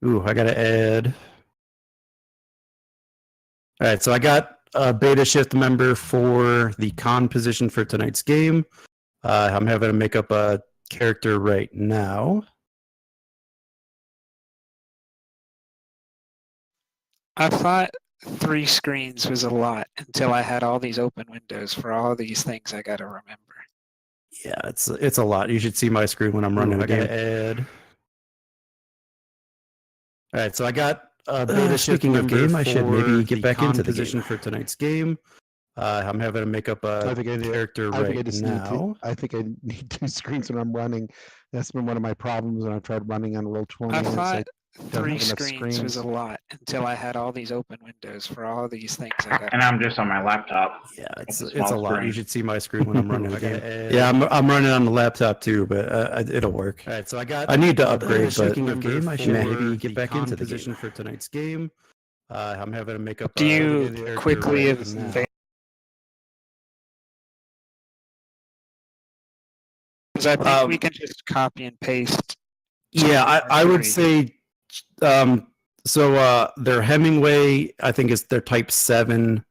Ooh, I gotta add. All right, so I got a beta shift member for the con position for tonight's game. I'm having to make up a character right now. I thought 3 screens was a lot until I had all these open windows for all these things I gotta remember. Yeah, it's a lot. You should see my screen when I'm running the game. Add. All right, so I got a beta shift member game. I should maybe get back into the position for tonight's game. I'm having to make up a character right now. I think I need 2 screens when I'm running. That's been one of my problems when I've tried running on Roll20. I thought don't 3 have enough screens was a screens. lot until I had all these open windows for all these things I got. And I'm just on my laptop. Yeah, it's a a small lot. screen. You should see my screen when I'm running the game. Yeah, I'm running on the laptop too, but it'll work. All right, so I need to upgrade. But speaking of game, I should maybe get back into the position for tonight's game. I'm having to make up. Do you quickly now. Because I think we can just copy and paste. Yeah, I would say. So their Hemingway, I think, is their Type 7.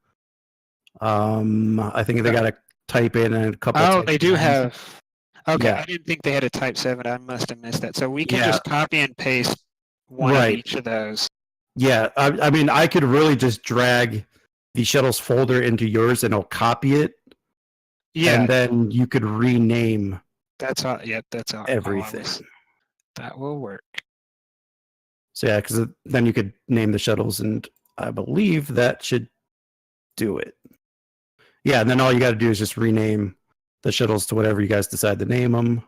I think they got to type in a couple. Oh, they do have. Okay, Yeah. I didn't think they had a Type 7. I must have missed that. So we can Yeah. just copy and paste one of each of those. Yeah, I mean, I could really just drag the shuttles folder into yours, and it'll copy it. Yeah, And then you could rename that's all. Yeah, that's all. everything. That will work. So yeah, because then you could name the shuttles, and I believe that should do it. Yeah, and then all you got to do is just rename the shuttles to whatever you guys decide to name them,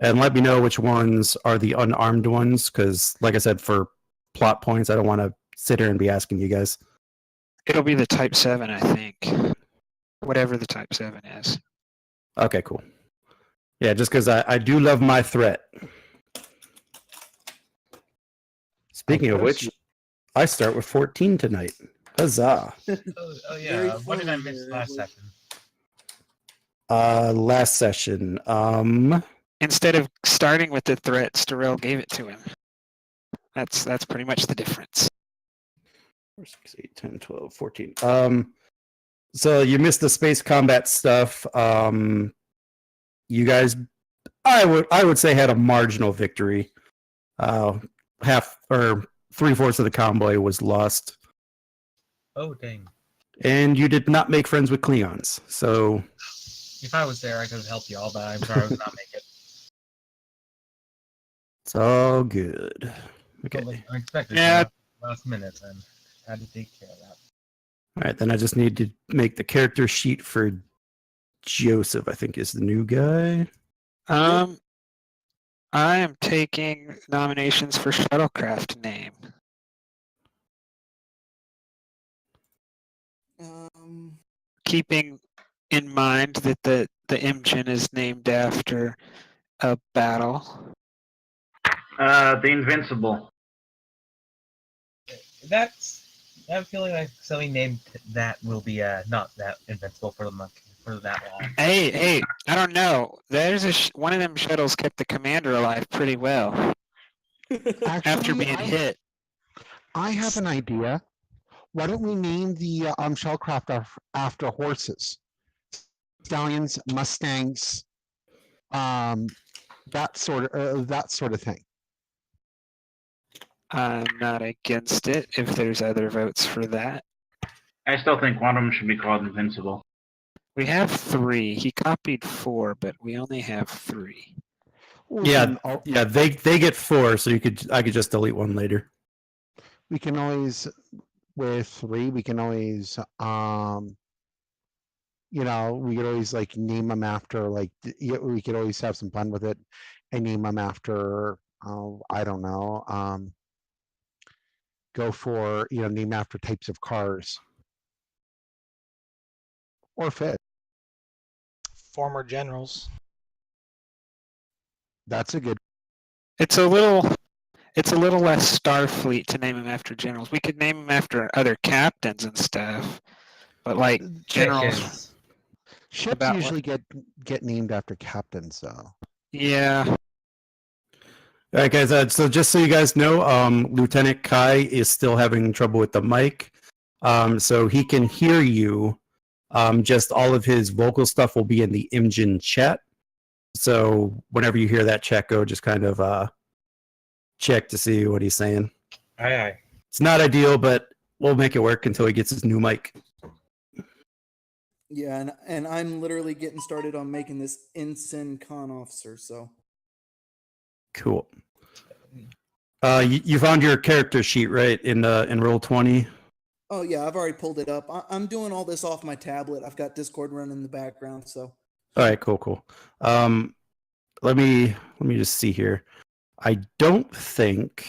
and let me know which ones are the unarmed ones. Because, like I said, for plot points, I don't want to sit here and be asking you guys. It'll be the Type 7, I think. Whatever the Type 7 is. Okay, cool. Yeah, just because I do love my threat. Speaking of which, I start with 14 tonight. Huzzah. Oh yeah, what did I miss last session? Last session. Instead of starting with the threat, Starrell gave it to him. That's pretty much the difference. 4, 6, 8, 10, 12, 14. So you missed the space combat stuff. You guys, I would say, had a marginal victory. Half or 3/4 of the convoy was lost. Oh dang! And you did not make friends with Cleons. So if I was there, I could have helped y'all, but I'm sorry I would not make it. It's all good. Okay. Totally unexpected. Yeah. Last minute, and had to take care of that. All right, then I just need to make the character sheet for Joseph, I think is the new guy. I am taking nominations for shuttlecraft name. Keeping in mind that the Imjin is named after a battle. The Invincible. I'm feeling like somebody named that will be not that invincible for that long. Hey, I don't know. There's one of them shuttles kept the commander alive pretty well after being hit. I have an idea. Why don't we name the shellcraft after horses? Stallions, Mustangs, that sort of thing. I'm not against it if there's other votes for that. I still think one of them should be called Invincible. We have 3. He copied 4, but we only have 3. Yeah, they get 4, so I could just delete one later. We can always, with 3, we can always we could always like name them after, like, we could always have some fun with it and name them after, I don't know, go for, name after types of cars or fit. Former generals. That's a good. It's a little less Starfleet to name them after generals. We could name them after other captains and stuff, but like generals. Ships usually get named after captains, though. Yeah. All right, guys. So just so you guys know, Lieutenant Kai is still having trouble with the mic. So he can hear you. Just all of his vocal stuff will be in the Imjin chat. So whenever you hear that chat go, just kind of check to see what he's saying. Aye, aye. It's not ideal, but we'll make it work until he gets his new mic. Yeah, and I'm literally getting started on making this ensign con officer. So Cool. You found your character sheet, right, in Roll20? oh yeah, I've already pulled it up. I'm doing all this off my tablet. I've got Discord running in the background. So All right, cool. Let me just see here. I don't think.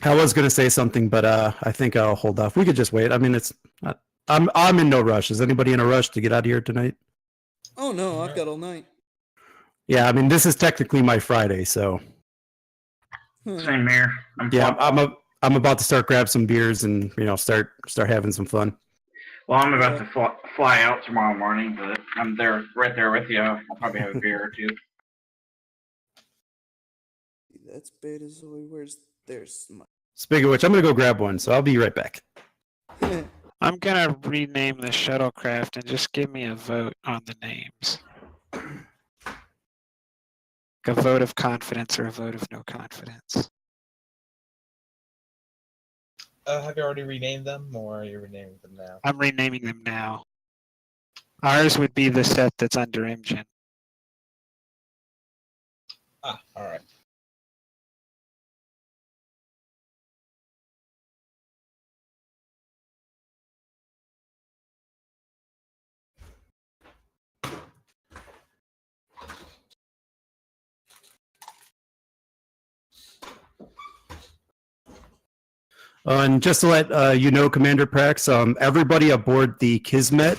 I was gonna say something, but I think I'll hold off. We could just wait. I mean, it's not, I'm in no rush. Is anybody in a rush to get out of here tonight? oh no, I've got all night. Yeah, I mean, this is technically my Friday, so Same here. yeah, I'm about to start grab some beers and start having some fun. Well, I'm about to fly out tomorrow morning, but I'm right there with you. I'll probably have a beer or two. That's Betazoid. There's my. Speaking of which, I'm gonna go grab one, so I'll be right back. I'm gonna rename the shuttlecraft and just give me a vote on the names. A vote of confidence or a vote of no confidence. Have you already renamed them, or are you renaming them now? I'm renaming them now. Ours would be the set that's under Imjin. Ah, all right. And just to let you know, Commander Prax, everybody aboard the Kismet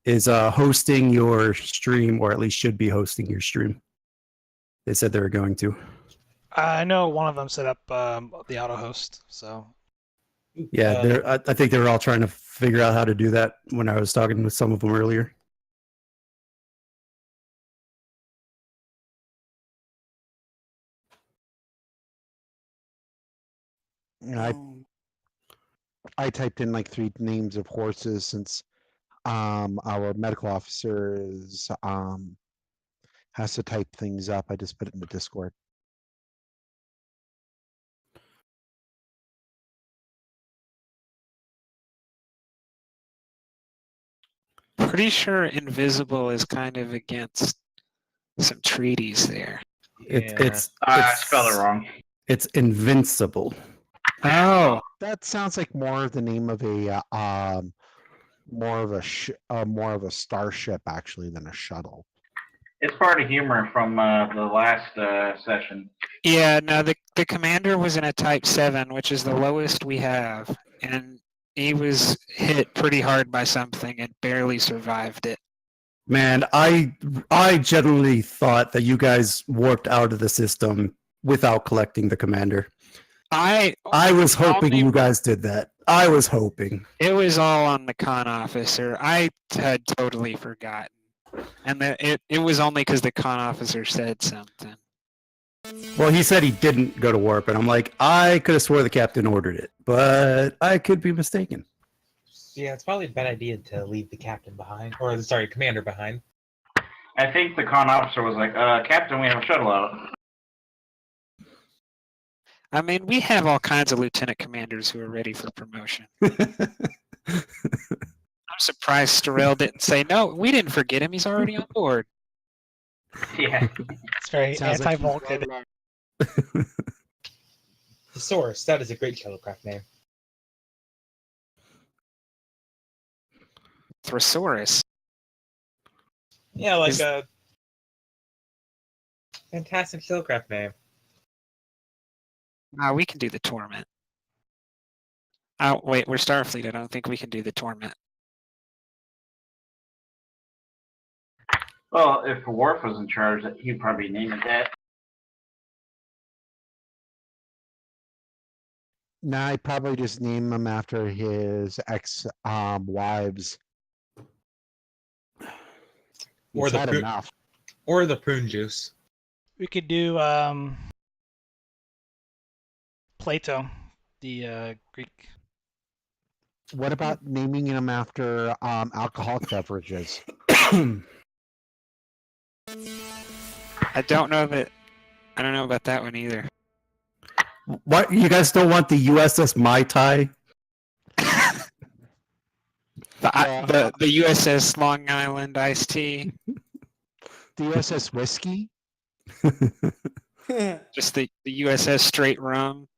is hosting your stream, or at least should be hosting your stream. They said they were going to. I know one of them set up the auto host, so Yeah, I think they were all trying to figure out how to do that when I was talking with some of them earlier. Yeah, I typed in like 3 names of horses since our medical officer is has to type things up. I just put it in the Discord. Pretty sure invisible is kind of against some treaties there. It's I spelled it wrong. It's invincible. Oh, That sounds like more of the name of a more of a starship actually than a shuttle. It's part of humor from the last session. yeah, no, the commander was in a Type 7, which is the lowest we have, and he was hit pretty hard by something and barely survived it. Man, I generally thought that you guys warped out of the system without collecting the commander. I was hoping you guys did that. I was hoping. It was all on the con officer. I had totally forgotten. And it was only because the con officer said something. Well, he said he didn't go to warp, and I'm like, I could have swore the captain ordered it, but I could be mistaken. Yeah, it's probably a bad idea to leave the captain behind, or sorry, commander behind. I think the con officer was like, Captain, we have a shuttle out. I mean, we have all kinds of lieutenant commanders who are ready for promotion. I'm surprised Starrell didn't say, no, we didn't forget him. He's already on board. Yeah. it's very Sounds like anti-Vulcan. Thesaurus, that is a great shuttlecraft name. Thesaurus. Yeah, like a fantastic shuttlecraft name. We can do the Torment. Oh, wait, we're Starfleet. I don't think we can do the Torment. Well, if Worf was in charge, he'd probably name it that. Nah, I probably just name him after his ex wives. Or He's the had prune, enough. or the prune juice. We could do Plato, the Greek. What about naming him after alcoholic beverages? I don't know about that one either. What, you guys don't want the USS Mai Tai? The USS Long Island iced tea, The USS Whiskey? just the USS Straight Rum.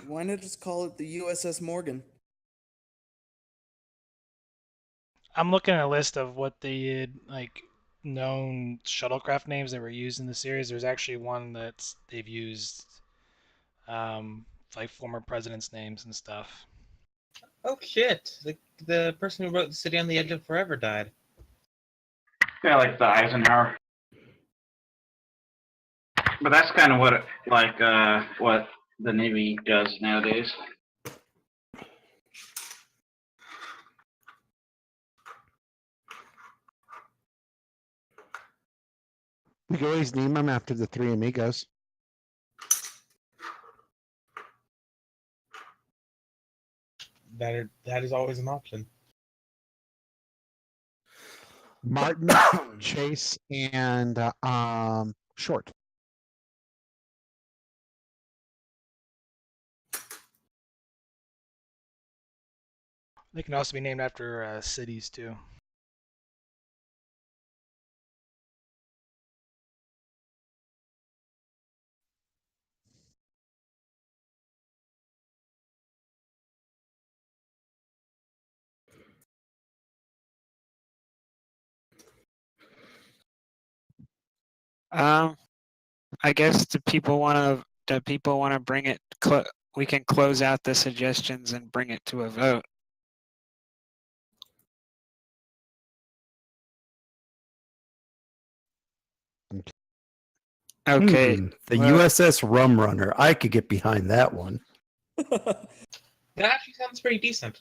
Why not just call it the USS Morgan? I'm looking at a list of what the like known shuttlecraft names that were used in the series. There's actually one that's they've used, like former presidents' names and stuff. Oh shit! The person who wrote "The City on the Edge of Forever" died. Yeah, like the Eisenhower. But that's kind of what what the Navy does nowadays. We could always name him after the Three Amigos. That is always an option. Martin, Chase, and Short. They can also be named after cities too. I guess do people want to bring it? We can close out the suggestions and bring it to a vote. Okay. The well- USS Rum Runner. I could get behind that one. That actually sounds pretty decent.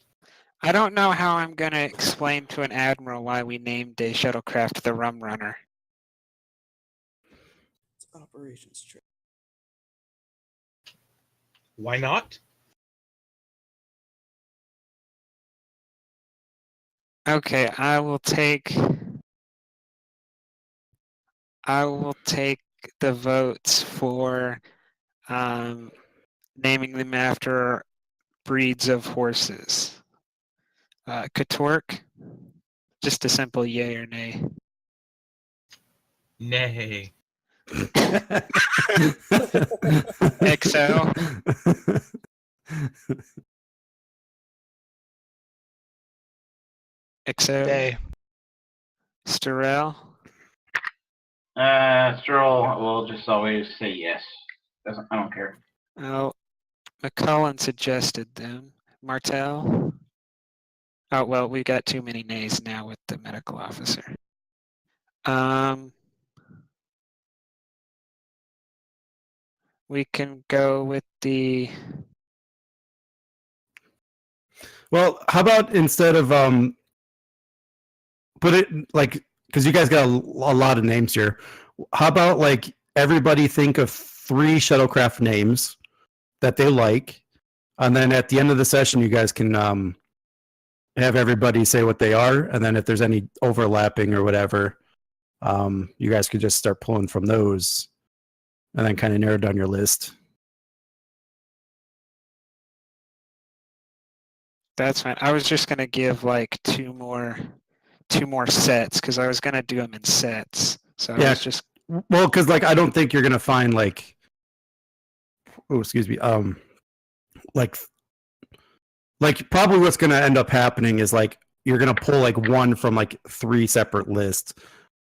I don't know how I'm going to explain to an admiral why we named a shuttlecraft the Rum Runner. It's operations trip. Why not? Okay, I will take the votes for naming them after breeds of horses. Katork, just a simple yay or nay. Nay. XO. XO. Day. Starrell. Stroll will just always say yes. I don't care. Oh, McCullen suggested them. Martell. Oh, well, we got too many nays now with the medical officer. We can go with the... Well, how about instead of put it like, because you guys got a lot of names here. How about like everybody think of 3 shuttlecraft names that they like, and then at the end of the session, you guys can have everybody say what they are, and then if there's any overlapping or whatever, you guys could just start pulling from those, and then kind of narrow down your list. That's fine. I was just gonna give like two more sets because I was gonna do them in sets. So Yeah. I was just Well, because like I don't think you're gonna find like, oh, excuse me, like probably what's gonna end up happening is like you're gonna pull like one from like 3 separate lists,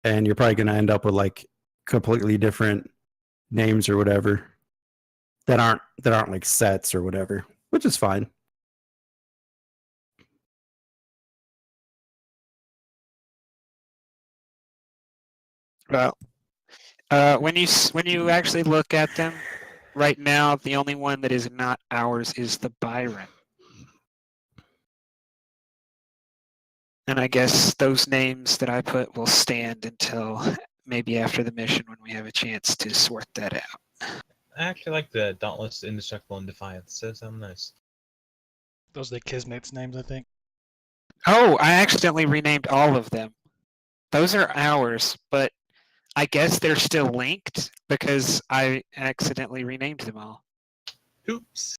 and you're probably gonna end up with like completely different names or whatever that aren't like sets or whatever, which is fine. Well, when you actually look at them, right now the only one that is not ours is the Byron. And I guess those names that I put will stand until maybe after the mission when we have a chance to sort that out. I actually like the Dauntless, Indestructible, and Defiance. Those sound nice. Those are the Kismet's names, I think. Oh, I accidentally renamed all of them. Those are ours, but I guess they're still linked because I accidentally renamed them all. Oops.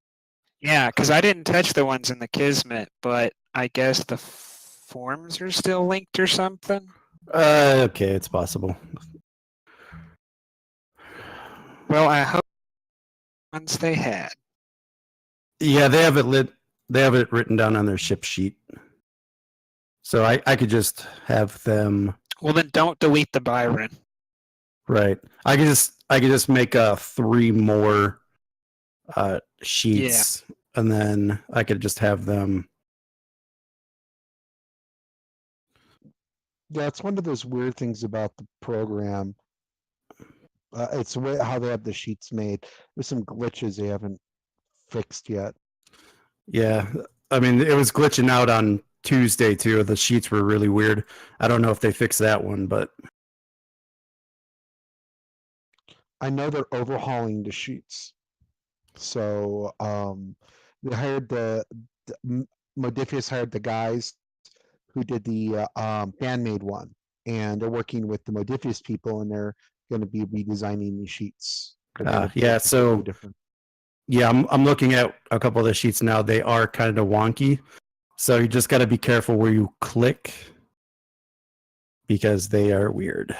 Yeah, because I didn't touch the ones in the Kismet, but I guess the forms are still linked or something. Okay, it's possible. Well, I hope ones they had. Yeah, they have it lit. They have it written down on their ship sheet. So I could just have them. Well, then don't delete the Byron. Right. I could just make 3 more sheets, and then I could just have them. Yeah, it's one of those weird things about the program. It's the way how they have the sheets made. There's some glitches they haven't fixed yet. Yeah, I mean it was glitching out on Tuesday too. The sheets were really weird. I don't know if they fixed that one, but I know they're overhauling the sheets. So they hired Modiphius hired the guys who did the Bandmade one, and they're working with the Modiphius people, and they're going to be redesigning the sheets. They're gonna be yeah. completely So different. yeah, I'm looking at a couple of the sheets now. They are kind of wonky, so you just got to be careful where you click because they are weird.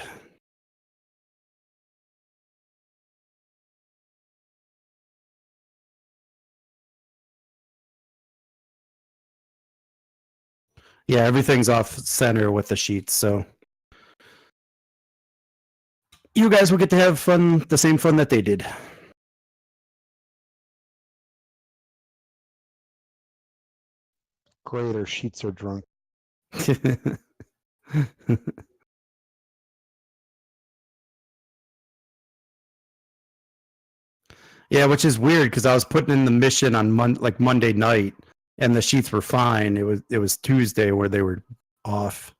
Yeah, everything's off center with the sheets, so you guys will get to have fun, the same fun that they did. Great, our sheets are drunk. Yeah, which is weird because I was putting in the mission on Monday night, and the sheets were fine. It was Tuesday where they were off.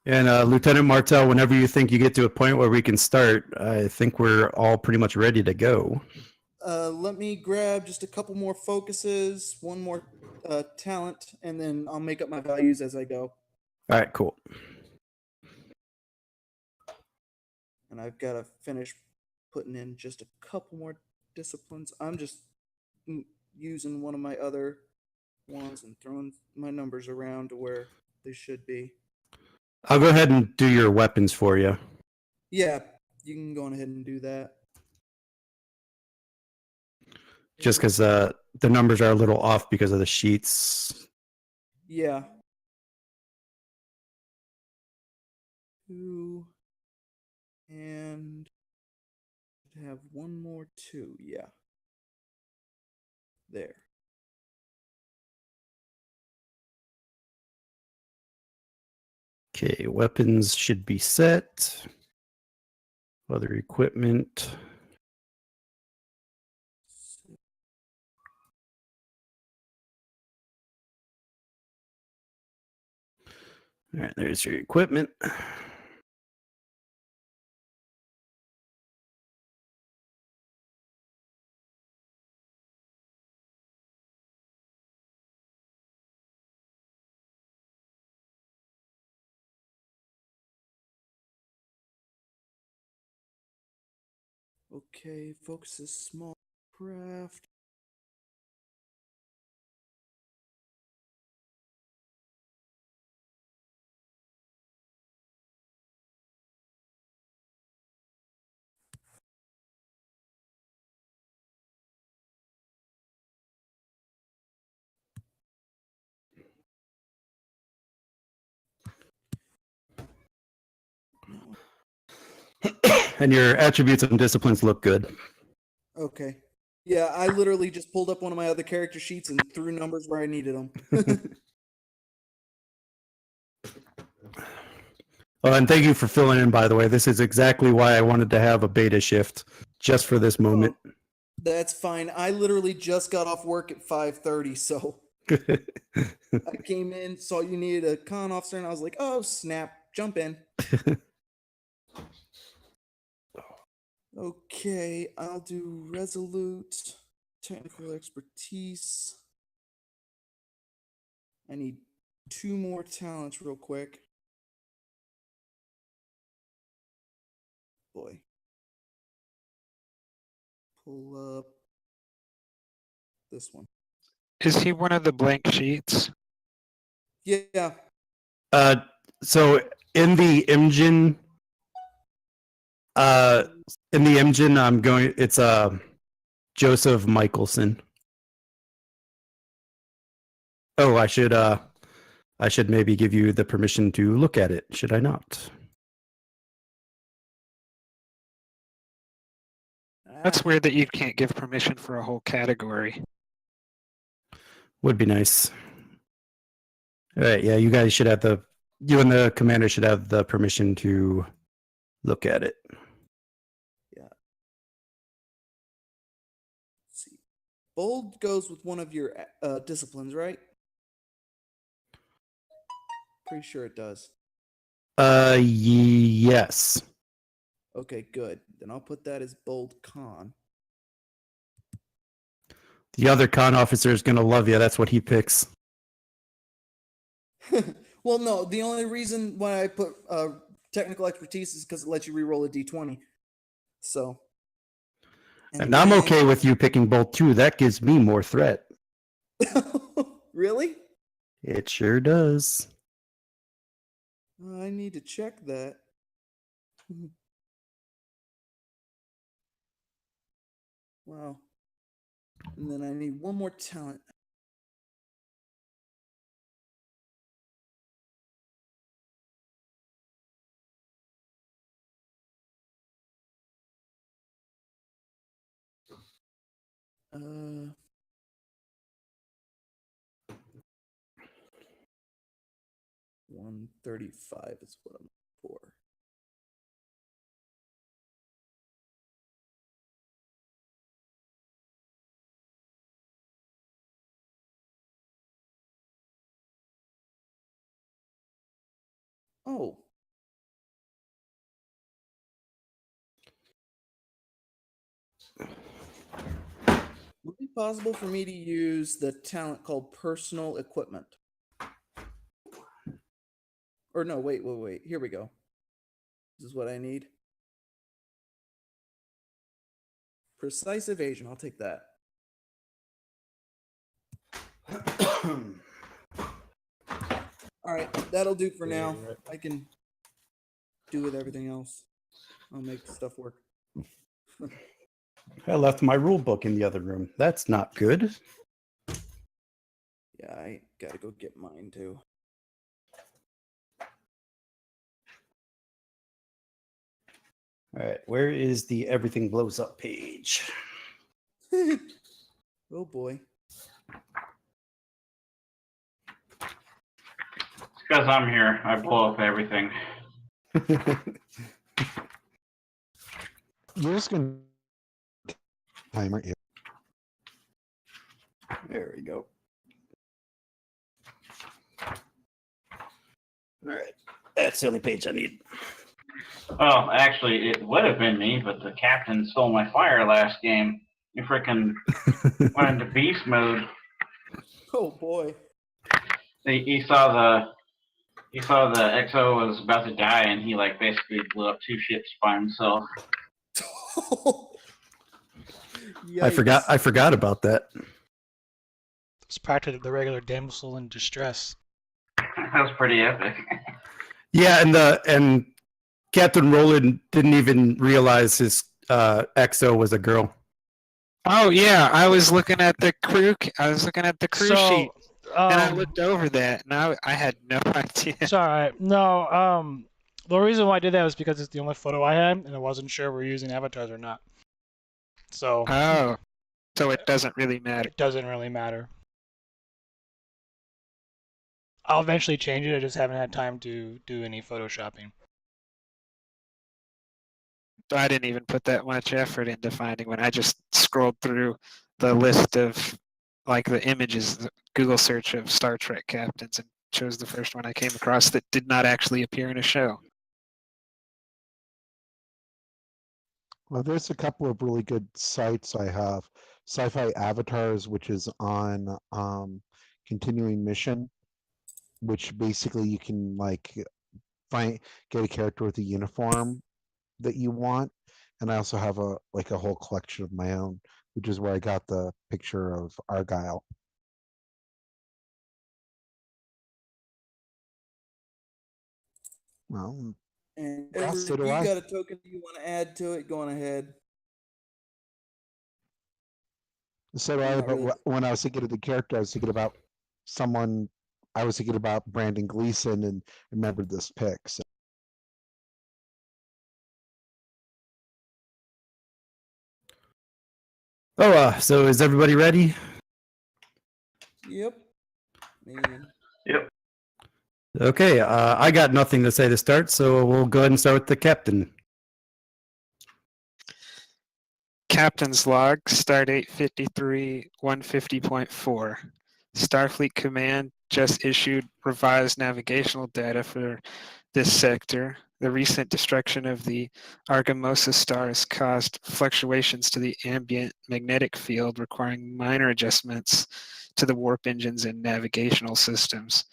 And Lieutenant Martel, whenever you think you get to a point where we can start, I think we're all pretty much ready to go. Let me grab just a couple more focuses, one more talent, and then I'll make up my values as I go. All right, cool. And I've got to finish putting in just a couple more disciplines. I'm just using one of my other ones and throwing my numbers around to where they should be. I'll go ahead and do your weapons for you. Yeah, you can go on ahead and do that. Just because the numbers are a little off because of the sheets. Yeah. 2 and have one more 2. Yeah. There. Okay, weapons should be set. Other equipment. All right, there's your equipment. Okay, focus is small craft. And your attributes and disciplines look good. Okay. Yeah, I literally just pulled up one of my other character sheets and threw numbers where I needed them. Oh, and thank you for filling in, by the way. This is exactly why I wanted to have a beta shift, just for this moment. That's fine. I literally just got off work at 5:30, so I came in, saw you needed a con officer, and I was like, oh, snap, jump in. Okay, I'll do resolute, technical expertise. I need 2 more talents real quick. Boy. Pull up this one. Is he one of the blank sheets? Yeah. So in the Imjin, it's Joseph Michelson. Oh, I should maybe give you the permission to look at it, should I not? That's weird that you can't give permission for a whole category. Would be nice. All right, yeah, you guys should have you and the commander should have the permission to look at it. Yeah. Let's see. Bold goes with one of your disciplines, right? Pretty sure it does. Yes. Okay, good. Then I'll put that as bold con. The other con officer is gonna love you. That's what he picks. Well, no, the only reason why I put technical expertise is because it lets you reroll a d20. So. And I'm okay with you picking bold too. That gives me more threat. Really? It sure does. I need to check that. Wow. And then I need one more talent. Uh, 135 is what I'm for. Oh. Would it be possible for me to use the talent called personal equipment? Or no, wait. Here we go. This is what I need. Precise evasion. I'll take that. All right, that'll do for now. I can do with everything else. I'll make stuff work. I left my rule book in the other room. That's not good. Yeah, I gotta go get mine too. All right, where is the everything blows up page? Oh boy. It's because I'm here. I blow up everything. You're just gonna time, aren't you? There we go. All right, that's the only page I need. Well, actually, it would have been me, but the captain stole my fire last game. He freaking went into beast mode. Oh boy. He saw the XO was about to die, and he like basically blew up 2 ships by himself. I forgot about that. It's practically the regular damsel in distress. That was pretty epic. Yeah, and Captain Roland didn't even realize his XO was a girl. Oh yeah, I was looking at the crew. I was looking at the crew sheet, and I looked over that, and I had no idea. It's all right. No, The reason why I did that was because it's the only photo I had, and I wasn't sure we're using avatars or not. So Oh, so it doesn't really matter. it doesn't really matter. I'll eventually change it. I just haven't had time to do any photoshopping. So I didn't even put that much effort into finding one. I just scrolled through the list of like the images, the Google search of Star Trek captains, and chose the first one I came across that did not actually appear in a show. Well, there's a couple of really good sites I have. Sci-Fi Avatars, which is on Continuing Mission, which basically you can like get a character with a uniform that you want. And I also have a whole collection of my own, which is where I got the picture of Argyle. Well, And Yeah, Edward, so if do you I. got a token you want to add to it, go on ahead. so do I'm I, not but really- when I was thinking of the character, I was thinking about someone. I was thinking about Brandon Gleeson and remembered this pic. So. Oh, so is everybody ready? Yep. Me. Yep. Okay, I got nothing to say to start, so we'll go ahead and start with the captain. Captain's log, Stardate 53 150.4. Starfleet Command just issued revised navigational data for this sector. The recent destruction of the Argamosa star has caused fluctuations to the ambient magnetic field, requiring minor adjustments to the warp engines and navigational systems.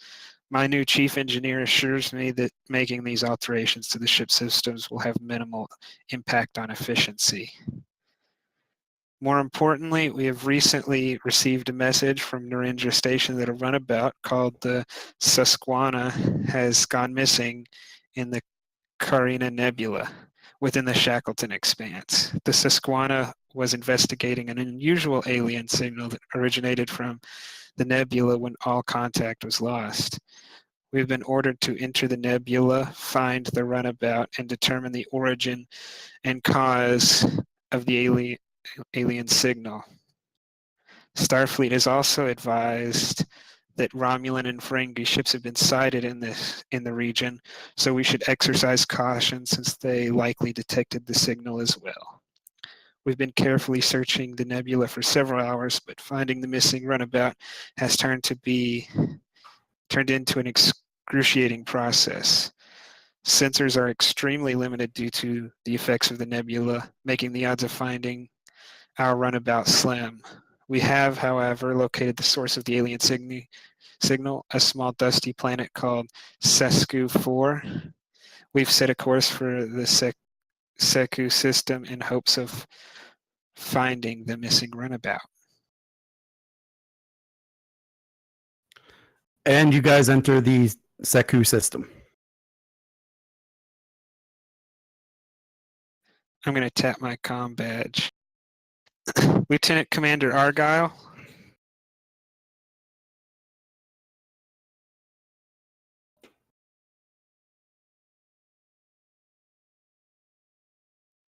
My new chief engineer assures me that making these alterations to the ship systems will have minimal impact on efficiency. More importantly, we have recently received a message from Narendra Station that a runabout called the Susquehanna has gone missing in the Carina Nebula within the Shackleton Expanse. The Susquehanna was investigating an unusual alien signal that originated from the nebula when all contact was lost. We've been ordered to enter the nebula, find the runabout, and determine the origin and cause of the alien signal. Starfleet has also advised that Romulan and Ferengi ships have been sighted in the region, so we should exercise caution since they likely detected the signal as well. We've been carefully searching the nebula for several hours, but finding the missing runabout has turned into an excruciating process. Sensors are extremely limited due to the effects of the nebula, making the odds of finding our runabout slim. We have, however, located the source of the alien signal, a small dusty planet called Sesku 4. We've set a course for the Seku system in hopes of finding the missing runabout. And you guys enter the Seku system. I'm going to tap my comm badge. Lieutenant Commander Argyle.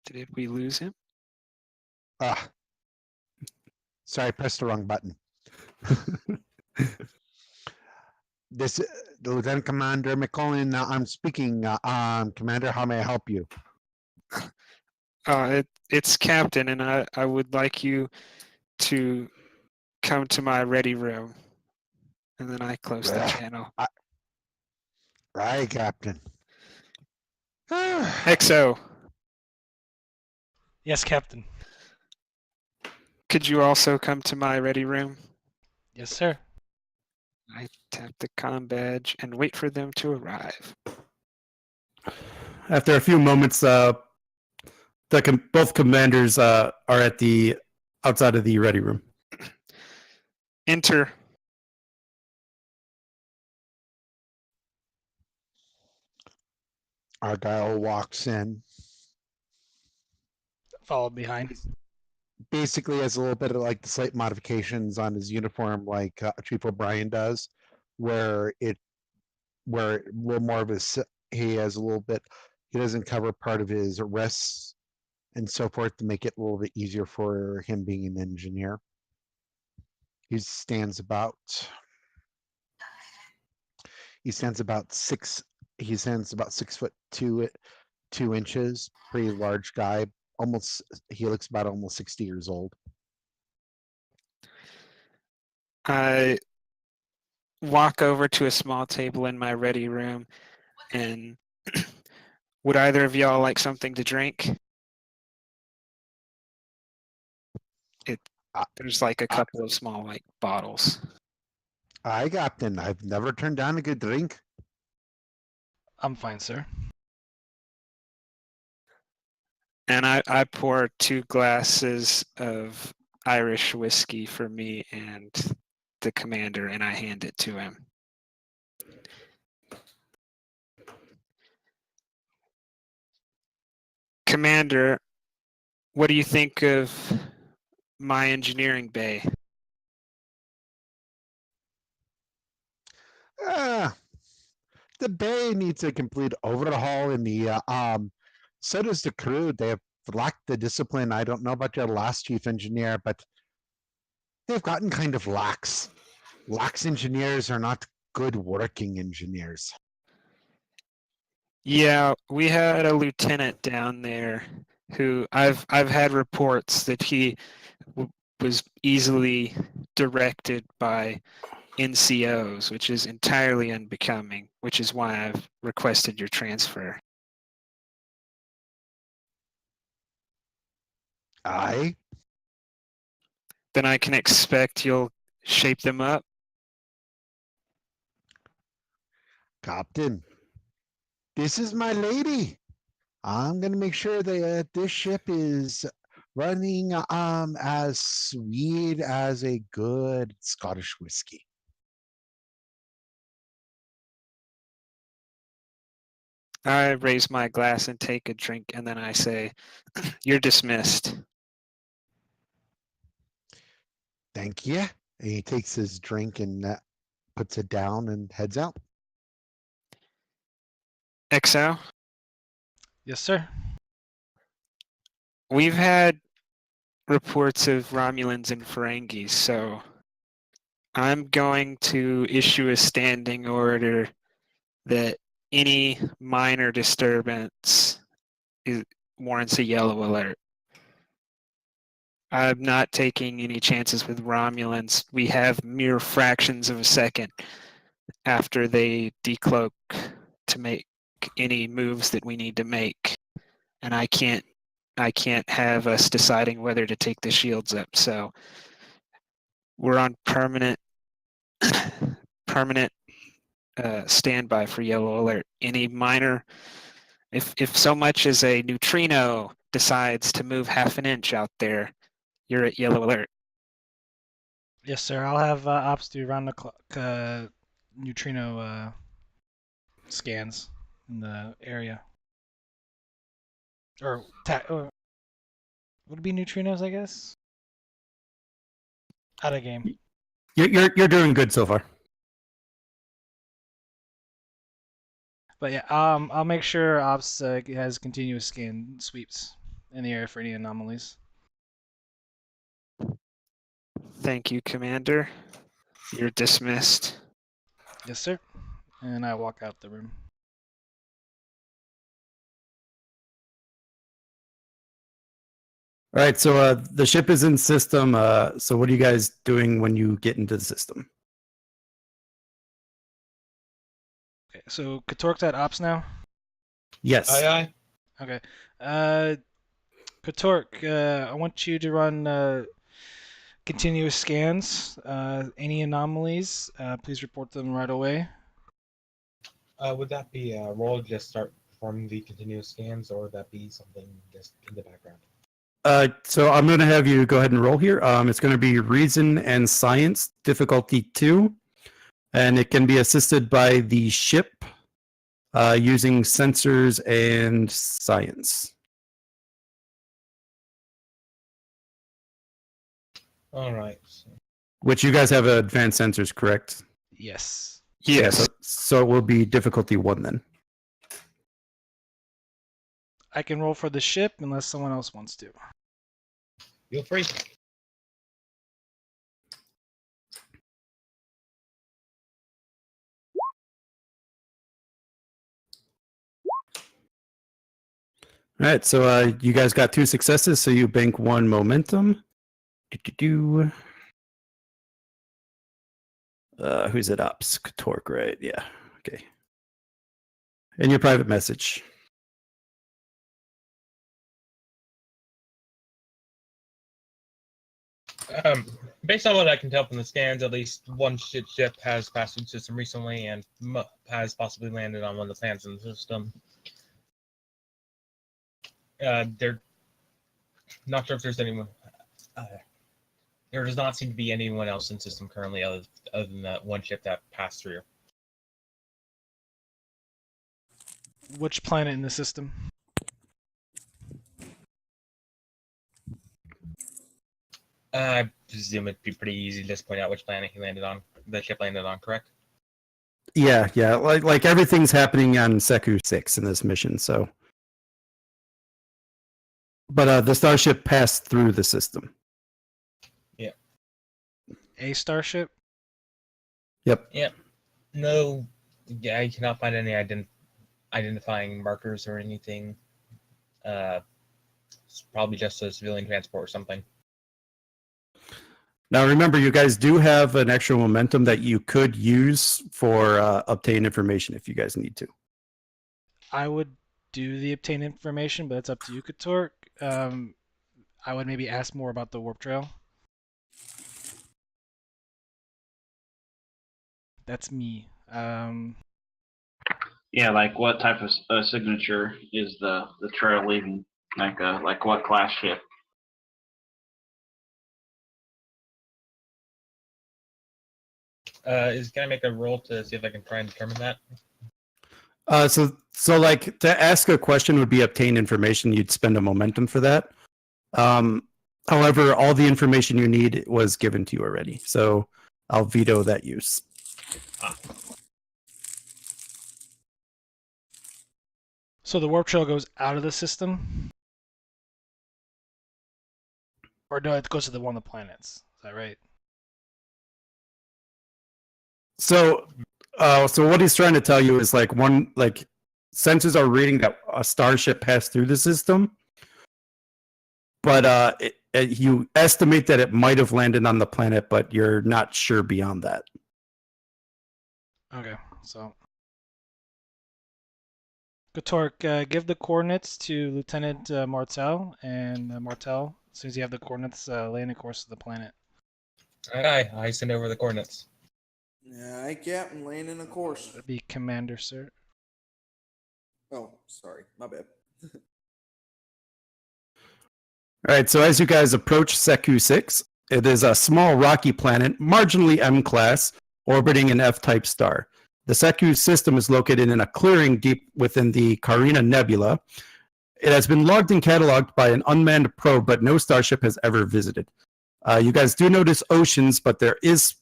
Did we lose him? Sorry, I pressed the wrong button. This the Lieutenant Commander McCullen. I'm speaking. Commander, how may I help you? It's Captain, and I would like you to come to my ready room. And then I close the channel. Right, Captain. XO, Yes, Captain. could you also come to my ready room? Yes, sir. I tap the comm badge and wait for them to arrive. After a few moments, both commanders are at the outside of the ready room. Enter. Argyle walks in. Followed behind. Basically has a little bit of like the slight modifications on his uniform like Chief O'Brien does, where a little more of his he has a little bit. He doesn't cover part of his wrists and so forth to make it a little bit easier for him being an engineer. He stands about. He stands about 6'2", 2 inches. Pretty large guy. He looks about almost 60 years old. I walk over to a small table in my ready room, and would either of y'all like something to drink? There's like a couple of small like bottles. Aye, Captain. I've never turned down a good drink. I'm fine, sir. And I pour 2 glasses of Irish whiskey for me and the commander, and I hand it to him. Commander, what do you think of my engineering bay? The bay needs a complete overhaul in the so does the crew. They have lacked the discipline. I don't know about your last chief engineer, but they've gotten kind of lax. Lax engineers are not good working engineers. Yeah, we had a lieutenant down there who I've had reports that he was easily directed by NCOs, which is entirely unbecoming, which is why I've requested your transfer. Aye. Then I can expect you'll shape them up. Captain, this is my lady. I'm gonna make sure that this ship is running as sweet as a good Scottish whiskey. I raise my glass and take a drink, and then I say, "You're dismissed." Thank you. And he takes his drink and puts it down and heads out. XO, Yes, sir. we've had reports of Romulans and Ferengis, so I'm going to issue a standing order that any minor disturbance warrants a yellow alert. I'm not taking any chances with Romulans. We have mere fractions of a second after they decloak to make any moves that we need to make, and I can't have us deciding whether to take the shields up. So we're on permanent standby for yellow alert. Any minor, if so much as a neutrino decides to move half an inch out there, you're at yellow alert. Yes, sir. I'll have ops do round the clock neutrino scans in the area. Or would it be neutrinos, I guess? Out of game. You're doing good so far. But yeah, I'll make sure ops has continuous scan sweeps in the area for any anomalies. Thank you, Commander. You're dismissed. Yes, sir. And I walk out the room. All right, so the ship is in system. So what are you guys doing when you get into the system? Okay, so Katork's at ops now? Yes. Aye, aye. Okay. Katork, I want you to run continuous scans. Any anomalies, please report them right away. Would that be a roll just start performing the continuous scans, or would that be something just in the background? So I'm going to have you go ahead and roll here. It's going to be Reason and Science, difficulty 2, and it can be assisted by the ship using sensors and science. All right. Which you guys have advanced sensors, correct? Yes. Yes. Yeah, so it will be difficulty 1 then. I can roll for the ship unless someone else wants to. Feel free. All right, so you guys got 2 successes, so you bank 1 momentum. Do-do-do. Who's it? Ops Torque, right? Yeah. Okay. And your private message. Based on what I can tell from the scans, at least one ship has passed through the system recently and has possibly landed on one of the planets in the system. They're not sure if there's anyone. There does not seem to be anyone else in the system currently other than that one ship that passed through. Which planet in the system? I presume it'd be pretty easy to just point out which planet he landed on. The ship landed on, correct? Yeah, yeah. Like everything's happening on Seku 6 in this mission, so. But the starship passed through the system. A starship? Yep. No, yeah, I cannot find any identifying markers or anything. It's probably just a civilian transport or something. Now remember, you guys do have an extra momentum that you could use for obtain information if you guys need to. I would do the obtain information, but it's up to you, Katork. I would maybe ask more about the warp trail. That's me. Yeah, like what type of signature is the trail leaving? Like what class ship? Can I make a roll to see if I can try and determine that? So like to ask a question would be obtain information. You'd spend a momentum for that. However, all the information you need was given to you already. So I'll veto that use. So the warp trail goes out of the system? Or no, it goes to one of the planets. Is that right? So what he's trying to tell you is like sensors are reading that a starship passed through the system, but you estimate that it might have landed on the planet, but you're not sure beyond that. Okay, so Katork, give the coordinates to Lieutenant Martel, and Martel, as soon as you have the coordinates, land a course to the planet. Aye, I send over the coordinates. Yeah, I Captain, laying in a course. That'd be Commander, sir. Oh, sorry, my bad. All right, so as you guys approach Seku 6, it is a small rocky planet, marginally M-class, orbiting an F-type star. The Seku system is located in a clearing deep within the Carina Nebula. It has been logged and cataloged by an unmanned probe, but no starship has ever visited. You guys do notice oceans, but there's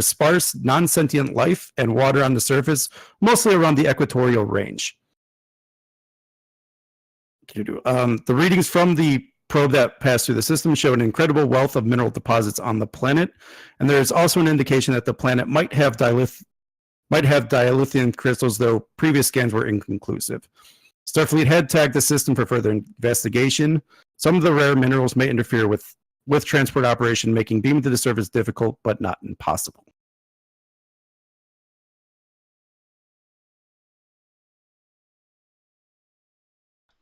sparse, non-sentient life and water on the surface, mostly around the equatorial range. The readings from the probe that passed through the system show an incredible wealth of mineral deposits on the planet, and there is also an indication that the planet might have dilithium crystals, though previous scans were inconclusive. Starfleet had tagged the system for further investigation. Some of the rare minerals may interfere with transport operation, making beaming to the surface difficult, but not impossible.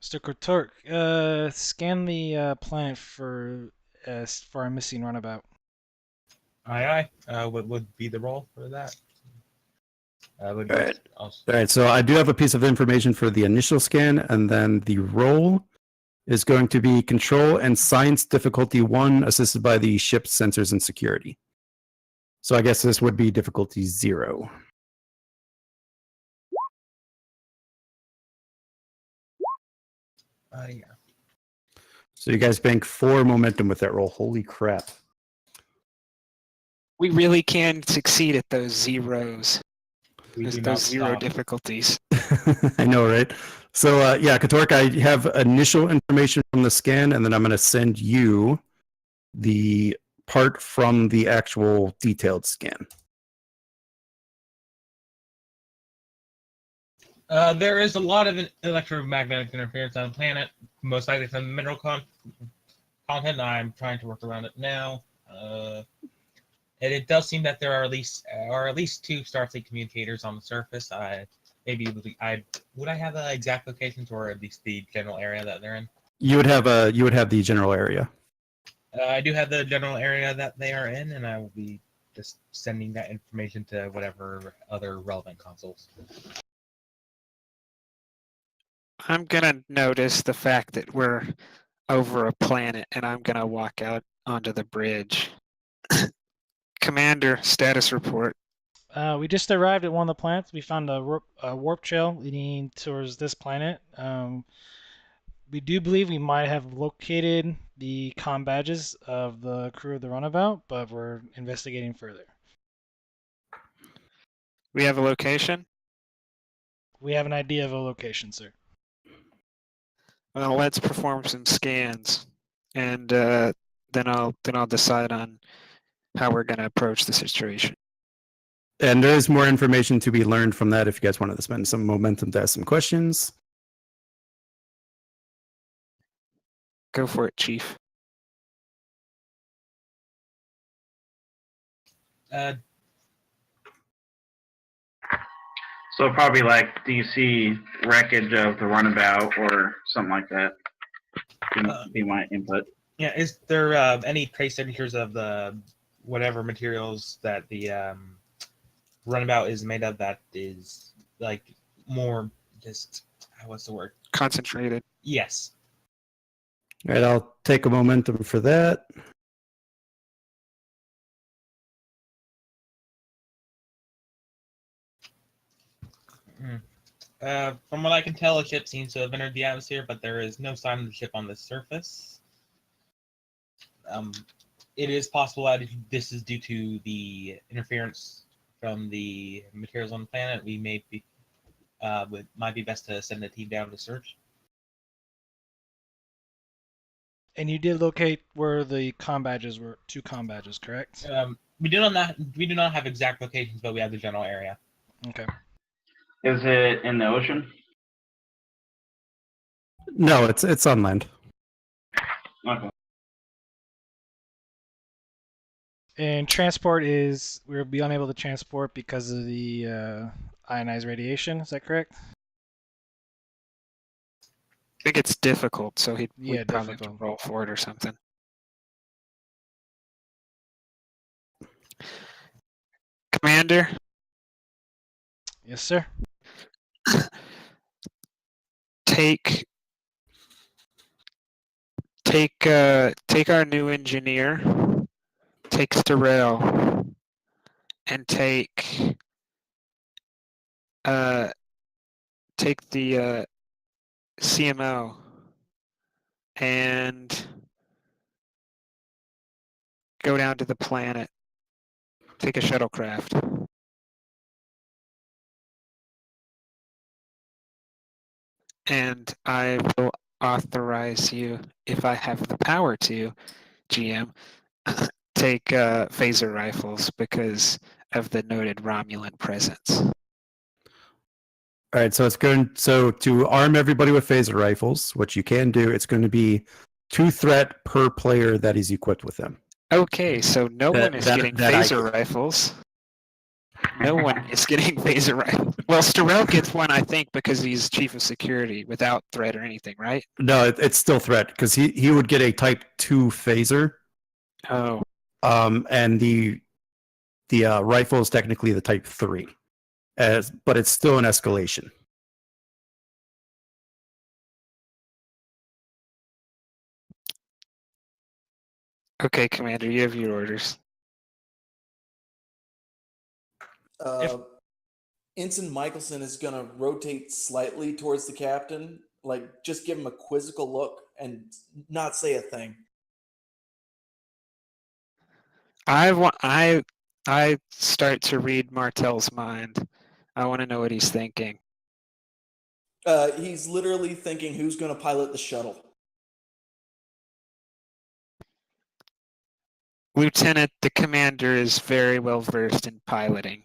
Mr. Katork, scan the planet for a missing runabout. Aye. What would be the roll for that? All right, so I do have a piece of information for the initial scan, and then the roll is going to be Control and Science difficulty 1, assisted by the ship's sensors and security. So I guess this would be difficulty 0. Yeah. So you guys bank 4 momentum with that roll. Holy crap. We really can succeed at those zeros. We do not Those zero stop. difficulties. I know, right? So yeah, Katork, I have initial information from the scan, and then I'm going to send you the part from the actual detailed scan. There is a lot of electromagnetic interference on the planet, most likely from the mineral content. I'm trying to work around it now. And it does seem that there are at least 2 Starfleet communicators on the surface. Would I have the exact locations, or at least the general area that they're in? You would have the general area. I do have the general area that they are in, and I will be just sending that information to whatever other relevant consoles. I'm gonna notice the fact that we're over a planet, and I'm gonna walk out onto the bridge. Commander, status report. We just arrived at one of the planets. We found a warp trail leading towards this planet. We do believe we might have located the comm badges of the crew of the runabout, but we're investigating further. We have a location. We have an idea of a location, sir. Well, let's perform some scans, and then I'll decide on how we're gonna approach the situation. And there is more information to be learned from that if you guys wanted to spend some momentum to ask some questions. Go for it, Chief. So probably like DC wreckage of the runabout or something like that. Be my input. Yeah, is there any trace signatures of the whatever materials that the runabout is made of that is like more just what's the word? Concentrated. Yes. All right, I'll take a momentum for that. From what I can tell, a ship seems to have entered the atmosphere, but there is no sign of the ship on the surface. It is possible that this is due to the interference from the materials on the planet. We may be, might be best to send a team down to search. And you did locate where the comm badges were, 2 comm badges, correct? We do not have exact locations, but we have the general area. Okay. Is it in the ocean? No, it's on land. Okay. And transport we'll be unable to transport because of the ionized radiation. Is that correct? I think it's difficult, so we'd probably have to difficult. roll for it or something. Commander, Yes, sir. take our new engineer, take Starrell, and take the CMO and go down to the planet. Take a shuttlecraft. And I will authorize you, if I have the power to, GM, take phaser rifles because of the noted Romulan presence. All right, so to arm everybody with phaser rifles, what you can do, it's going to be 2 threat per player that is equipped with them. Okay, so no one is getting phaser I rifles. No one is getting phaser rifles. Well, Starrell gets one, I think, because he's chief of security without threat or anything, right? No, it's still threat because he would get a Type 2 phaser. Oh. And the rifle is technically the Type 3, but it's still an escalation. Okay, Commander, you have your orders. Ensign Michelson is going to rotate slightly towards the captain, like just give him a quizzical look and not say a thing. I start to read Martell's mind. I want to know what he's thinking. He's literally thinking who's going to pilot the shuttle. Lieutenant, the commander is very well versed in piloting.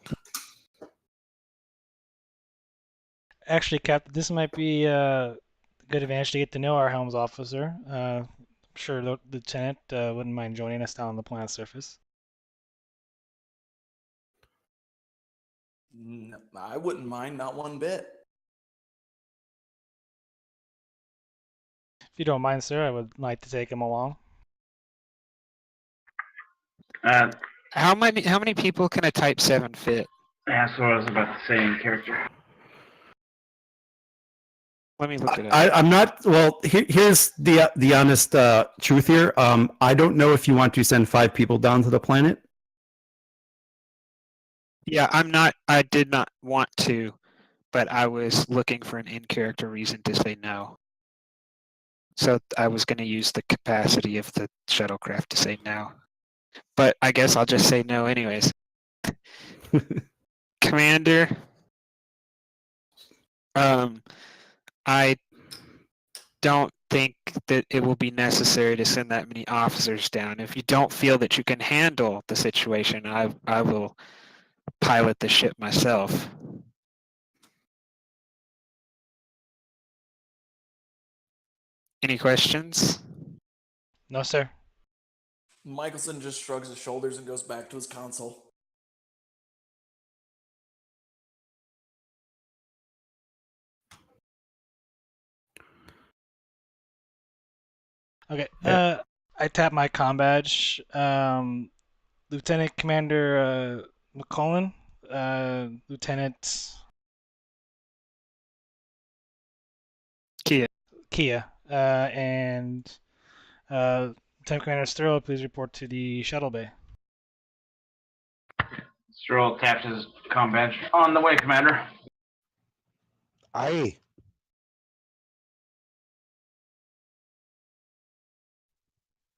Actually, Captain, this might be a good advantage to get to know our helms officer. I'm sure the Lieutenant wouldn't mind joining us down on the planet's surface. I wouldn't mind, not one bit. If you don't mind, sir, I would like to take him along. How many people can a Type 7 fit? That's what I was about to say in character. Let me look it up. I'm not. Well, here's the honest truth here. I don't know if you want to send 5 people down to the planet. Yeah, I did not want to, but I was looking for an in-character reason to say no. So I was going to use the capacity of the shuttlecraft to say no. But I guess I'll just say no anyways. Commander, I don't think that it will be necessary to send that many officers down. If you don't feel that you can handle the situation, I will pilot the ship myself. Any questions? No, sir. Michelson just shrugs his shoulders and goes back to his console. Okay. Yeah. I tap my comm badge. Lieutenant Commander McCullen, Lieutenant Kia. and Lieutenant Commander Sturl, please report to the shuttle bay. Stroll taps his comm badge. On the way, Commander. Aye.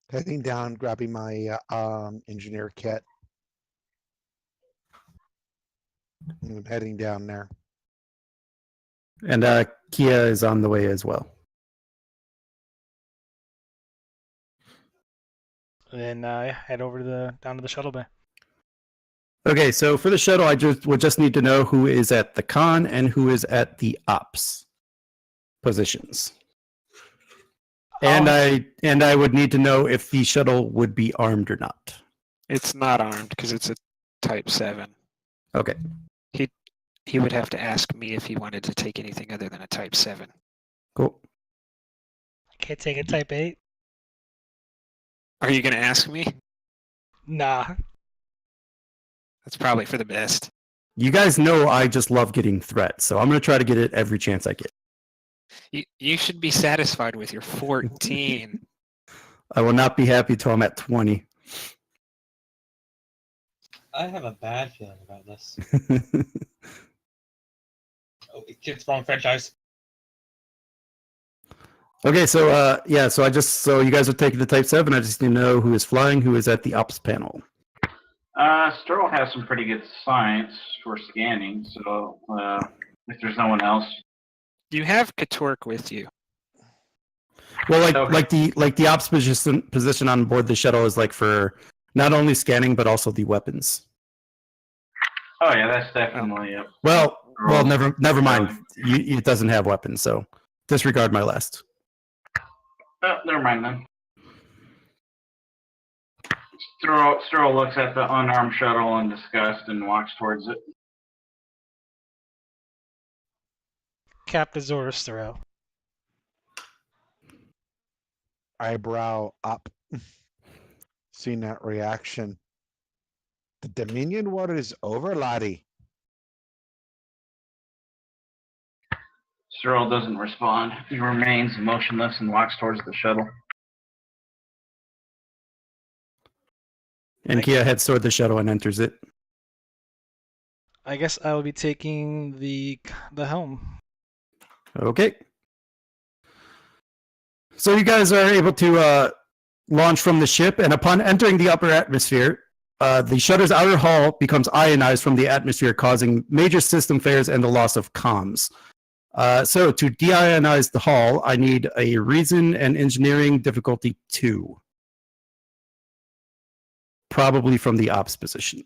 Heading down, grabbing my engineer kit. And heading down there. And Kia is on the way as well. And then head over to down to the shuttle bay. Okay, so for the shuttle, I would just need to know who is at the con and who is at the ops positions. And I would need to know if the shuttle would be armed or not. It's not armed because it's a Type 7. Okay. He would have to ask me if he wanted to take anything other than a Type 7. Cool. Can't take a Type 8? Are you going to ask me? Nah. That's probably for the best. You guys know I just love getting threats, so I'm going to try to get it every chance I get. You should be satisfied with your 14. I will not be happy till I'm at 20. I have a bad feeling about this. Oh, it's wrong franchise. Okay, so yeah, so you guys are taking the Type 7. I just need to know who is flying, who is at the ops panel. Stroll has some pretty good science for scanning, so if there's no one else. You have Katork with you. Well, Okay. like the ops position on board the shuttle is like for not only scanning but also the weapons. Oh yeah, that's definitely it. Well, never mind. It doesn't have weapons, so disregard my last. Oh, never mind then. Stroll looks at the unarmed shuttle in disgust and walks towards it. Captain Zoroaster. Eyebrow up. Seeing that reaction. The Dominion War is over, laddie. Stroll doesn't respond. He remains motionless and walks towards the shuttle. And Kia heads toward the shuttle and enters it. I guess I will be taking the helm. Okay. So you guys are able to launch from the ship, and upon entering the upper atmosphere, the shutter's outer hull becomes ionized from the atmosphere, causing major system failures and the loss of comms. So to deionize the hull, I need a reason and engineering difficulty 2. Probably from the ops position.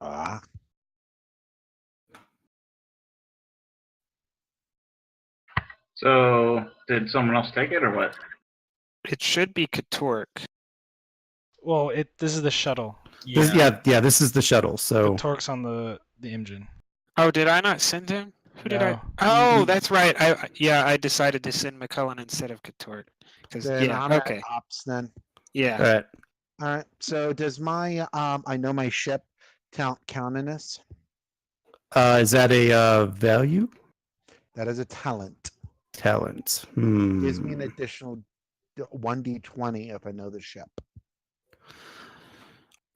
Ah, So did someone else take it or what? It should be Katork. Well, this is the shuttle. This is the shuttle. So Katork's on the Imjin. Oh, did I not send him? Who did I? No. Oh, that's right. I decided to send McCullen instead of Katork. Because then yeah, I'm okay, at ops then. all yeah. right. All right. So does my I know my ship count in this? Is that a value? That is a talent. Talent. Gives me an additional 1d20 if I know the ship.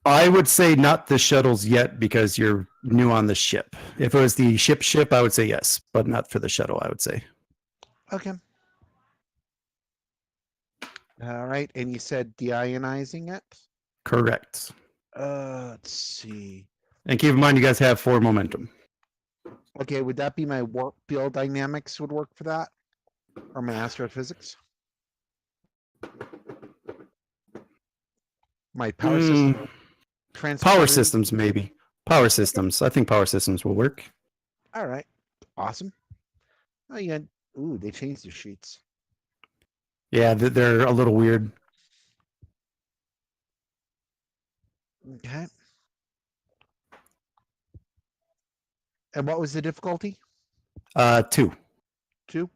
I would say not the shuttles yet because you're new on the ship. If it was the ship, I would say yes, but not for the shuttle, I would say. Okay. All right. And you said deionizing it? Correct. Let's see. And keep in mind, you guys have 4 momentum. Okay, would that be my warp field dynamics would work for that? Or my astrophysics? My power system? Power Transporter? systems, maybe. Power systems. I think power systems will work. All right. Awesome. Oh, yeah. Ooh, they changed the sheets. Yeah, they're a little weird. Okay. And what was the difficulty? 2. 2? Do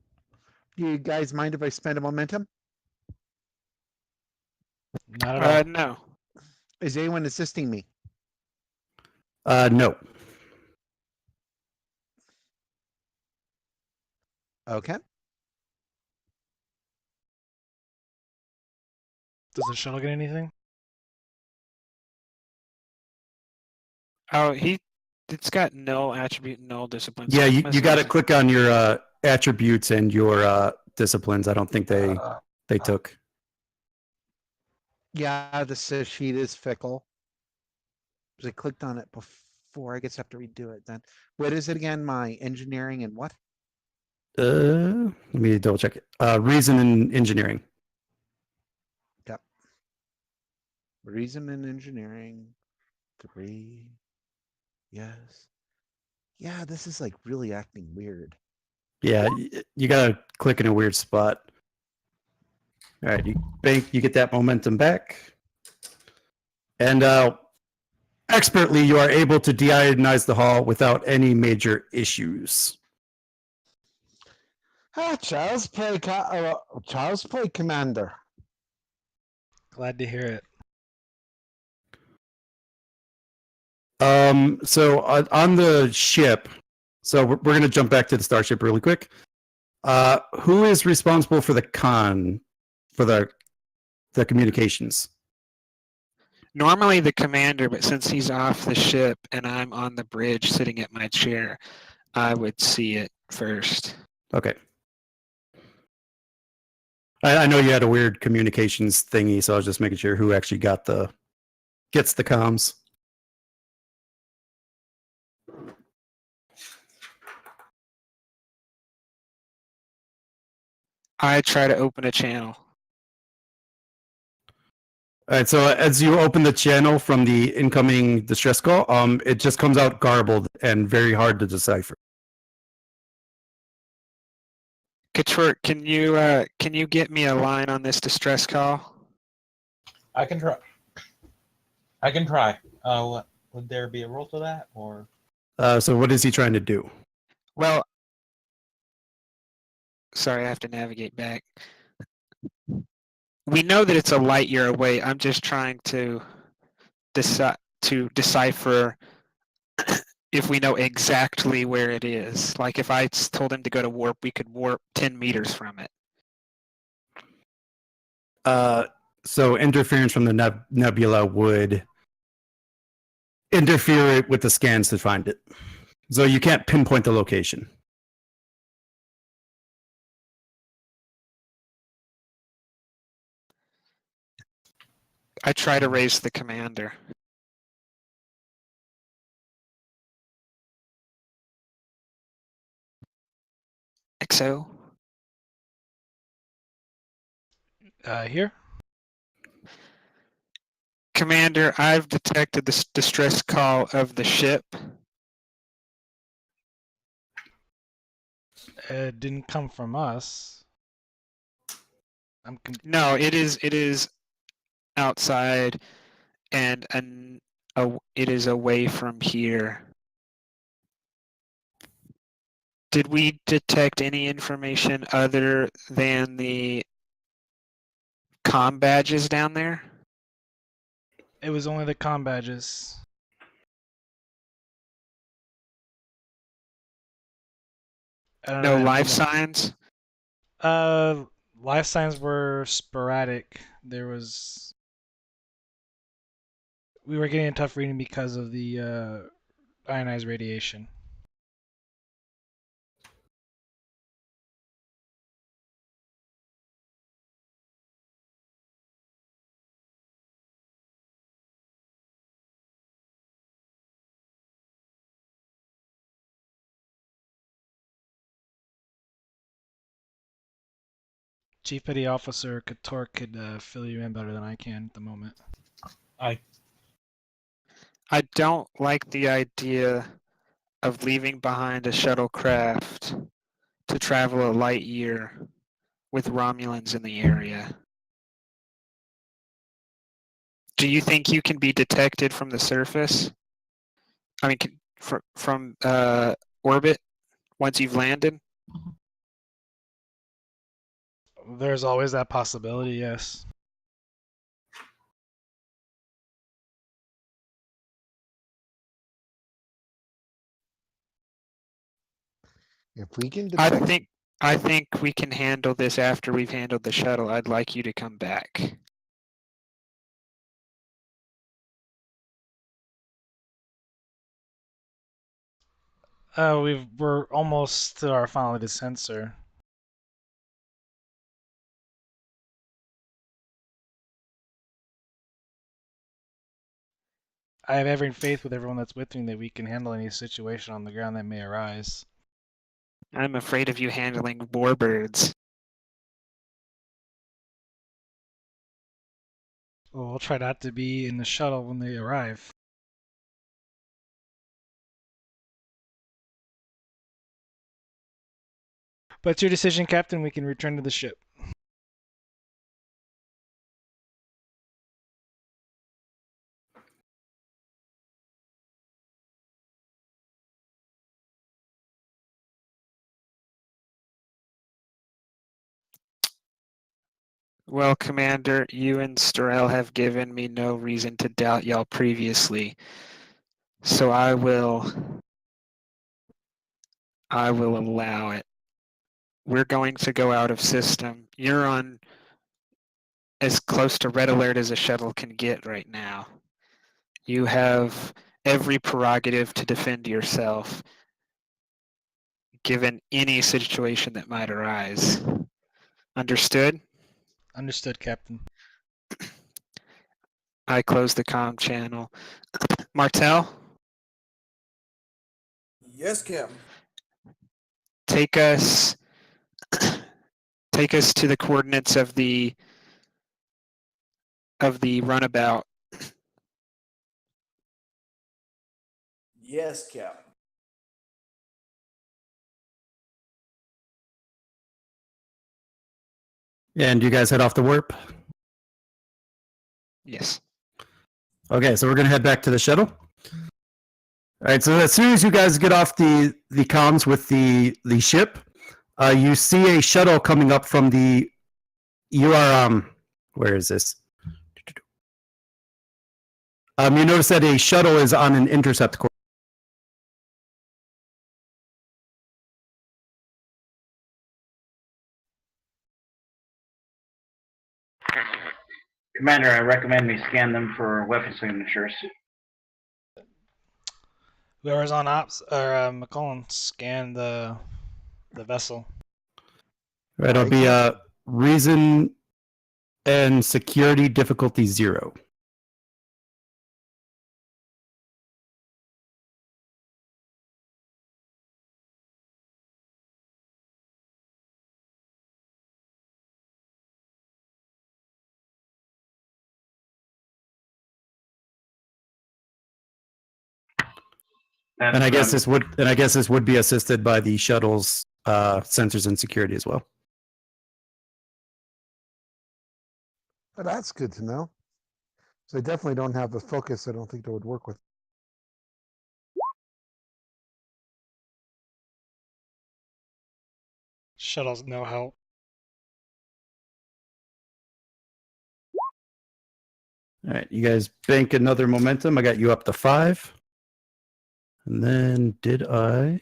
you guys mind if I spend a momentum? Not at all. No. Is anyone assisting me? No. Okay. Does the shuttle get anything? Oh, it's got null attribute, null discipline. Yeah, so I'm you missing got to some- click on your attributes and your disciplines. I don't think they took. Yeah, the sheet is fickle. I clicked on it before. I guess I have to redo it then. What is it again? My engineering and what? Let me double check it. Reason and engineering. Yep. Reason and engineering. 3. Yes. Yeah, this is like really acting weird. Yeah, you got to click in a weird spot. All right, you get that momentum back. And expertly, you are able to deionize the hull without any major issues. Charles play commander. Glad to hear it. So on the ship, so we're going to jump back to the starship really quick. Who is responsible for the communications? Normally the commander, but since he's off the ship and I'm on the bridge sitting at my chair, I would see it first. Okay. I know you had a weird communications thingy, so I was just making sure who actually gets the comms. I try to open a channel. All right, so as you open the channel from the incoming distress call, it just comes out garbled and very hard to decipher. Katork, can you get me a line on this distress call? I can try. I can try. Would there be a rule to that, or? So what is he trying to do? Well, sorry, I have to navigate back. We know that it's a light year away. I'm just trying to decipher if we know exactly where it is. Like if I told him to go to warp, we could warp 10 meters from it. So interference from the nebula would interfere with the scans to find it. So you can't pinpoint the location. I try to raise the commander. XO. Here. Commander, I've detected the distress call of the ship. It didn't come from us. No, it is outside, and it is away from here. Did we detect any information other than the comm badges down there? It was only the comm badges. I don't No know, life signs? life signs were sporadic. We were getting a tough reading because of the ionized radiation. Chief Petty Officer Kator could fill you in better than I can at the moment. I I don't like the idea of leaving behind a shuttlecraft to travel a light year with Romulans in the area. Do you think you can be detected from the surface? I mean, from orbit once you've landed? There's always that possibility, yes. If we can detect, I think we can handle this after we've handled the shuttle. I'd like you to come back. We're almost to our final descent, sir. I have every faith with everyone that's with me that we can handle any situation on the ground that may arise. I'm afraid of you handling warbirds. Well, we'll try not to be in the shuttle when they arrive. But it's your decision, Captain. We can return to the ship. Well, Commander, you and Storell have given me no reason to doubt y'all previously. So I will allow it. We're going to go out of system. You're on as close to red alert as a shuttle can get right now. You have every prerogative to defend yourself, given any situation that might arise. Understood? Understood, Captain. I close the comm channel. Martel, Yes, Captain. take us to the coordinates of the runabout. Yes, Captain. And you guys head off to warp. Yes. Okay, so we're gonna head back to the shuttle. All right, so as soon as you guys get off the comms with the ship, you see a shuttle coming up from the. You are where is this? You notice that a shuttle is on an intercept course. Commander, I recommend we scan them for weapon signatures. Whoever's on ops or McCollum, scan the vessel. Right, it'll be reason and security difficulty 0. That's And I guess what this would be assisted by the shuttle's sensors and security as well. But that's good to know. So they definitely don't have the focus. I don't think they would work with. Shuttles no help. All right, you guys bank another momentum. I got you up to 5. And then did I?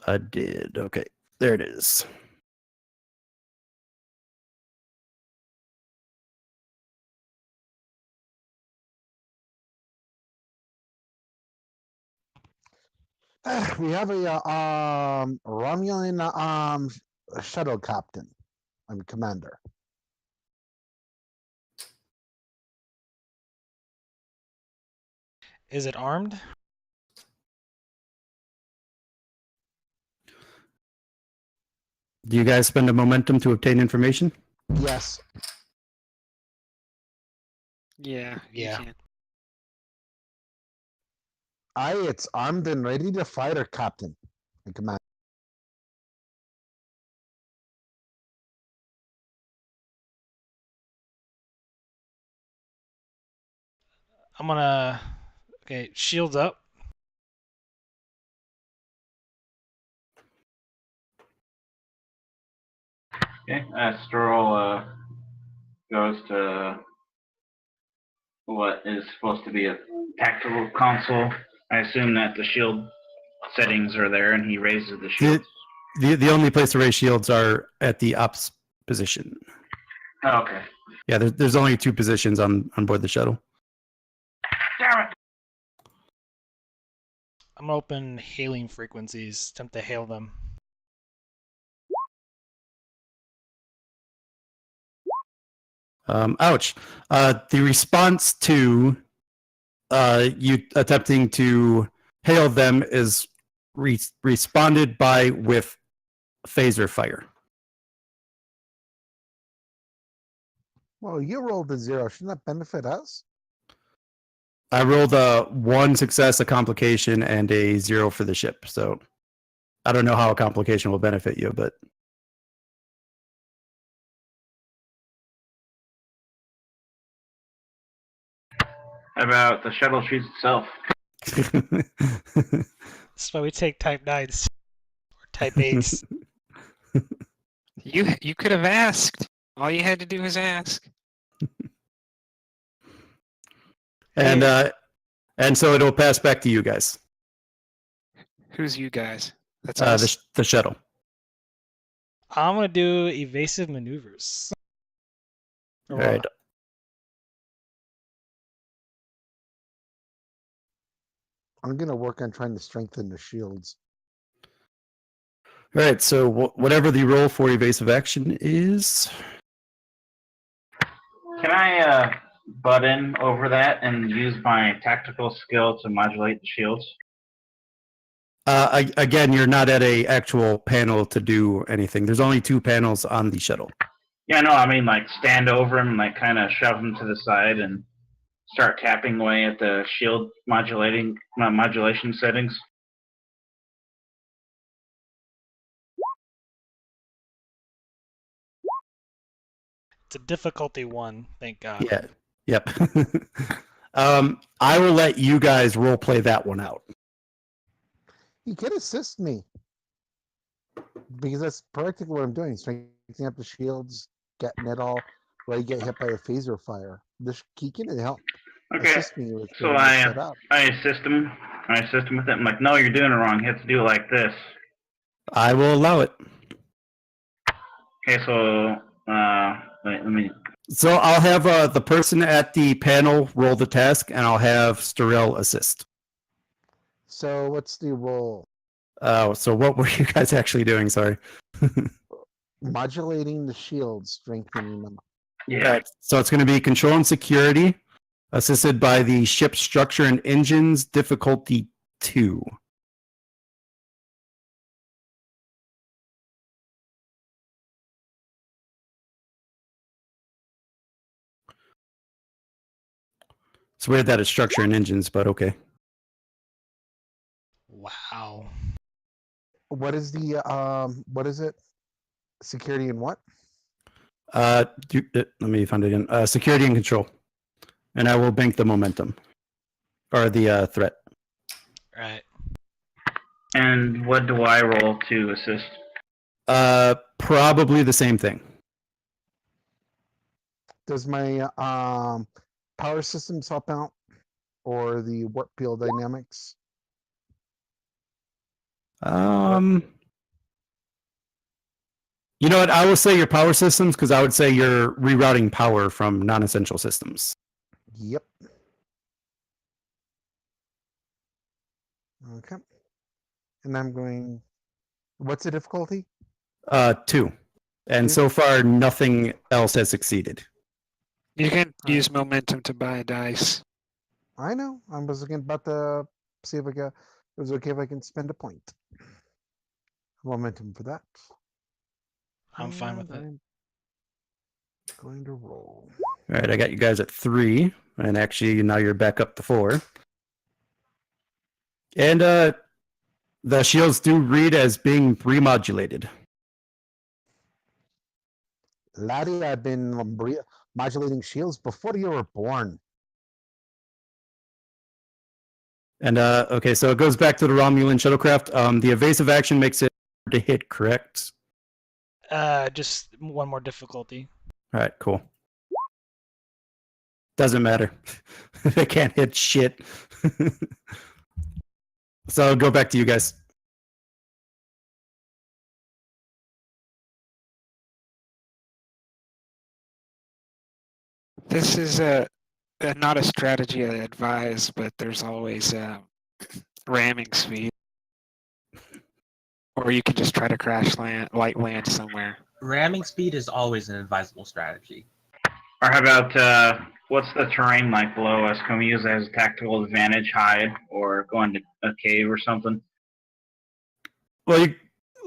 I did. Okay, there it is. We have a Romulan shuttle captain. I'm commander. Is it armed? Do you guys spend a momentum to obtain information? Yes. Yeah. you Yeah. can. It's armed and ready to fight, captain. I'm commander. I'm gonna. Okay, shields up. Okay, Stroll goes to what is supposed to be a tactical console. I assume that the shield settings are there, and he raises the shield. The only place to raise shields are at the ops position. Oh, okay. Yeah, there's only 2 positions on board the shuttle. Damn it! I'm gonna open hailing frequencies. Attempt to hail them. Ouch. The response to you attempting to hail them is responded by with phaser fire. Well, you rolled a 0. Shouldn't that benefit us? I rolled a 1 success, a complication, and a 0 for the ship. So I don't know how a complication will benefit you, but How about the shuttle shoots itself? That's why we take Type 9s or Type 8s. You could have asked. All you had to do was ask. and so it'll pass back to you guys. Who's you guys? That's us. The shuttle. I'm gonna do evasive maneuvers. All right. I'm gonna work on trying to strengthen the shields. All right. So whatever the roll for evasive action is. Can I butt in over that and use my tactical skill to modulate the shields? Again, you're not at a actual panel to do anything. There's only 2 panels on the shuttle. Yeah, no, I mean like stand over him, like kind of shove him to the side and start tapping away at the shield modulation settings. It's a difficulty 1, thank God. Yeah. Yep. I will let you guys role play that one out. You could assist me. Because that's practically what I'm doing. Strengthening up the shields, getting it all ready to get hit by a phaser fire. This key can help. Okay, Assist me with so getting this set up. I assist him. I assist him with it. I'm like, no, you're doing it wrong. You have to do it like this. I will allow it. Okay, so wait, let me. So I'll have the person at the panel roll the task, and I'll have Sterel assist. So what's the role? So what were you guys actually doing? Sorry. Modulating the shields, strengthening them. Yeah. Right. So it's going to be control and security, assisted by the ship's structure and engines, difficulty 2. It's weird that it's structure and engines, but okay. what is the what is it? Security and what? Let me find it again. Security and control, and I will bank the momentum or the threat. Right. And what do I roll to assist? Probably the same thing. Does my power systems help out, or the warp field dynamics? You know what? I will say your power systems because I would say you're rerouting power from non-essential systems. Yep. Okay. And I'm going. What's the difficulty? 2. And 2? so far, nothing else has succeeded. You can Alright. use momentum to buy dice. I know. I was about to see if it was okay if I can spend a point. Momentum for that. I'm fine with it. I'm going to roll. All right, I got you guys at 3, and actually now you're back up to 4. And the shields do read as being remodulated. Laddie, I've been modulating shields before you were born. And okay, so it goes back to the Romulan shuttlecraft. The evasive action makes it hard to hit, correct? Just one more difficulty. All right, cool. Doesn't matter. They can't hit shit. So I'll go back to you guys. This is not a strategy I advise, but there's always ramming speed. Or you can just try to crash light land somewhere. Ramming speed is always an advisable strategy. Or how about what's the terrain like below us? Can we use it as a tactical advantage, hide, or go into a cave or something? Well,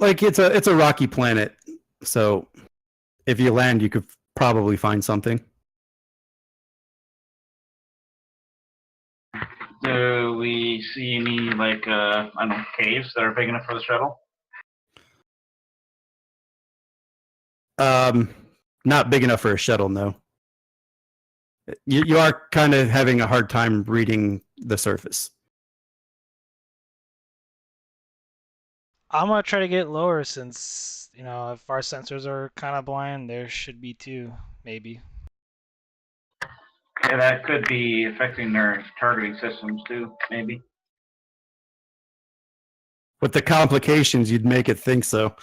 it's a rocky planet, so if you land, you could probably find something. Do we see any like I don't know, caves that are big enough for the shuttle? Not big enough for a shuttle, no. You are kind of having a hard time reading the surface. I'm gonna try to get lower since, you know, if our sensors are kind of blind, there should be 2, maybe. Yeah, that could be affecting their targeting systems too, maybe. With the complications, you'd make it think so.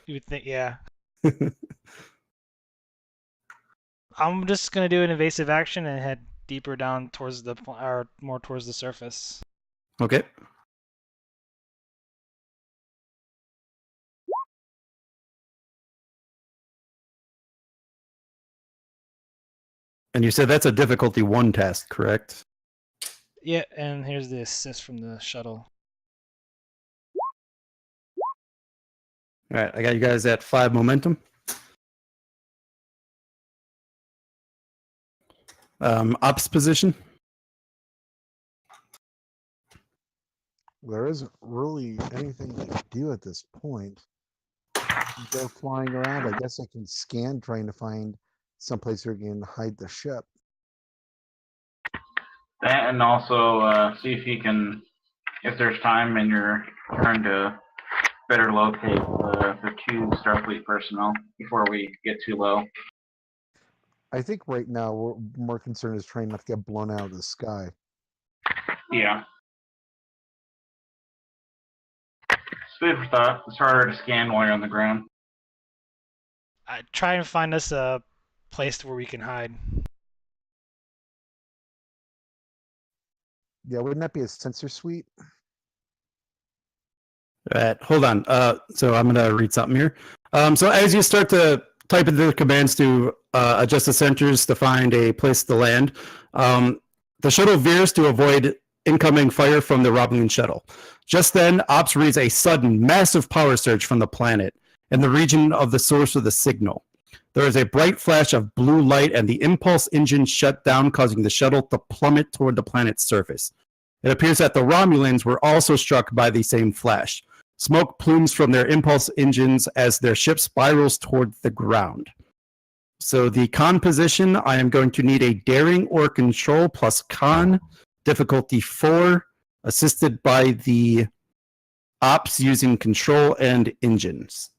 You would think, yeah. I'm just gonna do an evasive action and head deeper down towards the or more towards the surface. Okay. And you said that's a difficulty 1 task, correct? Yeah, and here's the assist from the shuttle. All right, I got you guys at 5 momentum. Ops position. There isn't really anything to do at this point. Go flying around. I guess I can scan trying to find someplace where you can hide the ship. That and also see if you can, if there's time in your turn to better locate the 2 Starfleet personnel before we get too low. I think right now we're more concerned is trying not to get blown out of the sky. Yeah. Food for thought. It's harder to scan while you're on the ground. I try and find us a place where we can hide. Yeah, wouldn't that be a sensor suite? All right, hold on. So I'm gonna read something here. So as you start to type in the commands to adjust the sensors to find a place to land, the shuttle veers to avoid incoming fire from the Romulan shuttle. Just then, Ops reads a sudden, massive power surge from the planet in the region of the source of the signal. There is a bright flash of blue light, and the impulse engine shut down, causing the shuttle to plummet toward the planet's surface. It appears that the Romulans were also struck by the same flash. Smoke plumes from their impulse engines as their ship spirals toward the ground. So the con position, I am going to need a daring or control plus con, difficulty 4, assisted by the ops using control and engines.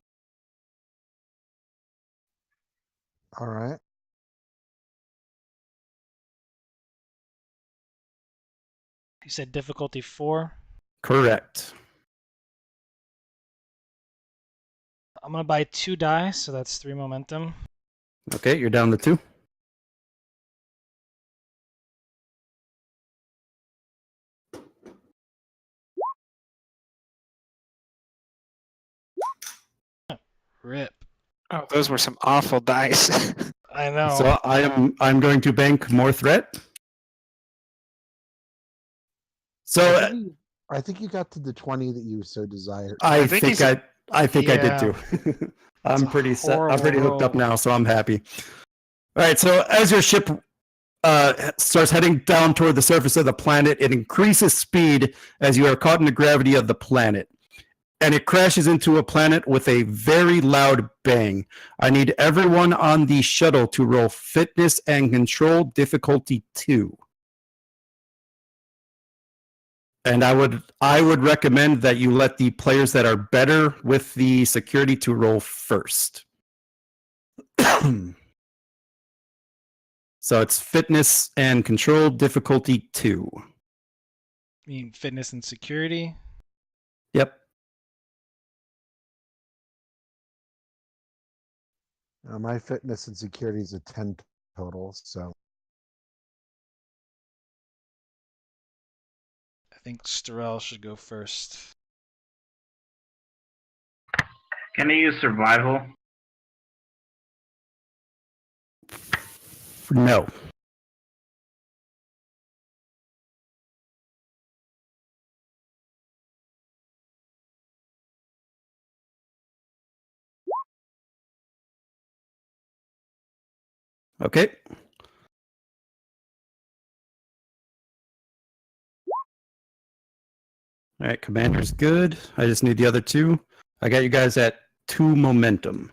All right. You said difficulty 4. Correct. I'm gonna buy 2 die, so that's 3 momentum. Okay, you're down to 2. Rip. Oh, those were some awful dice. I know. So I'm going to bank more threat. So I think you got to the 20 that you so desired. I think think he's- I think I did Yeah. too. I'm a pretty set. I'm pretty horrible hooked up roll. now, so I'm happy. All right. So as your ship starts heading down toward the surface of the planet, it increases speed as you are caught in the gravity of the planet, and it crashes into a planet with a very loud bang. I need everyone on the shuttle to roll fitness and control difficulty 2. And I would recommend that you let the players that are better with the security to roll first. So it's fitness and control difficulty 2. You mean fitness and security? Yep. My fitness and security is a 10 total, so I think Starrell should go first. Can I use survival? No. Okay. All right, commander's good. I just need the other 2. I got you guys at 2 momentum.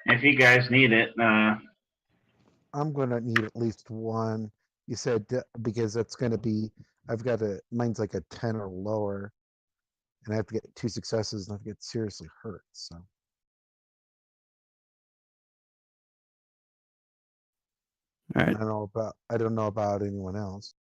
If you guys need it, I'm going to need at least 1. You said because that's going to be, mine's like a 10 or lower, and I have to get 2 successes and I get seriously hurt. So All right. I don't know about anyone else.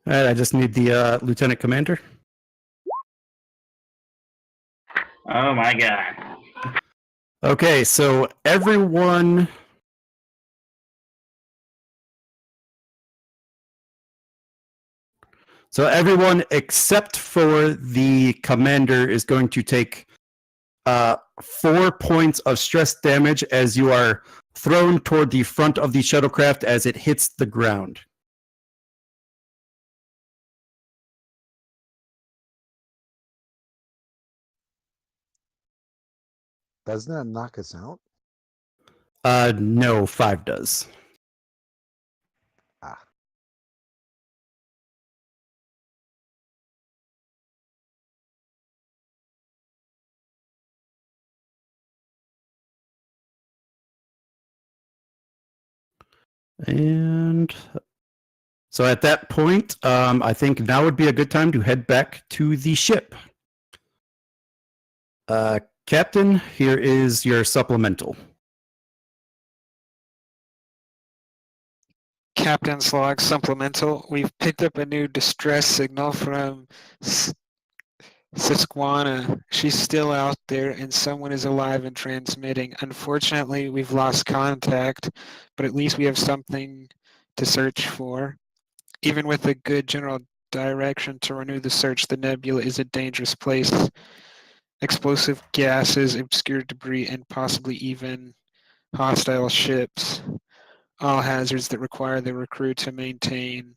All right, I just need the lieutenant commander. oh my god. Okay, so everyone. So everyone except for the commander is going to take 4 points of stress damage as you are thrown toward the front of the shuttlecraft as it hits the ground. Doesn't that knock us out? No, 5 does. Ah. And so at that point, I think now would be a good time to head back to the ship. Captain, here is your supplemental. Captain's log supplemental. We've picked up a new distress signal from Susquehanna. She's still out there and someone is alive and transmitting. Unfortunately, we've lost contact, but at least we have something to search for. Even with a good general direction to renew the search, the nebula is a dangerous place. Explosive gases, obscure debris, and possibly even hostile ships. all hazards that require the recruit to maintain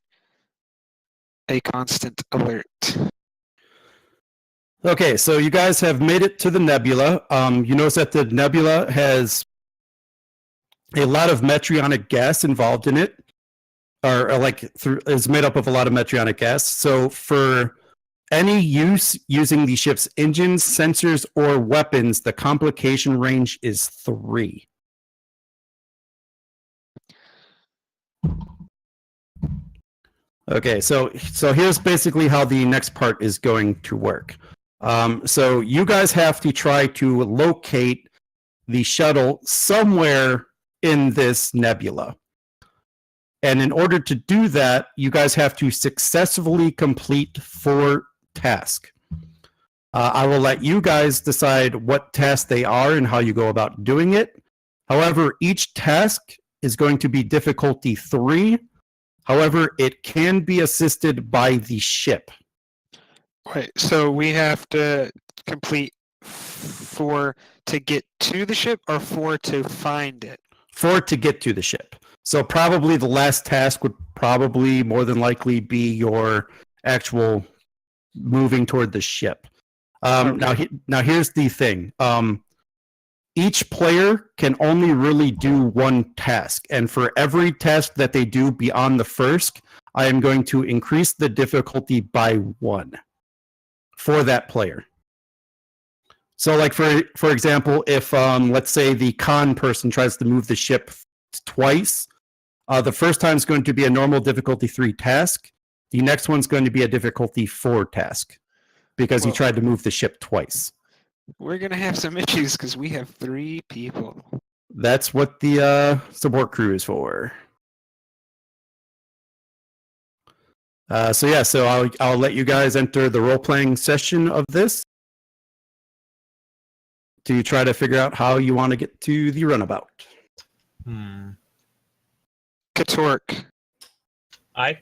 a constant alert. Okay, so you guys have made it to the nebula. You notice that the nebula has a lot of metrionic gas involved in it, or is made up of a lot of metrionic gas. So for any use using the ship's engines, sensors, or weapons, the complication range is 3. Okay, so here's basically how the next part is going to work. So you guys have to try to locate the shuttle somewhere in this nebula. And in order to do that, you guys have to successfully complete 4 tasks. I will let you guys decide what tasks they are and how you go about doing it. However, each task is going to be difficulty 3. However, it can be assisted by the ship. Wait, so we have to complete 4 to get to the ship or 4 to find it? 4 to get to the ship. So probably the last task would probably more than likely be your actual moving toward the ship. Now here's the thing. Each player can only really do 1 task, and for every task that they do beyond the first, I am going to increase the difficulty by 1 for that player. So, like for example, if let's say the con person tries to move the ship twice, the first time is going to be a normal difficulty 3 task. The next one's going to be a difficulty 4 task because he tried to move the ship twice. We're going to have some issues because we have 3 people. That's what the support crew is for. So I'll let you guys enter the role-playing session of this to try to figure out how you want to get to the runabout. Katork. I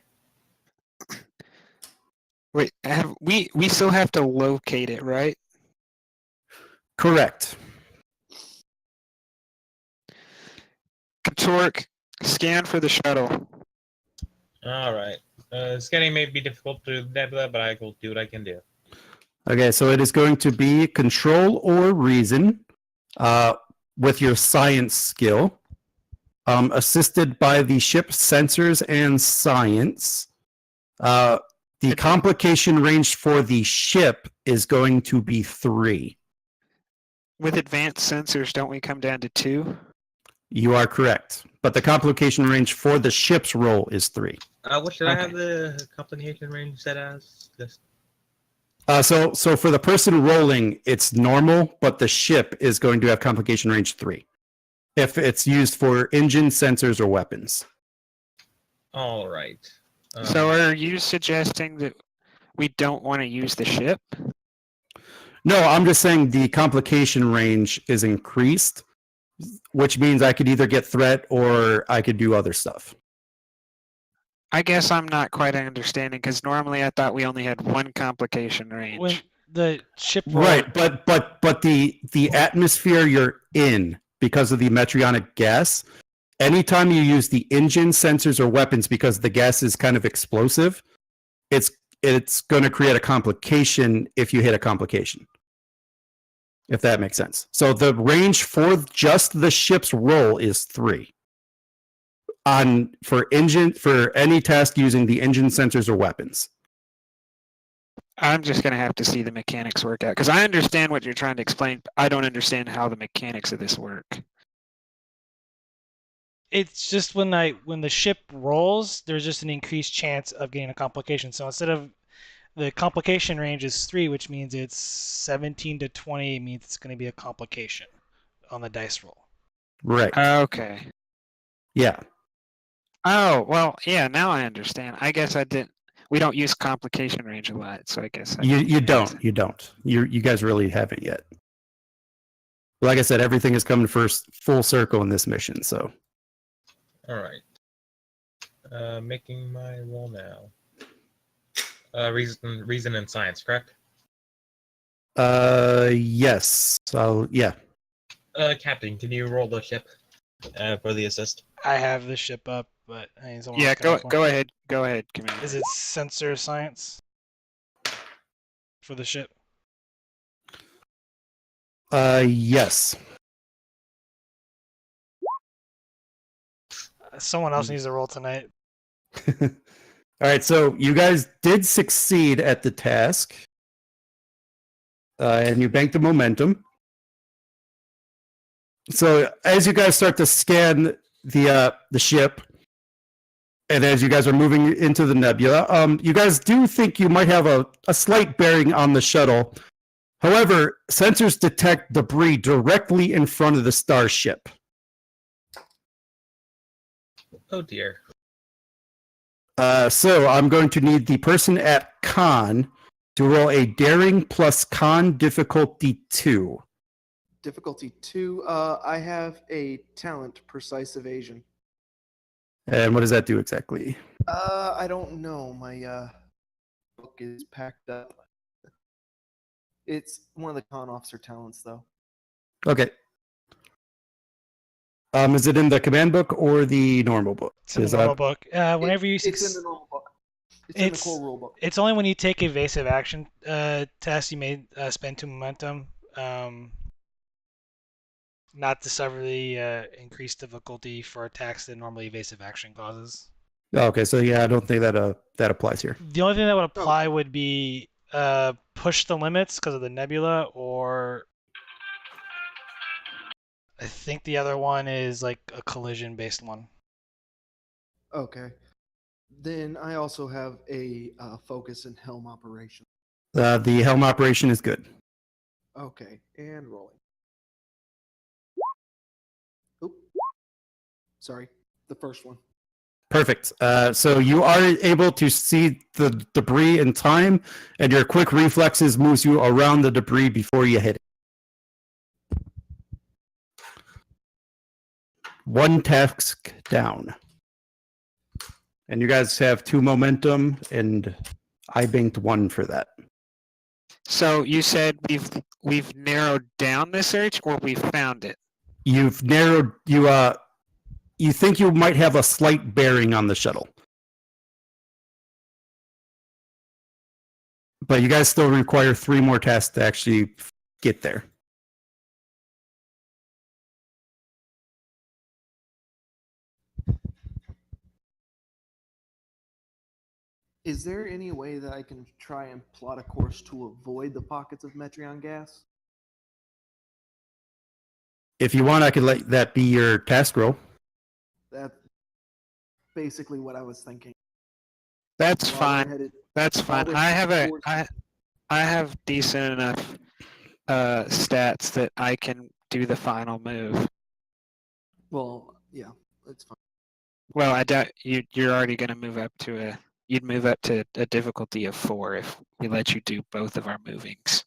Wait, we still have to locate it, right? Correct. Katork, scan for the shuttle. all right. Scanning may be difficult to Nebula, but I will do what I can do. Okay, so it is going to be control or reason with your science skill, assisted by the ship sensors and science. The complication range for the ship is going to be 3. With advanced sensors, don't we come down to 2? You are correct. But the complication range for the ship's roll is 3. What should I Okay. have the complication range set as? Just So for the person rolling, it's normal, but the ship is going to have complication range 3 if it's used for engine, sensors, or weapons. all right. So are you suggesting that we don't want to use the ship? No, I'm just saying the complication range is increased, which means I could either get threat or I could do other stuff. I guess I'm not quite understanding because normally I thought we only had 1 complication range. When the ship roll, Right, but the atmosphere you're in because of the metrionic gas, anytime you use the engine, sensors, or weapons because the gas is kind of explosive, it's going to create a complication if you hit a complication. If that makes sense. So the range for just the ship's roll is 3. For any task using the engine, sensors, or weapons. I'm just going to have to see the mechanics work out because I understand what you're trying to explain. But I don't understand how the mechanics of this work. it's just when the ship rolls, there's just an increased chance of getting a complication. So instead of the complication range is 3, which means it's 17 to 20, means it's going to be a complication on the dice roll. Right. Okay. Yeah. Oh, well, yeah, now I understand. I guess I didn't. We don't use complication range a lot, so I guess You don't. You guys really haven't yet. Like I said, everything is coming first full circle in this mission, so. All right. Making my roll now. Reason and science, correct? Yes. So, yeah. Captain, can you roll the ship? for the assist. I have the ship up, but I need someone Yeah, else to have one. go ahead, Commander. Is it sensor science for the ship? Yes. Someone else needs to roll tonight. All right, so you guys did succeed at the task, and you banked the momentum. So as you guys start to scan the ship, and as you guys are moving into the nebula, you guys do think you might have a slight bearing on the shuttle. However, sensors detect debris directly in front of the starship. Oh dear. So I'm going to need the person at con to roll a daring plus con difficulty 2. Difficulty 2. I have a talent, precise evasion. And what does that do exactly? I don't know. My book is packed up. It's one of the con officer talents, though. Okay. Is it in the command book or the normal book? It's in the Is that- normal book. Whenever you It's in succeed, the normal book. It's in the core rule book. it's only when you take evasive action test you may spend 2 momentum. Not to severely increase difficulty for attacks that normally evasive action causes. Okay, so yeah, I don't think that applies here. The only thing that would apply would be push the limits because of the nebula, or I think the other one is like a collision based one. Okay. Then I also have a focus and helm operation. The helm operation is good. Okay, and rolling. Oop. Sorry, the first one. Perfect. So you are able to see the debris in time, and your quick reflexes moves you around the debris before you hit it. One task down. And you guys have 2 momentum, and I banked 1 for that. So you said we've narrowed down the search, or we found it? You've narrowed you think you might have a slight bearing on the shuttle. But you guys still require 3 more tasks to actually get there. Is there any way that I can try and plot a course to avoid the pockets of Metreon gas? If you want, I could let that be your task roll. That's basically what I was thinking. That's While we're fine. headed- That's while fine. we're headed towards- I have decent enough stats that I can do the final move. Well, yeah, that's fine. Well, I doubt you're already going to move up to you'd move up to a difficulty of 4 if we let you do both of our movings.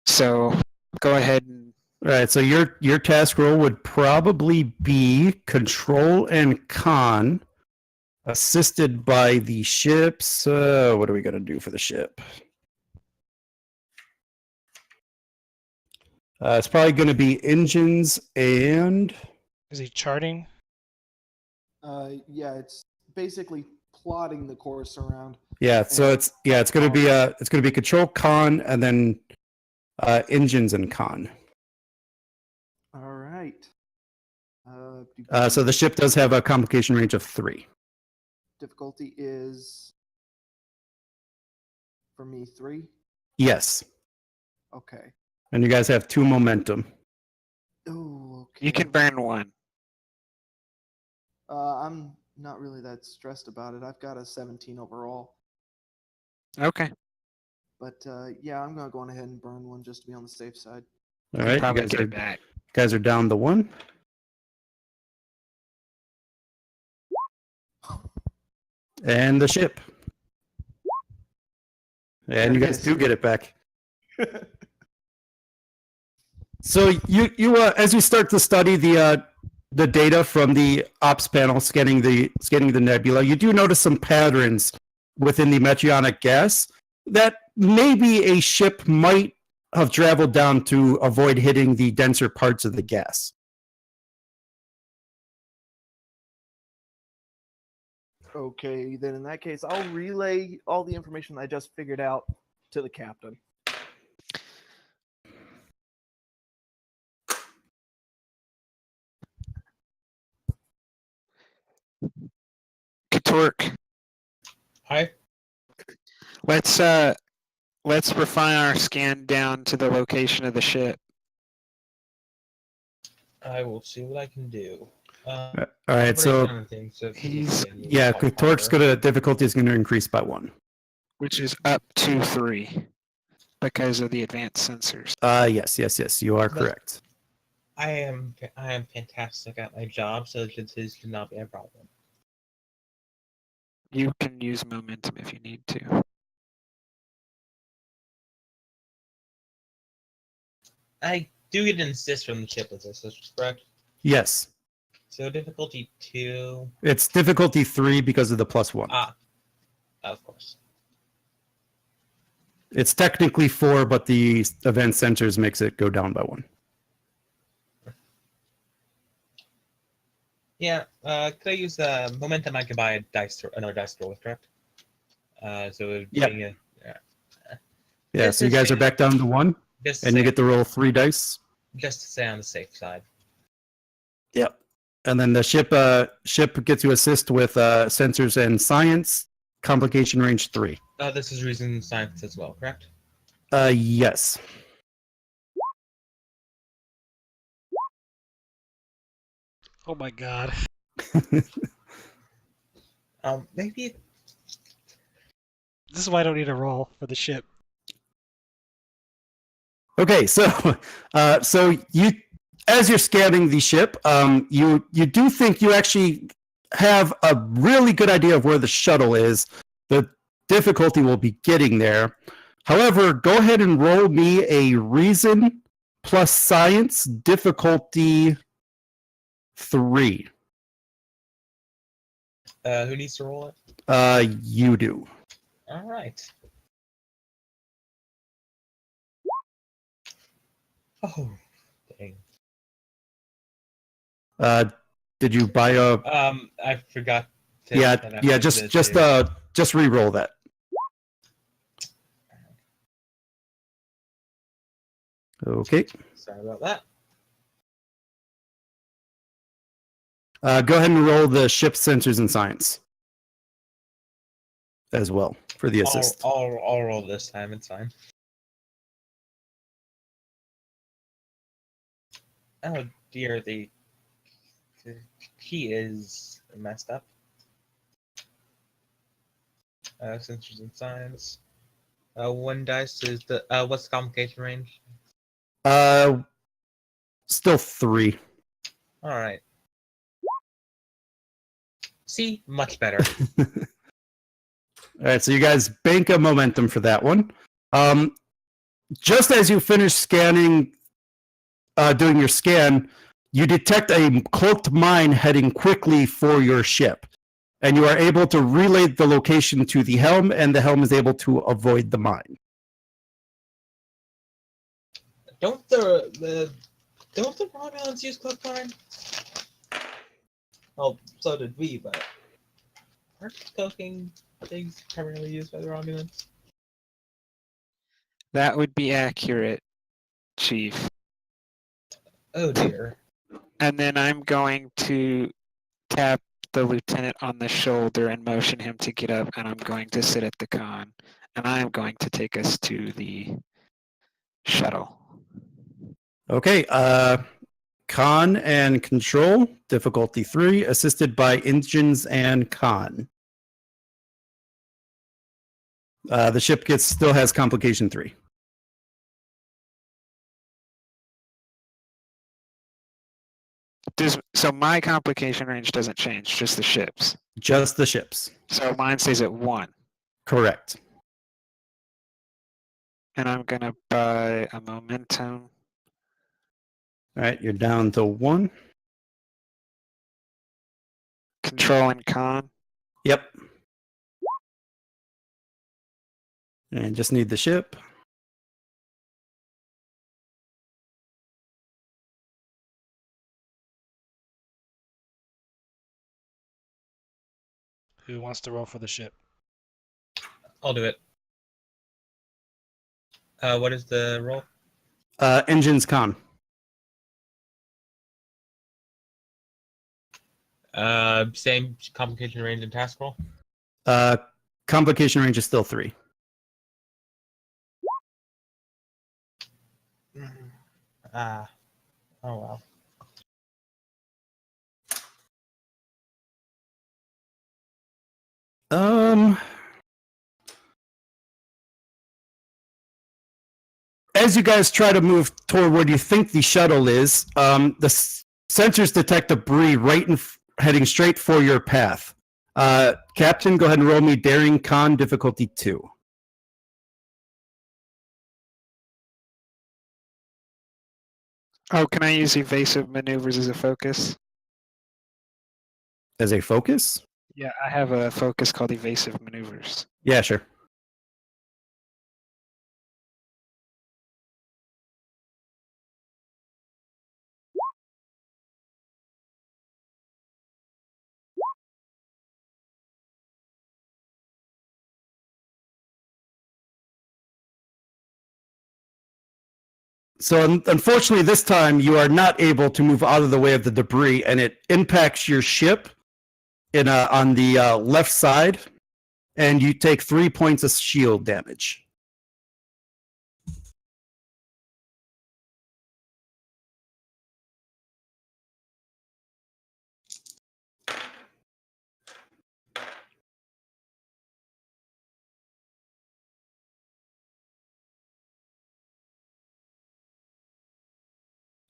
So go ahead and All right, so your task roll would probably be control and con, assisted by the ships. What are we going to do for the ship? It's probably going to be engines and Is he charting? Yeah, it's basically plotting the course around. yeah. So it's going to be control, con, and then engines and con. All right. So the ship does have a complication range of 3. difficulty is for me 3. Yes, Okay. and you guys have 2 momentum. Oh, okay. you can burn 1. I'm not really that stressed about it. I've got a 17 overall, Okay. but yeah, I'm gonna go on ahead and burn 1 just to be on the safe side. All right, Probably you get it back. guys are down to 1. And the ship. And you guys do get it back. So you as you start to study the data from the ops panel scanning the nebula, you do notice some patterns within the metrionic gas that maybe a ship might of travel down to avoid hitting the denser parts of the gas. Okay, then in that case, I'll relay all the information I just figured out to the captain. Katork, Hi. let's refine our scan down to the location of the ship. I will see what I can do. All right, so yeah, Torque's difficulty is gonna increase by 1. Which is up to 3 because of the advanced sensors. Yes, you are But- correct. I am fantastic at my job, so this should not be a problem. You can use momentum if you need to. I do get an assist from the ship with this, is correct? Yes, So difficulty 2. it's difficulty 3 because of the +1. Of course. It's technically 4, but the event centers makes it go down by 1. Yeah. Could I use momentum? I could buy another dice to roll with, correct? So it would Yep. be Yeah, so you guys are back down to 1, just and you get to roll 3 dice. just to stay on the safe side. Yep. And then the ship gets you assist with sensors and science, complication range 3. This is reason science as well, correct? Yes. Oh my god. Maybe. This is why I don't need a roll for the ship. Okay, so you, as you're scanning the ship, you do think you actually have a really good idea of where the shuttle is. The difficulty will be getting there. However, go ahead and roll me a reason plus science difficulty 3. Who needs to roll it? You do. All right. Oh, dang. Did you buy a? I forgot. To Yeah, put that after just re-roll that. Okay. Sorry about that. Go ahead and roll the ship sensors and science as well for the assist. I'll roll this time. It's fine. Oh dear, the key is messed up. Sensors and science. 1 dice is the what's the complication range? Still 3. All right. See, much better. All right, so you guys bank a momentum for that one. Just as you finish scanning, doing your scan, you detect a cloaked mine heading quickly for your ship, and you are able to relay the location to the helm, and the helm is able to avoid the mine. Don't the Romulans use cloak mine? Well, so did we, but aren't cloaking things primarily used by the Romulans? That would be accurate, Chief. Oh dear. And then I'm going to tap the lieutenant on the shoulder and motion him to get up, and I'm going to sit at the con. And I am going to take us to the shuttle. Okay, Con and Control, difficulty 3, assisted by engines and Con. The ship still has complication 3. So my complication range doesn't change, just the ships. Just the ships. So mine stays at 1. Correct. And I'm going to buy a momentum. All right, you're down to 1. Control and con. Yep. And just need the ship. Who wants to roll for the ship? I'll do it. What is the roll? Engines con. Same complication range and task roll. Complication range is still 3. Oh wow. As you guys try to move toward where you think the shuttle is, sensors detect debris heading straight for your path. Captain, go ahead and roll me Daring Con difficulty 2. Oh, can I use evasive maneuvers as a focus? As a focus? Yeah, I have a focus called evasive maneuvers. Yeah, sure. So unfortunately, this time you are not able to move out of the way of the debris, and it impacts your ship on the left side, and you take 3 points of shield damage.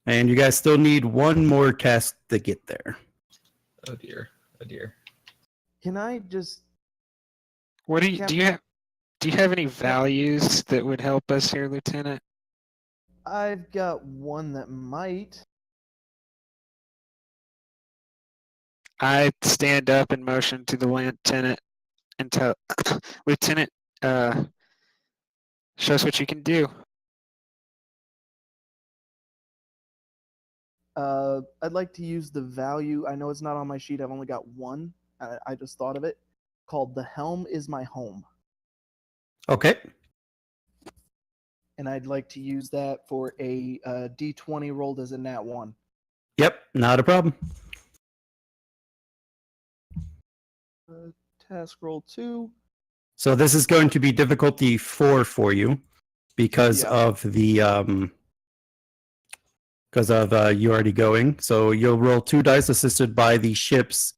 And you guys still need one more cast to get there. Oh dear. Oh dear. Can I just? What do you Captain- do you have any values that would help us here, Lieutenant? I've got one that might. I stand up and motion to the lieutenant and tell Lieutenant, show us what you can do. I'd like to use the value. I know it's not on my sheet. I've only got one. I just thought of it. Called "The Helm is My Home," Okay. and I'd like to use that for a D20 rolled as a nat 1. Yep, not a problem. Task roll 2. So this is going to be difficulty 4 for you because Yeah. of the you already going. So you'll roll 2 dice assisted by the ship's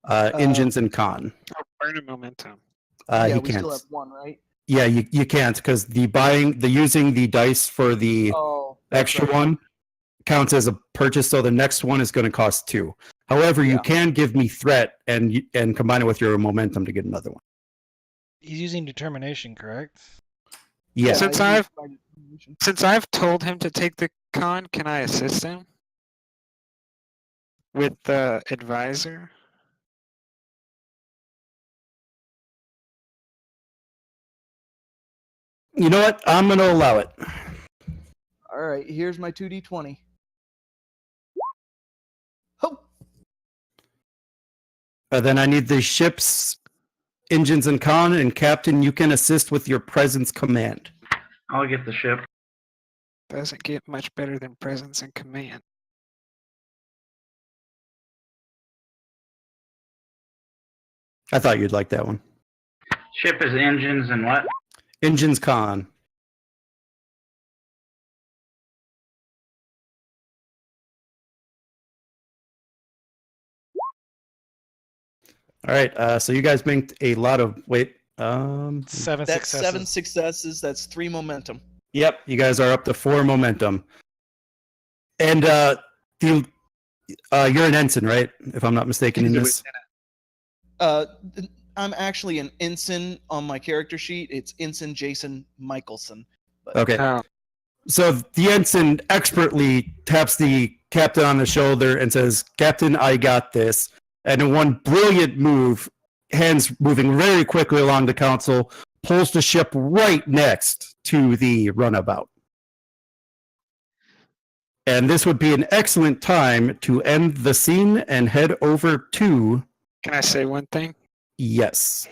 engines and con. Oh, burn a momentum. Yeah, He we can't. still have one, right? Yeah, you can't because the using the dice for the Oh, that's extra right. one counts as a purchase. So the next one is going to cost 2. However, you Yeah. can give me threat and combine it with your momentum to get another one. He's using determination, correct? Yeah. Since I used I've- my determination. Since I've told him to take the con, can I assist him with the advisor? You know what? I'm going to allow it. All right, here's my 2D20. Oh, Then I need the ship's engines and con, and Captain, you can assist with your presence command. I'll get the ship. Doesn't get much better than presence and command. I thought you'd like that one. Ship is engines and what? Engines con. All right, so you guys made a lot of wait. 7 That's successes. 7 successes. That's 3 momentum. Yep, you guys are up to 4 momentum. And you're an ensign, right? If I'm not mistaken in this. I'm actually an ensign on my character sheet. It's Ensign Jason Michelson. Okay. Oh, So the ensign expertly taps the captain on the shoulder and says, "Captain, I got this." And in one brilliant move, hands moving very quickly along the console, pulls the ship right next to the runabout. And this would be an excellent time to end the scene and head over to... can I say one thing? Yes.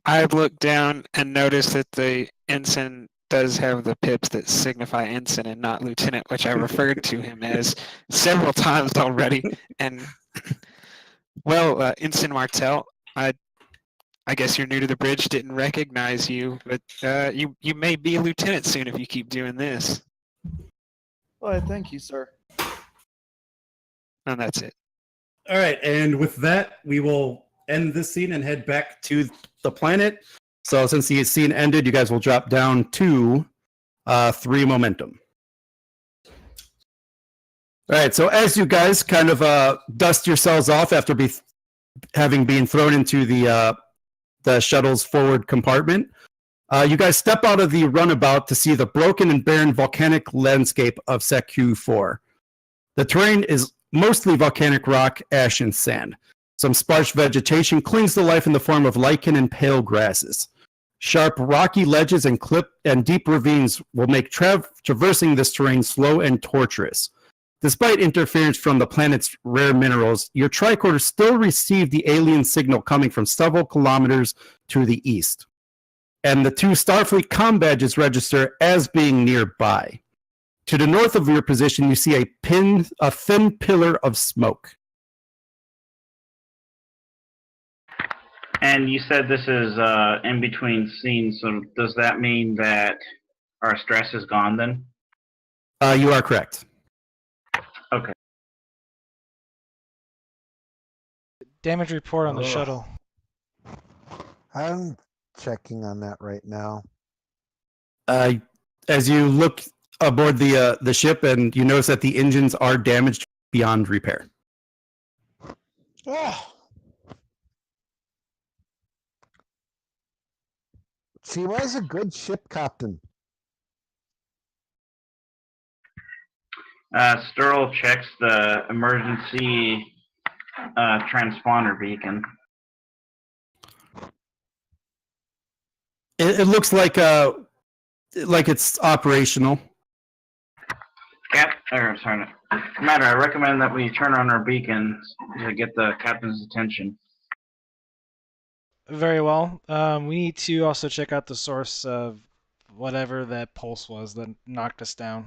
I look down and notice that the ensign does have the pips that signify ensign and not lieutenant, which I referred to him as several times already. And well, Ensign Martel, I guess you're new to the bridge, didn't recognize you, but you may be a lieutenant soon if you keep doing this. Why, thank you, sir. And that's it. All right, and with that, we will end this scene and head back to the planet. So since the scene ended, you guys will drop down to 3 momentum. All right, so as you guys kind of dust yourselves off after having been thrown into the shuttle's forward compartment, you guys step out of the runabout to see the broken and barren volcanic landscape of Secu 4. The terrain is mostly volcanic rock, ash, and sand. Some sparse vegetation clings to life in the form of lichen and pale grasses. Sharp rocky ledges and deep ravines will make traversing this terrain slow and torturous. Despite interference from the planet's rare minerals, your tricorder still received the alien signal coming from several kilometers to the east. And the 2 Starfleet comm badges register as being nearby. To the north of your position, you see a thin pillar of smoke. And you said this is in between scenes, so does that mean that our stress is gone then? You are correct. Okay. Damage report on the shuttle. I'm checking on that right now. As you look aboard the ship, and you notice that the engines are damaged beyond repair. Ah. She was a good ship captain. Sturl checks the emergency transponder beacon. It looks like it's operational. Commander, I recommend that we turn on our beacons to get the captain's attention. Very well. We need to also check out the source of whatever that pulse was that knocked us down.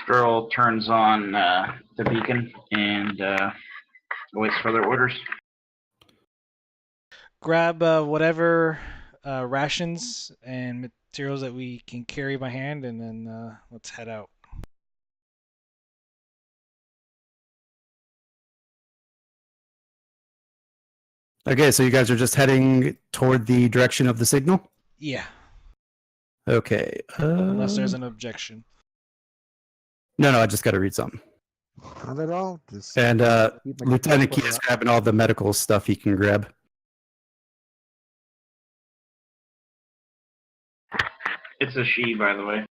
Sturl turns on the beacon and waits for their orders. Grab whatever rations and materials that we can carry by hand, and then let's head out. Okay, so you guys are just heading toward the direction of the signal? Yeah, Okay. unless there's an objection. No, I just got to read something. Not at all. Just And keep my Lieutenant foot Key is up. grabbing all the medical stuff he can grab. It's a she, by the way.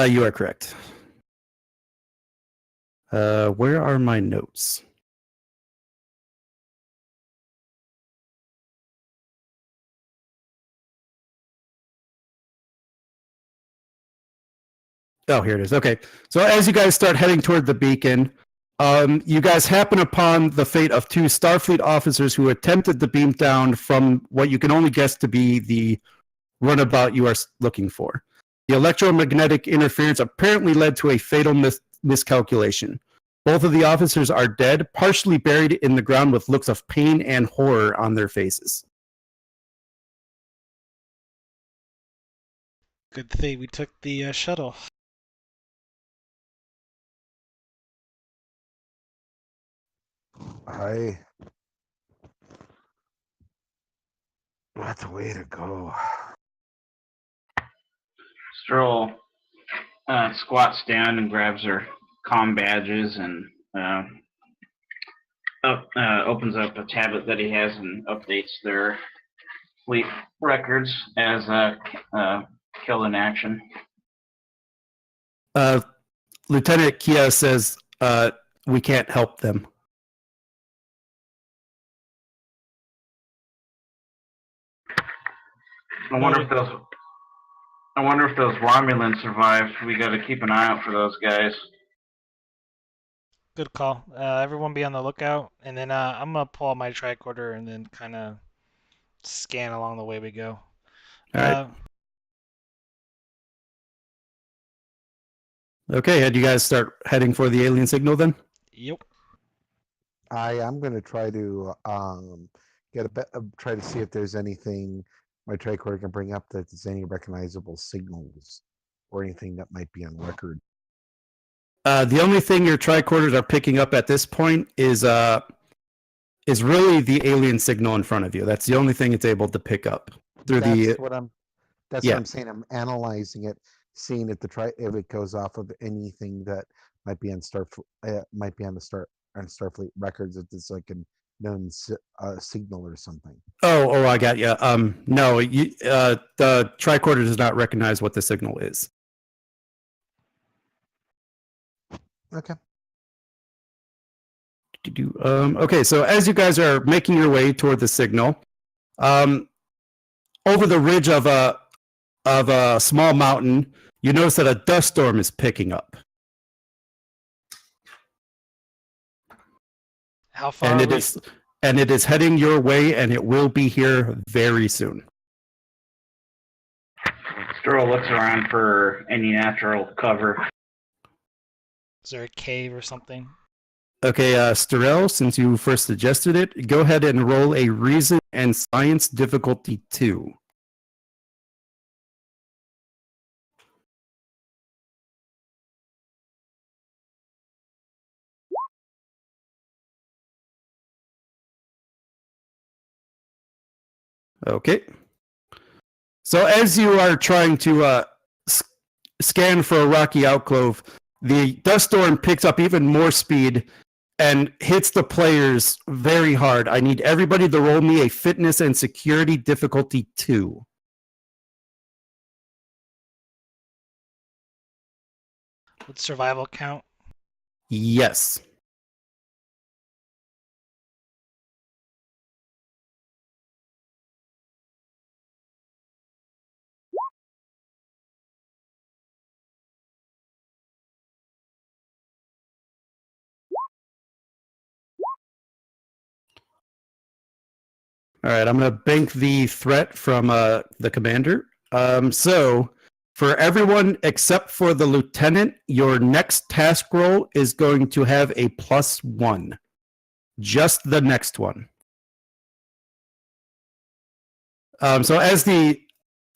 You are correct. Where are my notes? Oh, here it is. Okay. So as you guys start heading toward the beacon, you guys happen upon the fate of 2 Starfleet officers who attempted to beam down from what you can only guess to be the runabout you are looking for. The electromagnetic interference apparently led to a fatal miscalculation. Both of the officers are dead, partially buried in the ground with looks of pain and horror on their faces. Good thing we took the shuttle. That's the way to go. Sturl squats down and grabs her comm badges and opens up a tablet that he has and updates their fleet records as killed in action. Lieutenant Kia says, we can't help them. I wonder if those Romulans survived. We got to keep an eye out for those guys. good call. Everyone be on the lookout, and then I'm gonna pull out my tricorder and then kind of scan along the way we go. All right. Okay, and you guys start heading for the alien signal then? Yep. I am going to try to get try to see if there's anything my tricorder can bring up that there's any recognizable signals or anything that might be on record. The only thing your tricorders are picking up at this point is really the alien signal in front of you. That's the only thing it's able to pick up through That's the. what I'm. That's Yeah. what I'm saying. I'm analyzing it, seeing if if it goes off of anything that might be on might be on the Starfleet records. If it's like a known signal or something. Oh, I got you. No, the tricorder does not recognize what the signal is. Okay. Okay, so as you guys are making your way toward the signal, over the ridge of a small mountain, you notice that a dust storm is picking up. How far? And it is heading your way, and it will be here very soon. Stroll looks around for any natural cover. Is there a cave or something? Okay, Sturell, since you first suggested it, go ahead and roll a Reason and Science difficulty 2. Okay. So as you are trying to scan for a rocky outclove, the dust storm picks up even more speed and hits the players very hard. I need everybody to roll me a Fitness and Security difficulty 2. Would survival count? Yes. All right, I'm going to bank the threat from the commander. So, for everyone except for the lieutenant, your next task roll is going to have a +1. Just the next one. So as the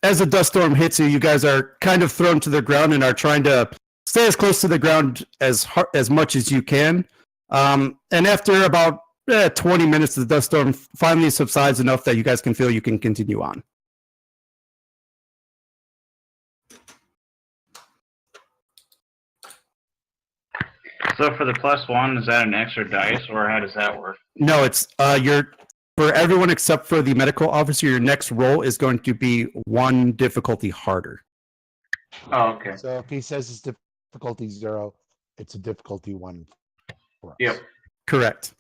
dust storm hits you, you guys are kind of thrown to the ground and are trying to stay as close to the ground as much as you can. And after about 20 minutes, the dust storm finally subsides enough that you guys can feel you can continue on. So for the +1, is that an extra dice, or how does that work? No, it's for everyone except for the medical officer, your next roll is going to be 1 difficulty harder. Oh, okay. So if he says it's difficulty 0, it's a difficulty 1 for us. Yep. Correct.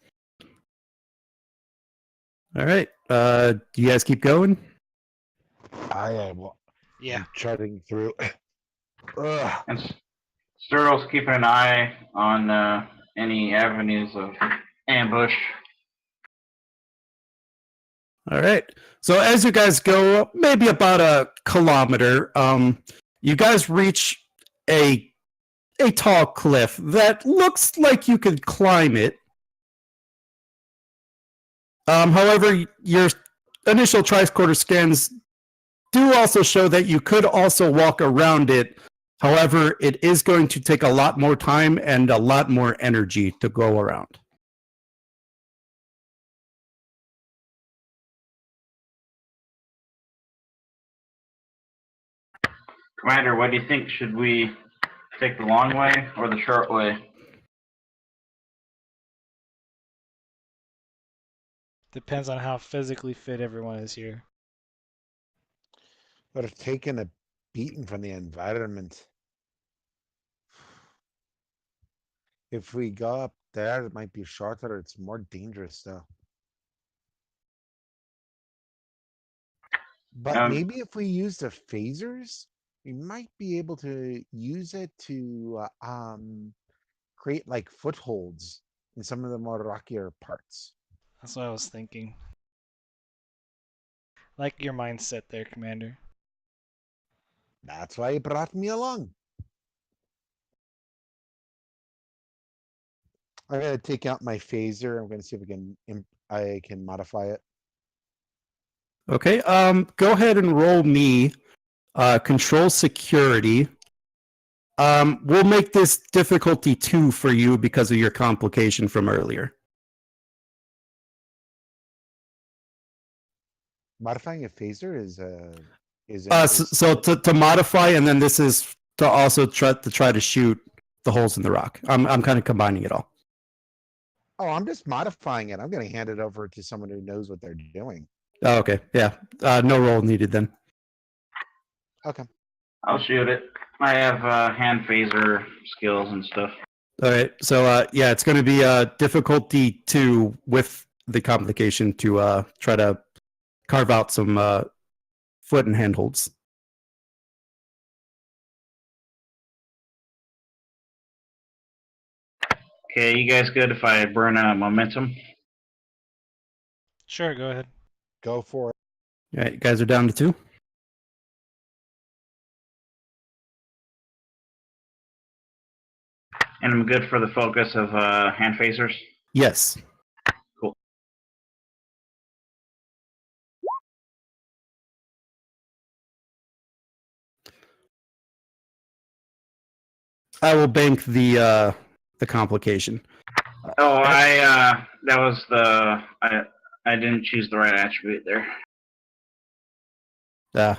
All right. Do you guys keep going? I am. Yeah. Charting through. Ugh. And Sterl's keeping an eye on any avenues of ambush. All right. So as you guys go maybe about a kilometer, you guys reach a tall cliff that looks like you could climb it. However, your initial tricorder scans do also show that you could also walk around it. However, it is going to take a lot more time and a lot more energy to go around. Commander, what do you think? Should we take the long way or the short way? Depends on how physically fit everyone is here. Would have taken a beating from the environment. If we go up there, it might be shorter. It's more dangerous though. But maybe if we use the phasers, we might be able to use it to create like footholds in some of the more rockier parts. That's what I was thinking. Like your mindset there, Commander. That's why he brought me along. I'm gonna take out my phaser. I'm gonna see if I can modify it. Okay. Go ahead and roll me control security. We'll make this difficulty 2 for you because of your complication from earlier. Modifying a phaser is So to modify, and then this is to also try to shoot the holes in the rock. I'm kind of combining it all. Oh, I'm just modifying it. I'm gonna hand it over to someone who knows what they're doing. Oh, okay. Yeah. No roll needed then. Okay. I'll shoot it. I have hand phaser skills and stuff. All right. So yeah, it's going to be difficulty 2 with the complication to try to carve out some foot and handholds. Okay, you guys good if I burn momentum? Sure, go ahead. Go for it. All right, you guys are down to 2. And I'm good for the focus of hand phasers? Yes. Cool. I will bank the complication. Oh, that was I didn't choose the right attribute there.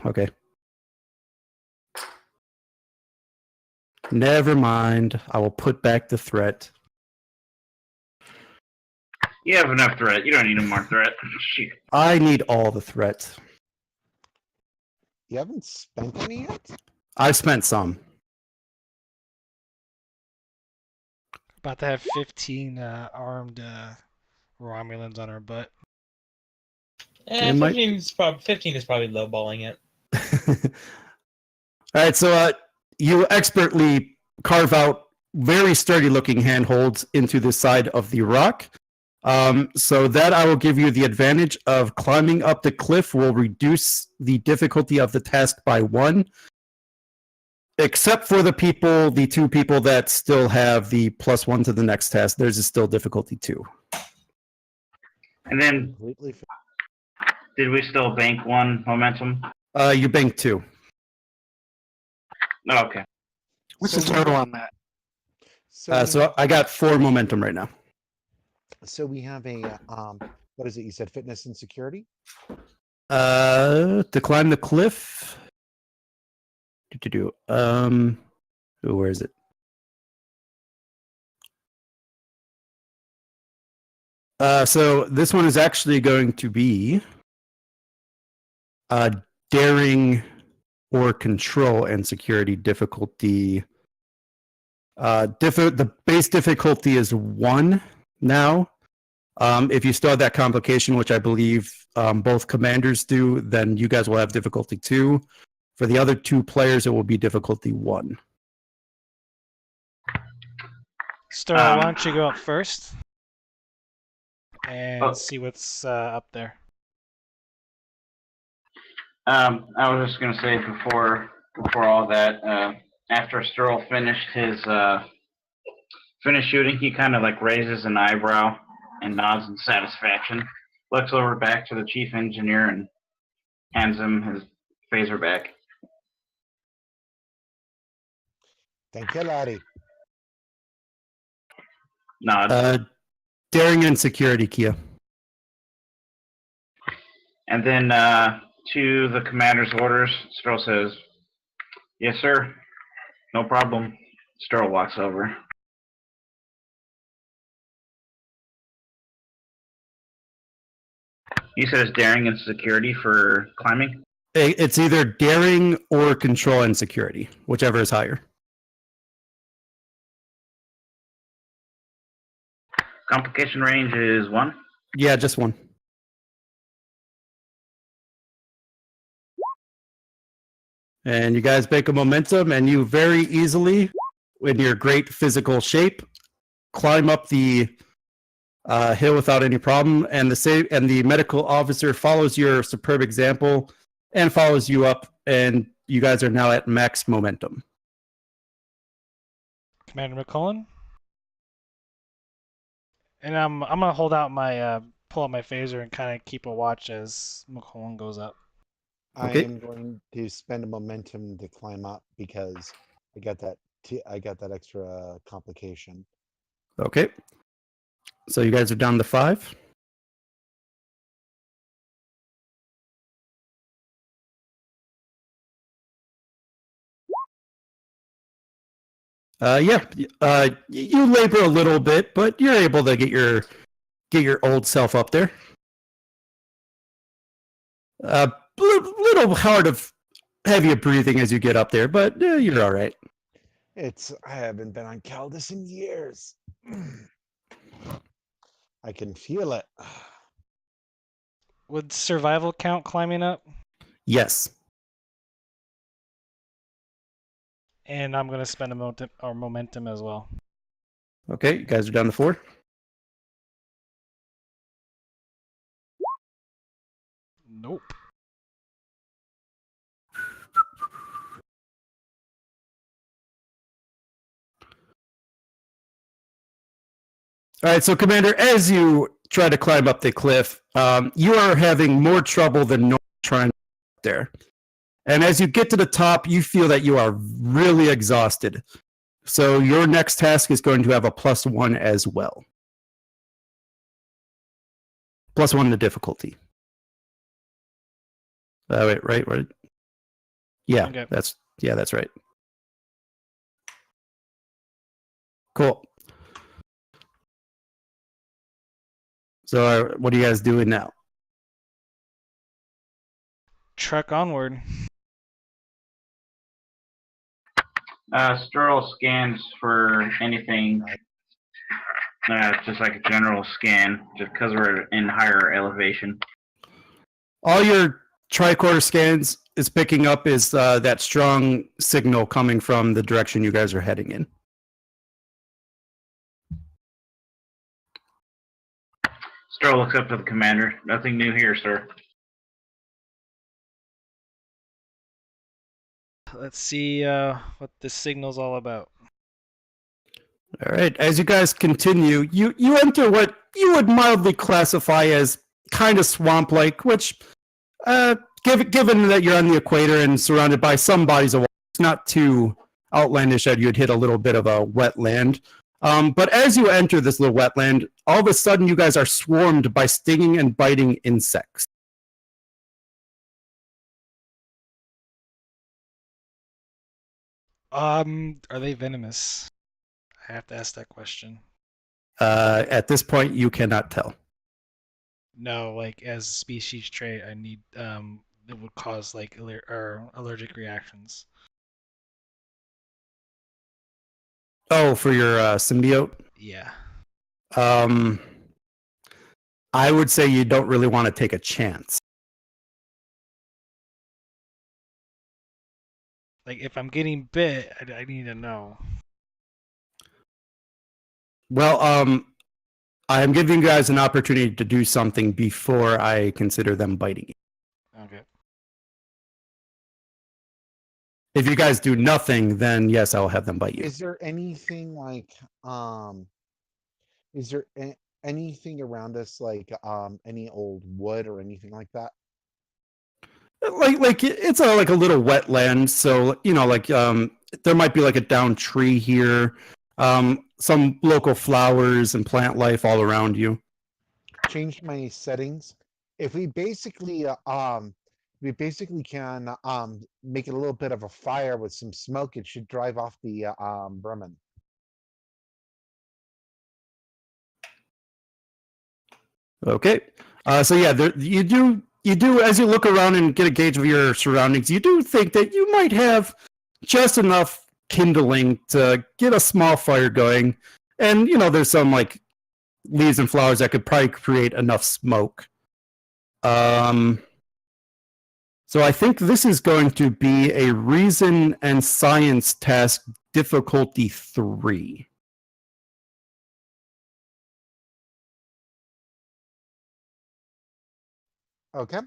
Okay. Never mind. I will put back the threat. You have enough threat. You don't need more threat. Shoot. I need all the threat. You haven't spent any yet? I've spent some. About to have 15 armed Romulans on our butt. It might- 15 is probably lowballing it. All right, so you expertly carve out very sturdy looking handholds into the side of the rock. So that I will give you the advantage of climbing up the cliff will reduce the difficulty of the task by 1. Except for the 2 people that still have the +1 to the next task, theirs is still difficulty 2. And then, Completely. did we still bank 1 momentum? You bank 2. Oh, okay. What's So the we total have- on that? So I got 4 momentum right now. So we have a what is it? You said fitness and security? To climb the cliff. Where is it? So this one is actually going to be daring or control and security difficulty. The base difficulty is 1 now. If you still have that complication, which I believe both commanders do, then you guys will have difficulty 2. For the other 2 players, it will be difficulty 1. Sterl, why don't you go up first and Oh. see what's up there? I was just gonna say before all that, after Sturl finished his finished shooting, he kind of like raises an eyebrow and nods in satisfaction, looks over back to the chief engineer and hands him his phaser back. Thank you, laddie. Nods. Daring and security, Kia. And then to the commander's orders, Sturl says, "Yes, sir. No problem." Sturl walks over. You said it's daring and security for climbing? It's either daring or control and security, whichever is higher. Complication range is 1. Yeah, just 1. And you guys make a momentum, and you very easily, in your great physical shape, climb up the hill without any problem, and the medical officer follows your superb example and follows you up, and you guys are now at max momentum. Commander McCullen. And I'm gonna hold out my pull out my phaser and kind of keep a watch as McCullen goes up. Okay. I am going to spend a momentum to climb up because I got that extra complication. Okay. So you guys are down to 5. Yeah. You labor a little bit, but you're able to get your old self up there. Little hard of heavier breathing as you get up there, but you're all right. I haven't been on Caldus in years. I can feel it. Would survival count climbing up? Yes. And I'm gonna spend a momentum as well. Okay, you guys are down to 4. Nope. All right, so Commander, as you try to climb up the cliff, you are having more trouble than normal trying to get there. And as you get to the top, you feel that you are really exhausted. So your next task is going to have a +1 as well. +1 to difficulty. Wait, right? Yeah, Okay. that's right. Cool. So what are you guys doing now? Trek onward. Sterl scans for anything, just like a general scan, just because we're in higher elevation. All your tricorder scans is picking up is that strong signal coming from the direction you guys are heading in. Sterl looks up to the commander. Nothing new here, sir. Let's see what this signal's all about. All right. As you guys continue, you enter what you would mildly classify as kind of swamp-like, which, given that you're on the equator and surrounded by some bodies of water, it's not too outlandish that you'd hit a little bit of a wetland. But as you enter this little wetland, all of a sudden you guys are swarmed by stinging and biting insects. Are they venomous? I have to ask that question. At this point, you cannot tell. No, like as a species trait, I need it would cause like allergic reactions. Oh, for your symbiote? Yeah. I would say you don't really want to take a chance. Like if I'm getting bit, I need to know. Well, I am giving you guys an opportunity to do something before I consider them biting you. Okay. Is If you guys do nothing, then yes, I'll have them bite you. Is there anything like is there anything around us like any old wood or anything like that? Like it's like a little wetland, so there might be like a downed tree here, some local flowers and plant life all around you. Change my settings. If we basically can make it a little bit of a fire with some smoke, it should drive off the vermin. Okay, so yeah, you do as you look around and get a gauge of your surroundings, you do think that you might have just enough kindling to get a small fire going, and there's some like leaves and flowers that could probably create enough smoke. So I think this is going to be a reason and science task difficulty 3. Okay.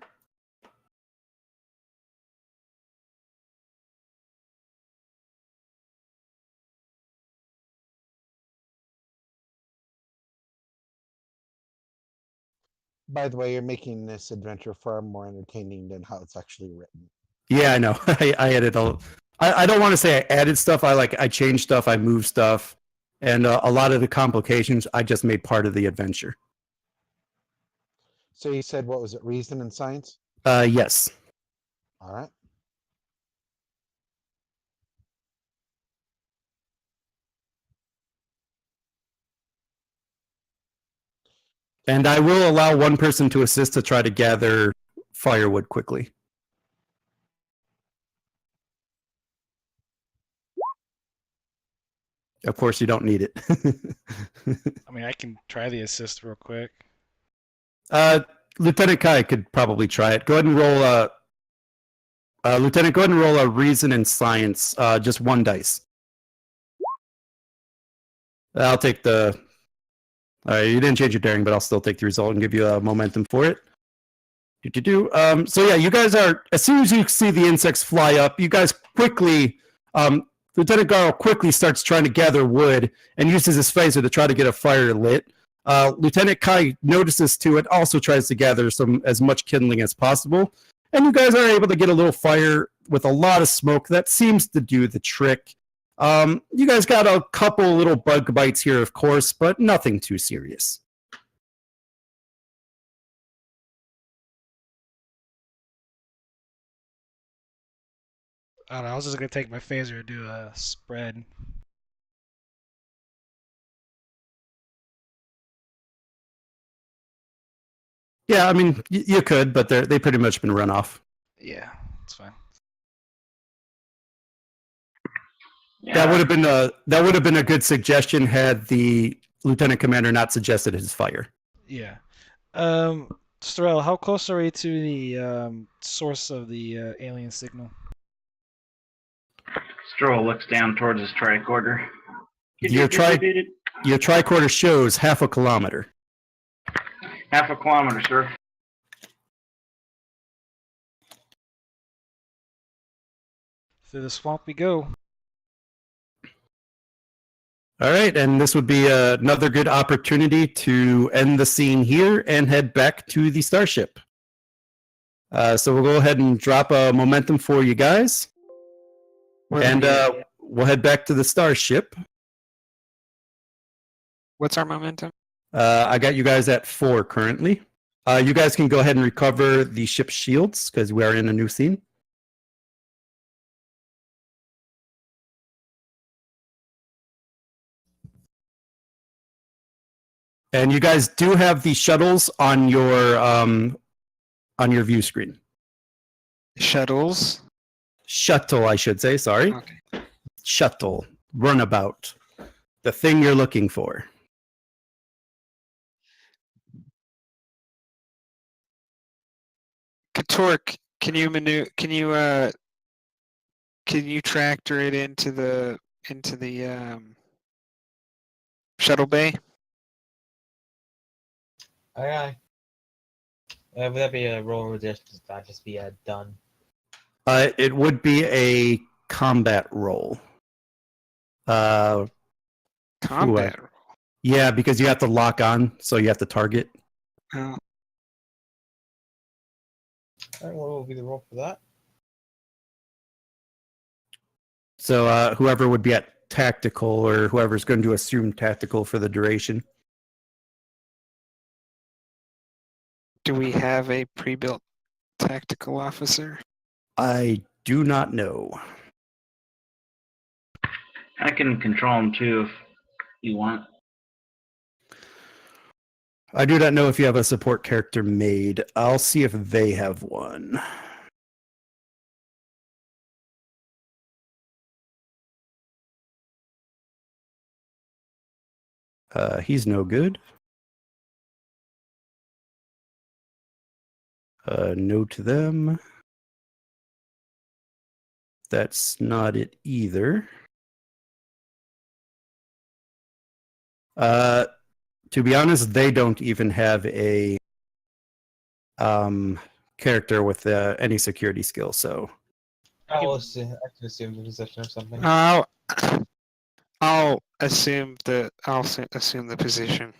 By the way, you're making this adventure far more entertaining than how it's actually written. Yeah, I know. I added I don't want to say I added stuff. I changed stuff. I moved stuff, and a lot of the complications I just made part of the adventure. So you said, what was it, reason and science? Yes. All right. And I will allow one person to assist to try to gather firewood quickly. Of course, you don't need it. I mean, I can try the assist real quick. Lieutenant Kai could probably try it. Go ahead and roll Lieutenant, go ahead and roll a reason and science, just one dice. I'll take the. All right, you didn't change your daring, but I'll still take the result and give you a momentum for it. So yeah, you guys are, as soon as you see the insects fly up, you guys quickly, Lieutenant Garl quickly starts trying to gather wood and uses his phaser to try to get a fire lit. Lieutenant Kai notices too and also tries to gather as much kindling as possible. And you guys are able to get a little fire with a lot of smoke that seems to do the trick. You guys got a couple little bug bites here, of course, but nothing too serious. I don't know. I was just gonna take my phaser and do a spread. Yeah, I mean, you could, but they pretty much been run off. Yeah, it's fine. Yeah. That would have been a good suggestion had the lieutenant commander not suggested his fire. Yeah. Storell, how close are we to the source of the alien signal? Stroll looks down towards his tricorder. Your tricorder shows half a kilometer. Half a kilometer, sir. Through the swamp we go. All right, and this would be another good opportunity to end the scene here and head back to the starship. So we'll go ahead and drop a momentum for you guys, and we'll head back to the starship. What's our momentum? I got you guys at 4 currently. You guys can go ahead and recover the ship's shields because we are in a new scene. And you guys do have the shuttles on your view screen. Shuttles. Shuttle, I should say. Sorry. Okay. Shuttle. Runabout. The thing you're looking for. Katork, can you tractor it into the shuttle bay? Aye, aye. Would that be a roll resistance? That'd just be a done. It would be a combat roll. Combat. Yeah, because you have to lock on, so you have to target. Oh. Alright, what will be the roll for that? So whoever would be at tactical, or whoever's going to assume tactical for the duration. Do we have a pre-built tactical officer? I do not know. I can control him too if you want. I do not know if you have a support character made. I'll see if they have one. He's no good. No to them. That's not it either. To be honest, they don't even have a character with any security skill. So I can assume the position or something. I'll assume assume the position.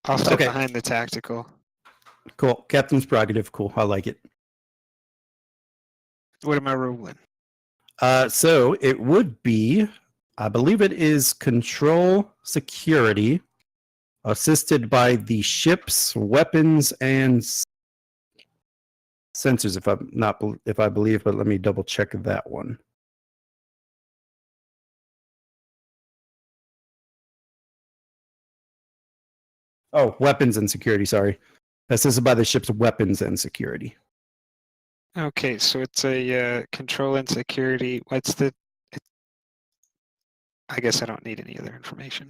I'll sit Okay. behind the tactical. cool. Captain's prerogative. Cool. I like it. What am I rolling? So it would be, I believe it is control security, assisted by the ship's weapons and sensors. If I believe, but let me double check that one. Oh, weapons and security. Sorry, assisted by the ship's weapons and security. Okay, so it's a control and security. I guess I don't need any other information.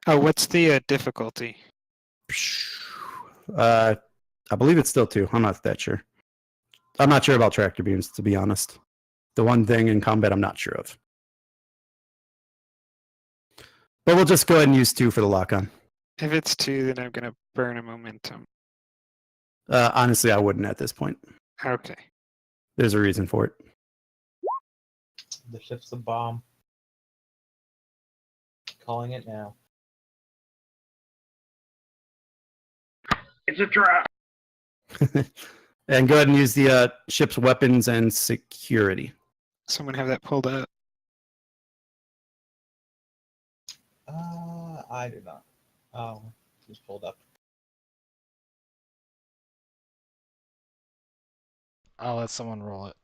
Oh, what's the difficulty? I believe it's still 2. I'm not that sure. I'm not sure about tractor beams, to be honest. The one thing in combat I'm not sure of. But we'll just go ahead and use 2 for the lock-on. If it's 2, then I'm gonna burn a momentum. Honestly, I wouldn't at this point. Okay. There's a reason for it. The ship's a bomb. Calling it now. It's a trap. And go ahead and use the ship's weapons and security. Someone have that pulled up. I do not. Oh, just pulled up. I'll let someone roll it.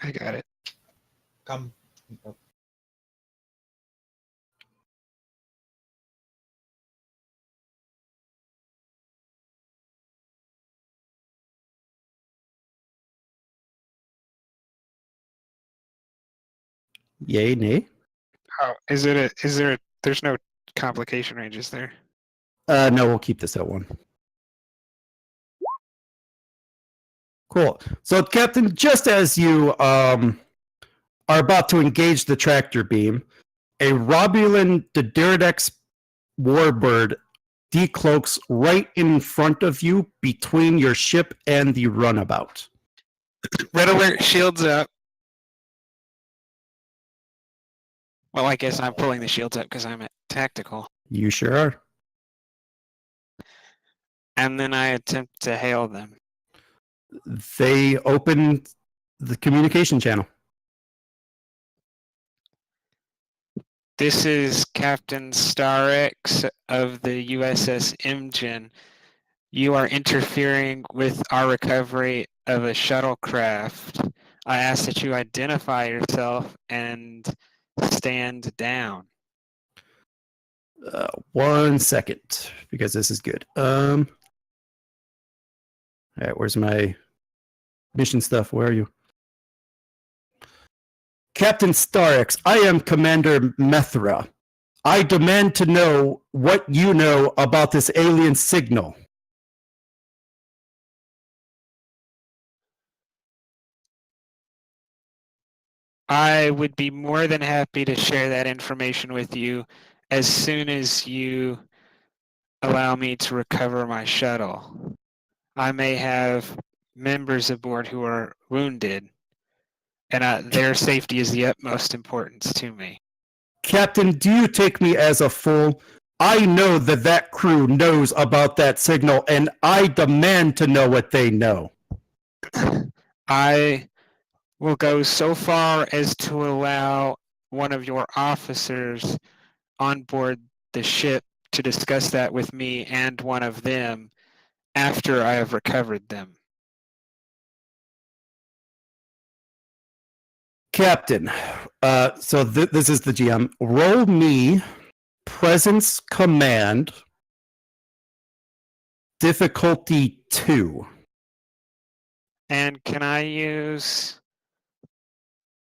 I got it. Come. Oh, Yay, nay? Oh, there's no complication ranges there. No, we'll keep this at 1. Cool. So, Captain, just as you are about to engage the tractor beam, a Romulan Dideridex warbird decloaks right in front of you between your ship and the runabout. Red alert, shields up. Well, I guess I'm pulling the shields up because I'm at tactical. You sure are. And then I attempt to hail them. They open the communication channel. This is Captain Starx of the USS Imjin. You are interfering with our recovery of a shuttlecraft. I ask that you identify yourself and stand down. 1 second, because this is good. All right, where's my mission stuff? Where are you? Captain Starx, I am Commander Methra. I demand to know what you know about this alien signal. I would be more than happy to share that information with you as soon as you allow me to recover my shuttle. I may have members aboard who are wounded, and their safety is the utmost importance to me. Captain, do you take me as a fool? I know that that crew knows about that signal, and I demand to know what they know. I will go so far as to allow one of your officers on board the ship to discuss that with me and one of them after I have recovered them. Captain, so this is the GM. Roll me presence command difficulty 2. And can I use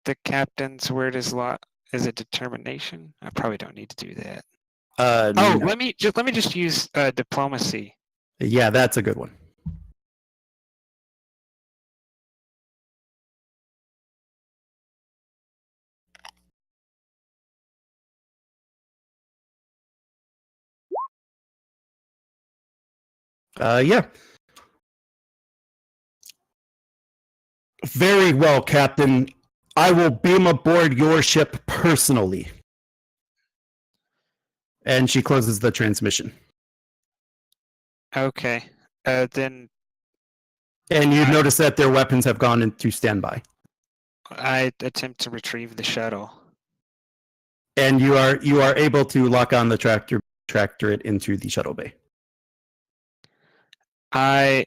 the captain's word as a determination? I probably don't need to do that. No. let me just use diplomacy. Yeah, that's a good one. Yeah. Very well, Captain. I will beam aboard your ship personally. And she closes the transmission. Okay. Then And you notice that their weapons have gone into standby. I attempt to retrieve the shuttle. And you are able to lock on the tractor it into the shuttle bay. I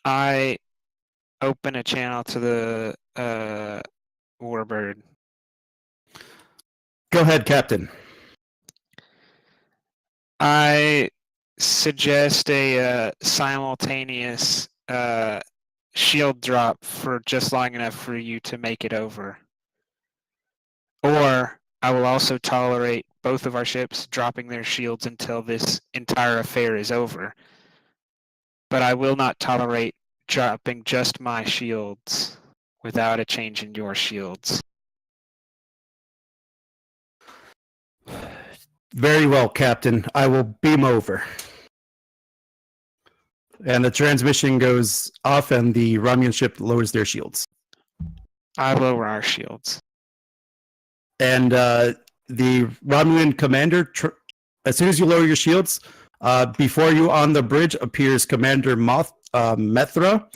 I open a channel to the warbird. Go ahead, Captain. I suggest a simultaneous shield drop for just long enough for you to make it over. Or I will also tolerate both of our ships dropping their shields until this entire affair is over. But I will not tolerate dropping just my shields without a change in your shields. Very well, Captain. I will beam over. And the transmission goes off, and the Romulan ship lowers their shields. I lower our shields. And the Romulan commander, as soon as you lower your shields, before you on the bridge appears Commander Methra,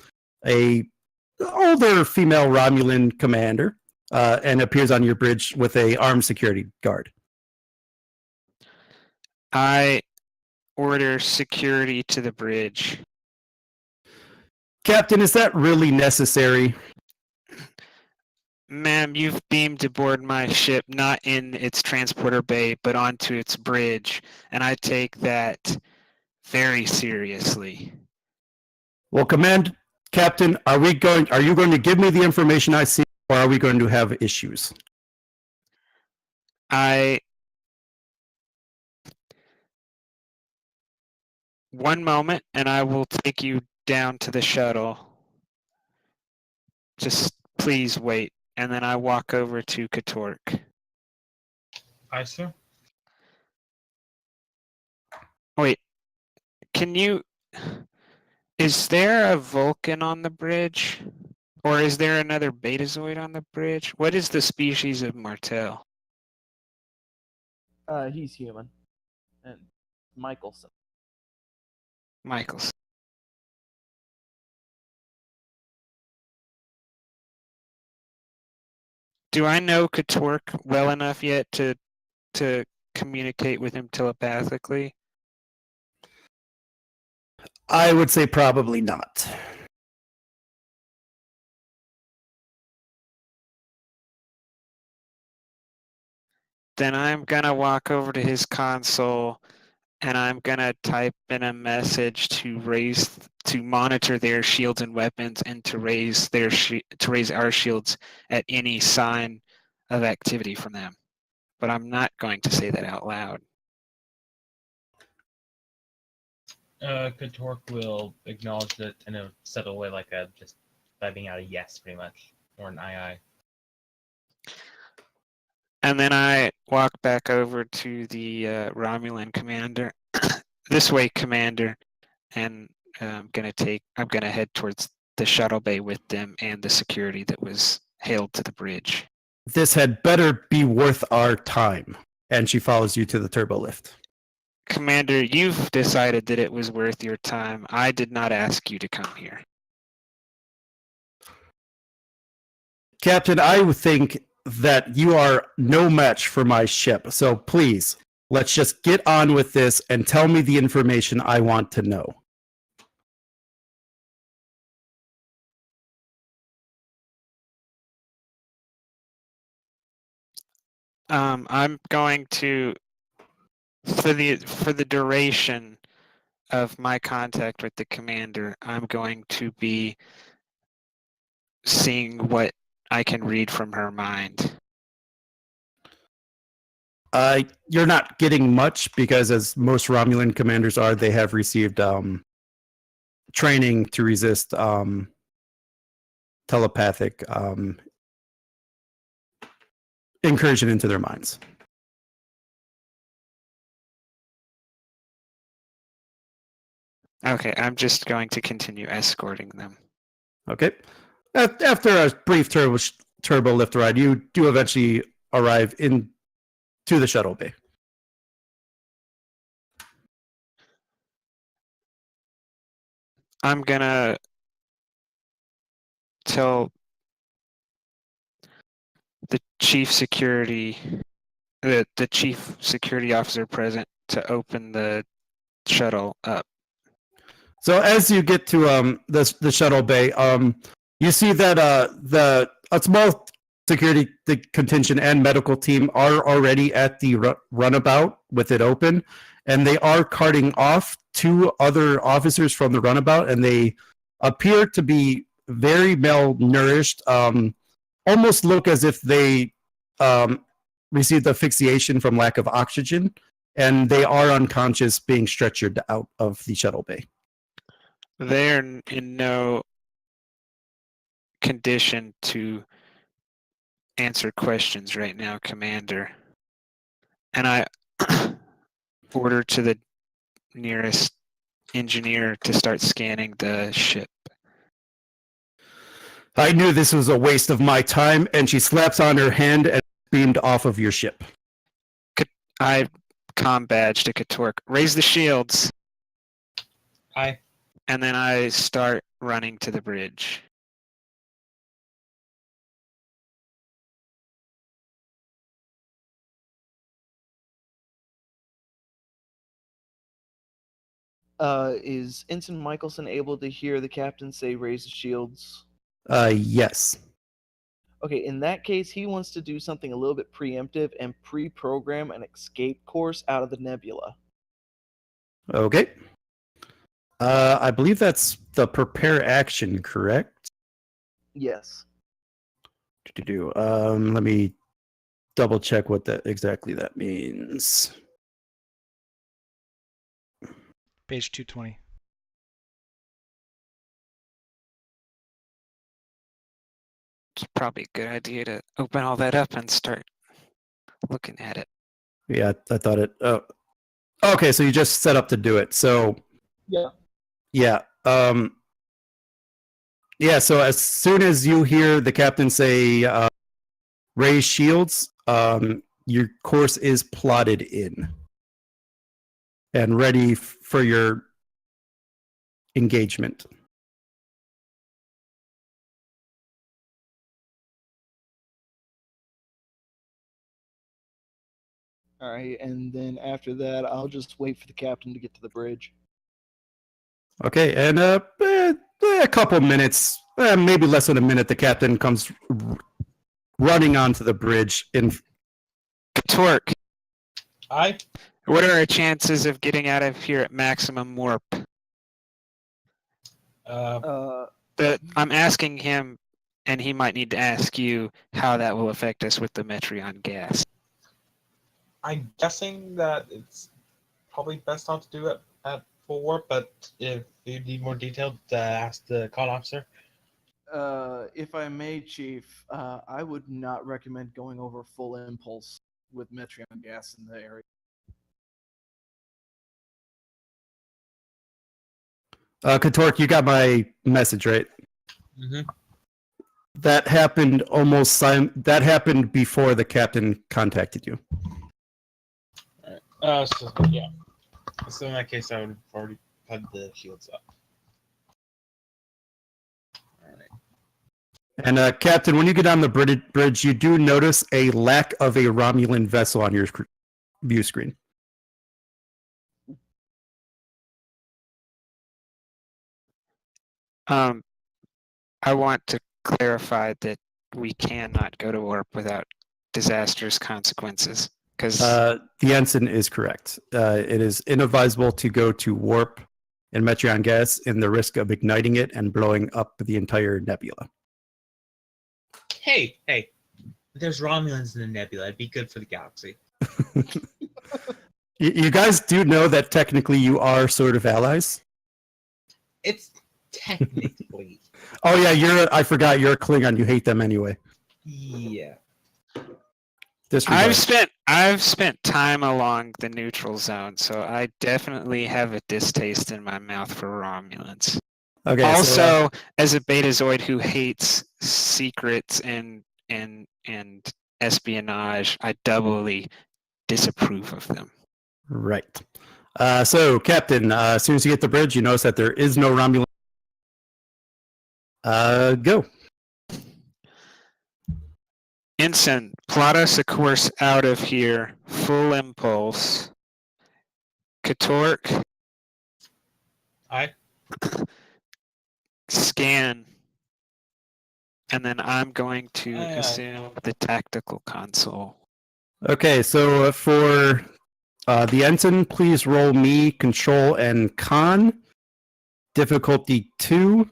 a older female Romulan commander, and appears on your bridge with a armed security guard. I order security to the bridge. Captain, is that really necessary? Ma'am, you've beamed aboard my ship, not in its transporter bay, but onto its bridge, and I take that very seriously. Well, Captain, are you going to give me the information I see, or are we going to have issues? One moment, and I will take you down to the shuttle. Just please wait. And then I walk over to Katork. Aye, sir. Wait, is there a Vulcan on the bridge? Or is there another Betazoid on the bridge? What is the species of Martel? He's human. And Michelson. Michaels. Do I know Katork well enough yet to communicate with him telepathically? I would say probably not. Then I'm gonna walk over to his console and I'm gonna type in a message to monitor their shields and weapons and to raise our shields at any sign of activity from them. But I'm not going to say that out loud. Katork will acknowledge it in a subtle way, like just typing out a yes, pretty much, or an aye. And then I walk back over to the Romulan commander. This way, Commander, and I'm gonna head towards the shuttle bay with them and the security that was hailed to the bridge. This had better be worth our time. And she follows you to the turbo lift. Commander, you've decided that it was worth your time. I did not ask you to come here. Captain, I think that you are no match for my ship. So please, let's just get on with this and tell me the information I want to know. I'm going to, for the duration of my contact with the commander, I'm going to be seeing what I can read from her mind. You're not getting much because, as most Romulan commanders are, they have received training to resist telepathic incursion into their minds. Okay, I'm just going to continue escorting them. Okay. After a brief turbo lift ride, you do eventually arrive into the shuttle bay. I'm gonna tell the chief security, the chief security officer present to open the shuttle up. So as you get to the shuttle bay, you see that a small security contingent and medical team are already at the runabout with it open, and they are carting off 2 other officers from the runabout, and they appear to be very malnourished. Almost look as if they received asphyxiation from lack of oxygen, and they are unconscious, being stretchered out of the shuttle bay. They're in no condition to answer questions right now, Commander. And I order to the nearest engineer to start scanning the ship. I knew this was a waste of my time, and she slaps on her hand and beamed off of your ship. I comm badge to Katork. Raise the shields. Aye. And then I start running to the bridge. Is Ensign Michelson able to hear the captain say raise the shields? Yes. Okay, in that case, he wants to do something a little bit preemptive and pre-program an escape course out of the nebula. Okay. I believe that's the prepare action, correct? Yes. Let me double check what that exactly that means. Page 220. It's probably a good idea to open all that up and start looking at it. Yeah, I thought it. Oh, okay. So you just set up to do it. So Yeah. yeah, yeah. So as soon as you hear the captain say "raise shields," your course is plotted in and ready for your engagement. All right, and then after that, I'll just wait for the captain to get to the bridge. Okay, and a couple minutes, maybe less than a minute, the captain comes running onto the bridge. Katork, Aye. what are our chances of getting out of here at maximum warp? I'm asking him, and he might need to ask you how that will affect us with the Metreon gas. I'm guessing that it's probably best not to do it at full warp, but if you need more detail, ask the con officer. If I may, Chief, I would not recommend going over full impulse with Metreon gas in the area. Katork, you got my message, right? Mm-hmm. That happened that happened before the captain contacted you. So yeah. So in that case, I would have already had the shields up. And Captain, when you get on the bridge, you do notice a lack of a Romulan vessel on your view screen. I want to clarify that we cannot go to warp without disastrous consequences. Because the ensign is correct. It is inadvisable to go to warp in Metreon gas in the risk of igniting it and blowing up the entire nebula. Hey, there's Romulans in the nebula. It'd be good for the galaxy. You guys do know that technically you are sort of allies? It's technically. Oh yeah, I forgot, you're a Klingon. You hate them anyway. Yeah. disregard. I've spent time along the neutral zone, so I definitely have a distaste in my mouth for Romulans. Okay. Also, as a Betazoid who hates secrets and espionage, I doubly disapprove of them. right. So, Captain, as soon as you get the bridge, you notice that there is no Romulan. Go. Ensign, plot us a course out of here. Full impulse. Katork, Aye. scan. And then I'm going to Aye, aye. assume the tactical console. Okay, so for the ensign, please roll me control and con. Difficulty 2.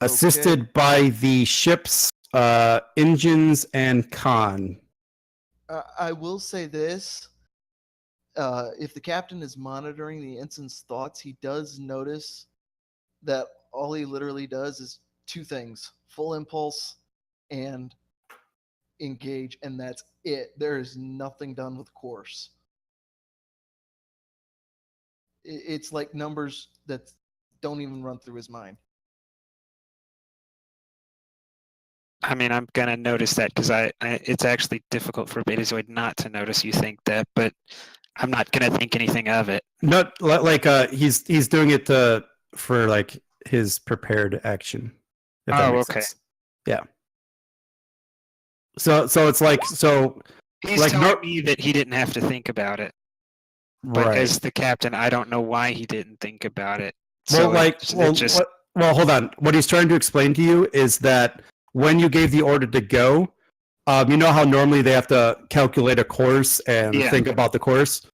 Assisted by the ship's engines and con. I will say this. If the captain is monitoring the ensign's thoughts, he does notice that all he literally does is two things: full impulse and engage, and that's it. There is nothing done with course. It's like numbers that don't even run through his mind. I mean, I'm gonna notice that because it's actually difficult for Betazoid not to notice you think that, but I'm not gonna think anything of it. Not like he's doing it for like his prepared action. If that Oh, makes okay. sense. Yeah. So it's like He's like telling me that he didn't have to think about it, but right. as the captain, I don't know why he didn't think about it. Well, So well, hold on. What he's trying to explain to you is that when you gave the order to go, you know how normally they have to calculate a course and Yeah. think about the course?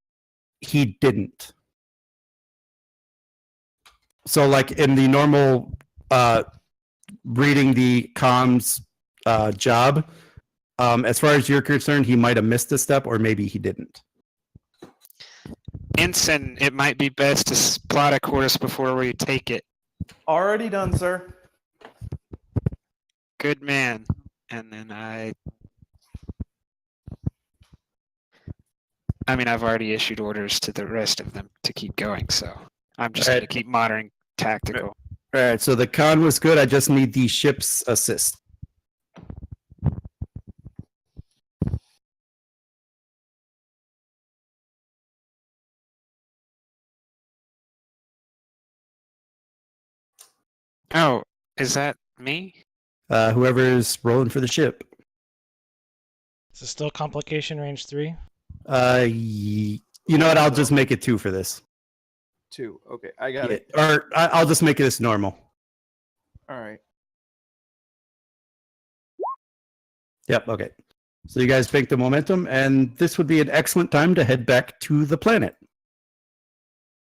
He didn't. So, like in the normal reading the comms job, as far as you're concerned, he might have missed a step, or maybe he didn't. Ensign, it might be best to plot a course before we take it. Already done, sir. Good man. And then I mean, I've already issued orders to the rest of them to keep going, so I'm just going to keep monitoring tactical. All right, so the con was good. I just need the ship's assist. Oh, is that me? Whoever's rolling for the ship. Is it still complication range 3? You know what? I'll just make it 2 for this. 2. Okay, I got it. Or I'll just make it as normal. All right. Yep, okay. So you guys banked the momentum, and this would be an excellent time to head back to the planet.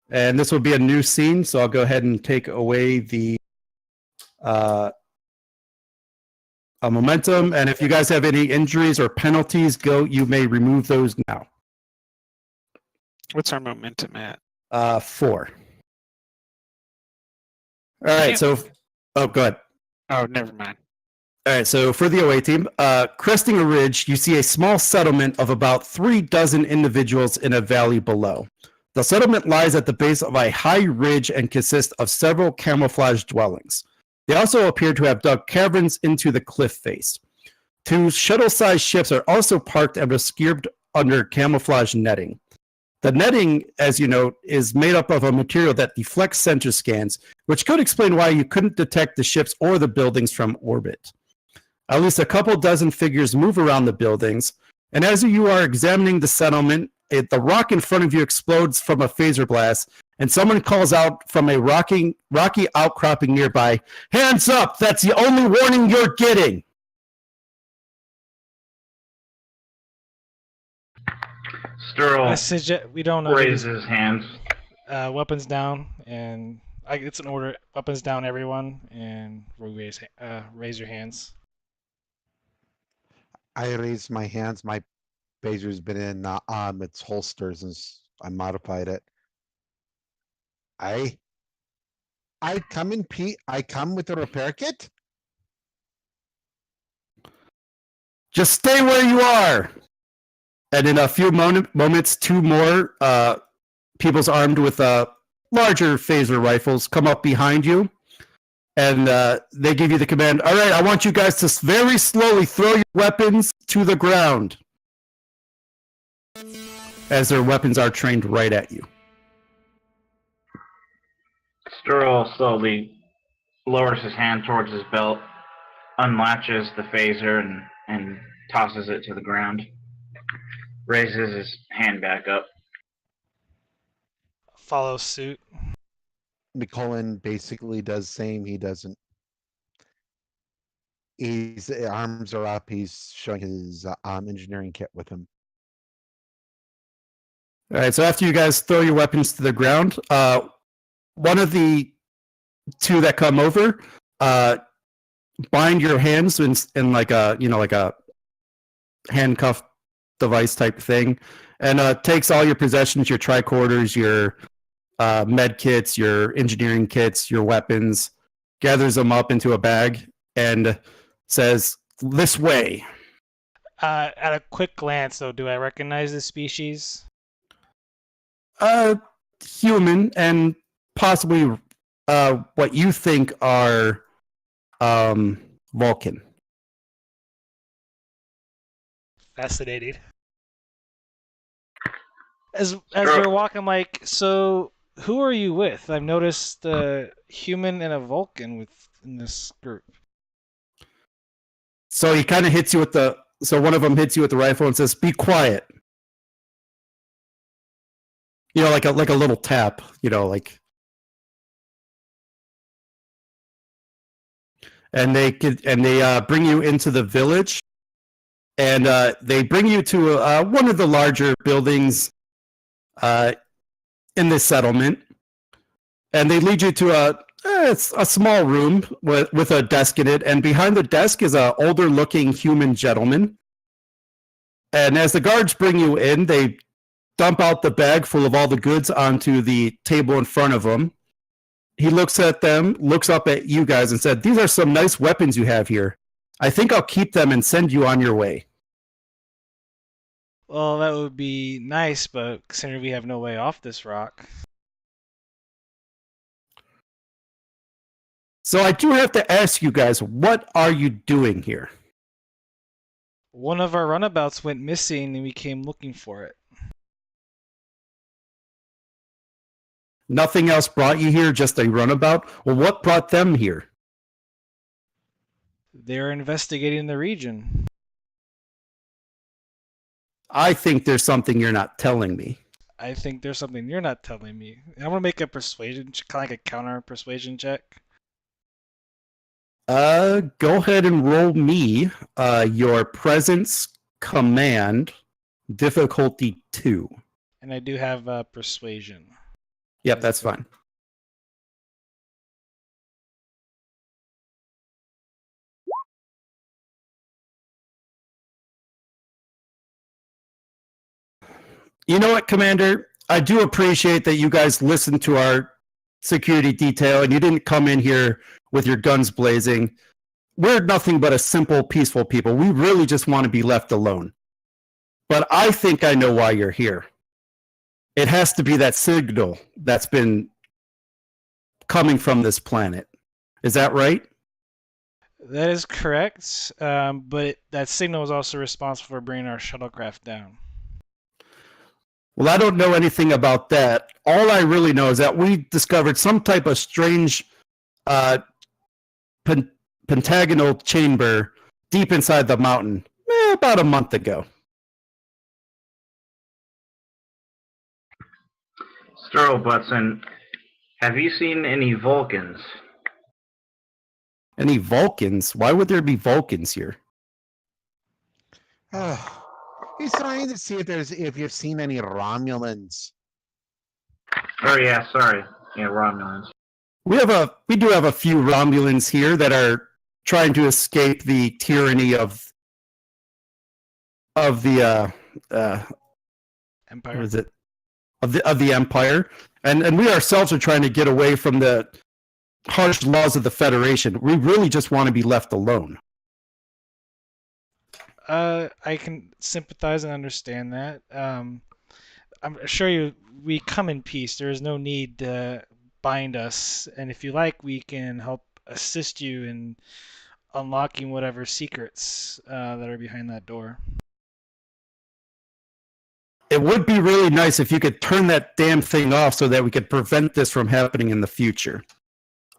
And this will be a new scene, so I'll go ahead and take away the momentum. And if you guys have any injuries or penalties, you may remove those now. What's our momentum at? 4. All right, so go ahead. Oh, never mind. All right, so for the OA team, cresting a ridge, you see a small settlement of about 3 dozen individuals in a valley below. The settlement lies at the base of a high ridge and consists of several camouflaged dwellings. They also appear to have dug caverns into the cliff face. 2 shuttle-sized ships are also parked and obscured under camouflage netting. The netting, as you note, is made up of a material that deflects sensor scans, which could explain why you couldn't detect the ships or the buildings from orbit. At least a couple dozen figures move around the buildings, and as you are examining the settlement, the rock in front of you explodes from a phaser blast, and someone calls out from a rocky outcropping nearby, "Hands up! That's the only warning you're getting!" Sturl We don't raises his hands. weapons down, and it's an order. Weapons down, everyone, and raise your hands. I raised my hands. My phaser's been in its holster since I modified it. I come in I come with a repair kit. Just stay where you are. And in a few moments, two more people's armed with larger phaser rifles come up behind you. And they give you the command, all right, I want you guys to very slowly throw your weapons to the ground. As their weapons are trained right at you. Sturl slowly lowers his hand towards his belt, unlatches the phaser, and tosses it to the ground. Raises his hand back up. Follow suit. McCullen basically does same. He doesn't. His arms are up. He's showing his engineering kit with him. All right, so after you guys throw your weapons to the ground, one of the two that come over bind your hands in like a handcuff device type thing, and takes all your possessions, your tricorders, your med kits, your engineering kits, your weapons, gathers them up into a bag, and says, "This way." At a quick glance, though, do I recognize the species? Human, and possibly what you think are Vulcan. Fascinating. As we're walking, I'm like, so who are you with? I've noticed a human and a Vulcan in this group. So he kind of hits you with one of them hits you with the rifle and says, "Be quiet." Like a little tap, and they bring you into the village, and they bring you to one of the larger buildings in this settlement, and they lead you to it's a small room with a desk in it, and behind the desk is an older looking human gentleman. And as the guards bring you in, they dump out the bag full of all the goods onto the table in front of him. He looks at them, looks up at you guys, and said, "These are some nice weapons you have here. I think I'll keep them and send you on your way." Well, that would be nice, but considering we have no way off this rock. So I do have to ask you guys, what are you doing here? One of our runabouts went missing and we came looking for it. Nothing else brought you here, just a runabout? Well, what brought them here? They're investigating the region. I think there's something you're not telling me. I think there's something you're not telling me. I'm gonna make a persuasion, kind of like a counter persuasion check. Go ahead and roll me your presence command difficulty 2. And I do have persuasion. Yep, that's fine. You know what, Commander? I do appreciate that you guys listened to our security detail and you didn't come in here with your guns blazing. We're nothing but a simple, peaceful people. We really just want to be left alone. But I think I know why you're here. It has to be that signal that's been coming from this planet. Is that right? That is correct, but that signal is also responsible for bringing our shuttlecraft down. Well, I don't know anything about that. All I really know is that we discovered some type of strange pentagonal chamber deep inside the mountain about a month ago. Sturl Butson, have you seen any Vulcans? Any Vulcans? Why would there be Vulcans here? He's trying to see if you've seen any Romulans. Oh yeah, sorry. Yeah, Romulans. We do have a few Romulans here that are trying to escape the tyranny of the Empire. what is it? Of the Empire. And we ourselves are trying to get away from the harsh laws of the Federation. We really just want to be left alone. I can sympathize and understand that. I'm sure we come in peace. There is no need to bind us, and if you like, we can help assist you in unlocking whatever secrets that are behind that door. It would be really nice if you could turn that damn thing off so that we could prevent this from happening in the future.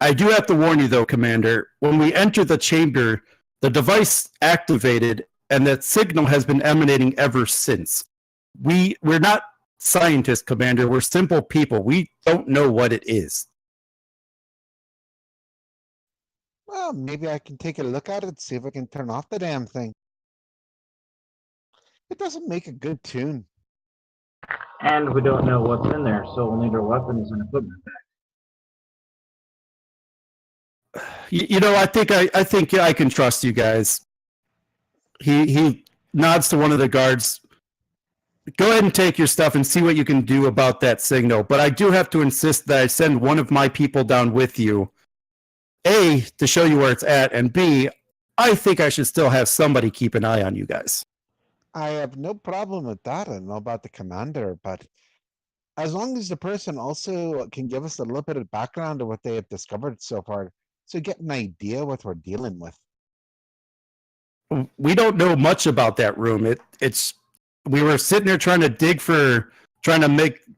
I do have to warn you, though, Commander. When we enter the chamber, the device activated, and that signal has been emanating ever since. We're not scientists, Commander. We're simple people. We don't know what it is. Well, maybe I can take a look at it, see if I can turn off the damn thing. It doesn't make a good tune. And we don't know what's in there, so we'll need our weapons and equipment back. You know, I think I can trust you guys. He nods to one of the guards. Go ahead and take your stuff and see what you can do about that signal. But I do have to insist that I send one of my people down with you. A, to show you where it's at, and B, I think I should still have somebody keep an eye on you guys. I have no problem with that. I don't know about the commander, but as long as the person also can give us a little bit of background of what they have discovered so far, so get an idea what we're dealing with. We don't know much about that room. We were sitting there trying to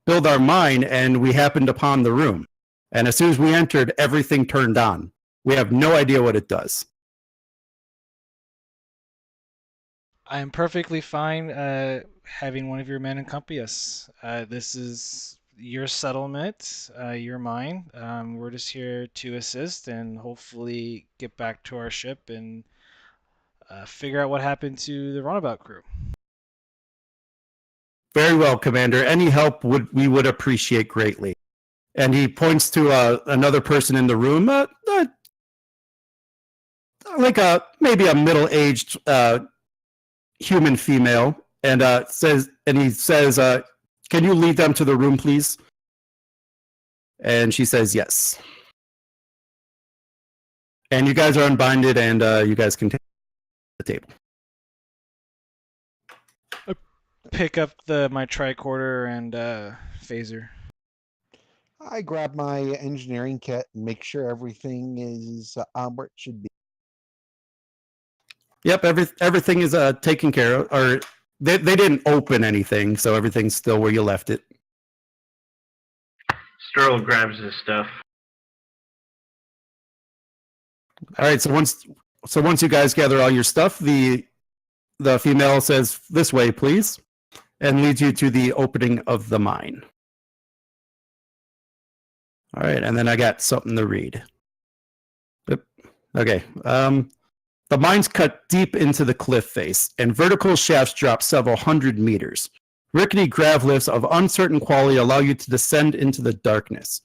build our mine, and we happened upon the room. And as soon as we entered, everything turned on. We have no idea what it does. I am perfectly fine having one of your men accompany us. This is your settlement, your mine. We're just here to assist and hopefully get back to our ship and figure out what happened to the runabout crew. Very well, Commander. Any help we would appreciate greatly. And he points to another person in the room, like maybe a middle-aged human female, and he says, "Can you lead them to the room, please?" And she says, "Yes." And you guys are unbinded, and you guys can take the table. Pick up my tricorder and phaser. I grab my engineering kit and make sure everything is where it should be. Yep, everything is taken care of. Or they didn't open anything, so everything's still where you left it. Sterl grabs his stuff. All right, so once you guys gather all your stuff, the female says, "This way, please," and leads you to the opening of the mine. All right, and then I got something to read. Yep. Okay. The mine's cut deep into the cliff face, and vertical shafts drop several hundred meters. Rickety grav lifts of uncertain quality allow you to descend into the darkness.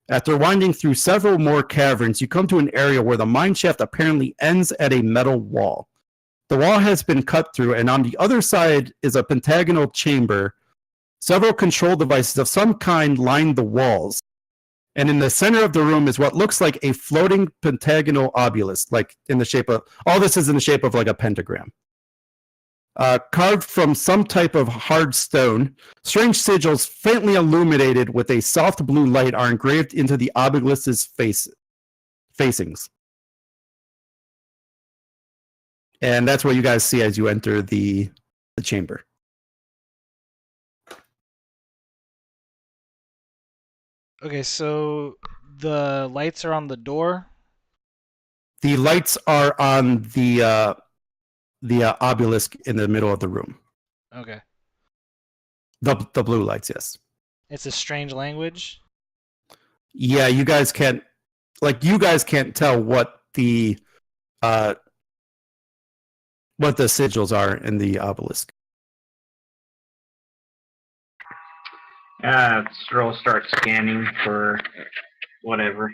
After winding through several more caverns, you come to an area where the mine shaft apparently ends at a metal wall. The wall has been cut through, and on the other side is a pentagonal chamber. Several control devices of some kind line the walls. And in the center of the room is what looks like a floating pentagonal obelisk, like in the shape of, all this is in the shape of like a pentagram. Carved from some type of hard stone, strange sigils faintly illuminated with a soft blue light are engraved into the obelisk's facings. And that's what you guys see as you enter the chamber. Okay, so the lights are on the door. The lights are on the obelisk in the middle of the room. Okay. The blue lights, yes. It's a strange language. Yeah, you guys can't tell what the sigils are in the obelisk. Sterl starts scanning for whatever.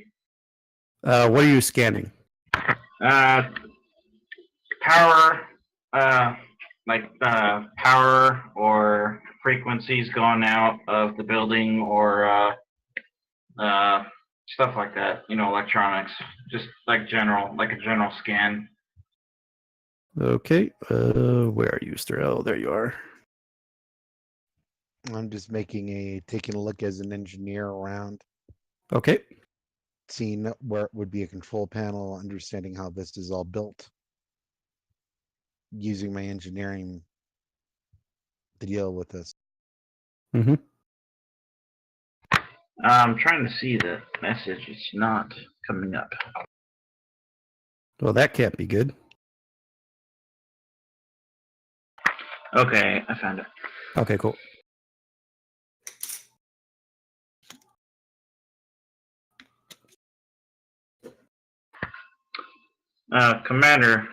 What are you scanning? Power, power or frequencies going out of the building, or stuff like that. You know, electronics, just like a general scan. Okay. Where are you, Ster? Oh, there you are. I'm just taking a look as an engineer around, Okay. seeing where it would be a control panel, understanding how this is all built, using my engineering to deal with this. Mm-hmm. I'm trying to see the message. It's not coming up. Well, that can't be good. Okay, I found it. Okay, cool. Commander,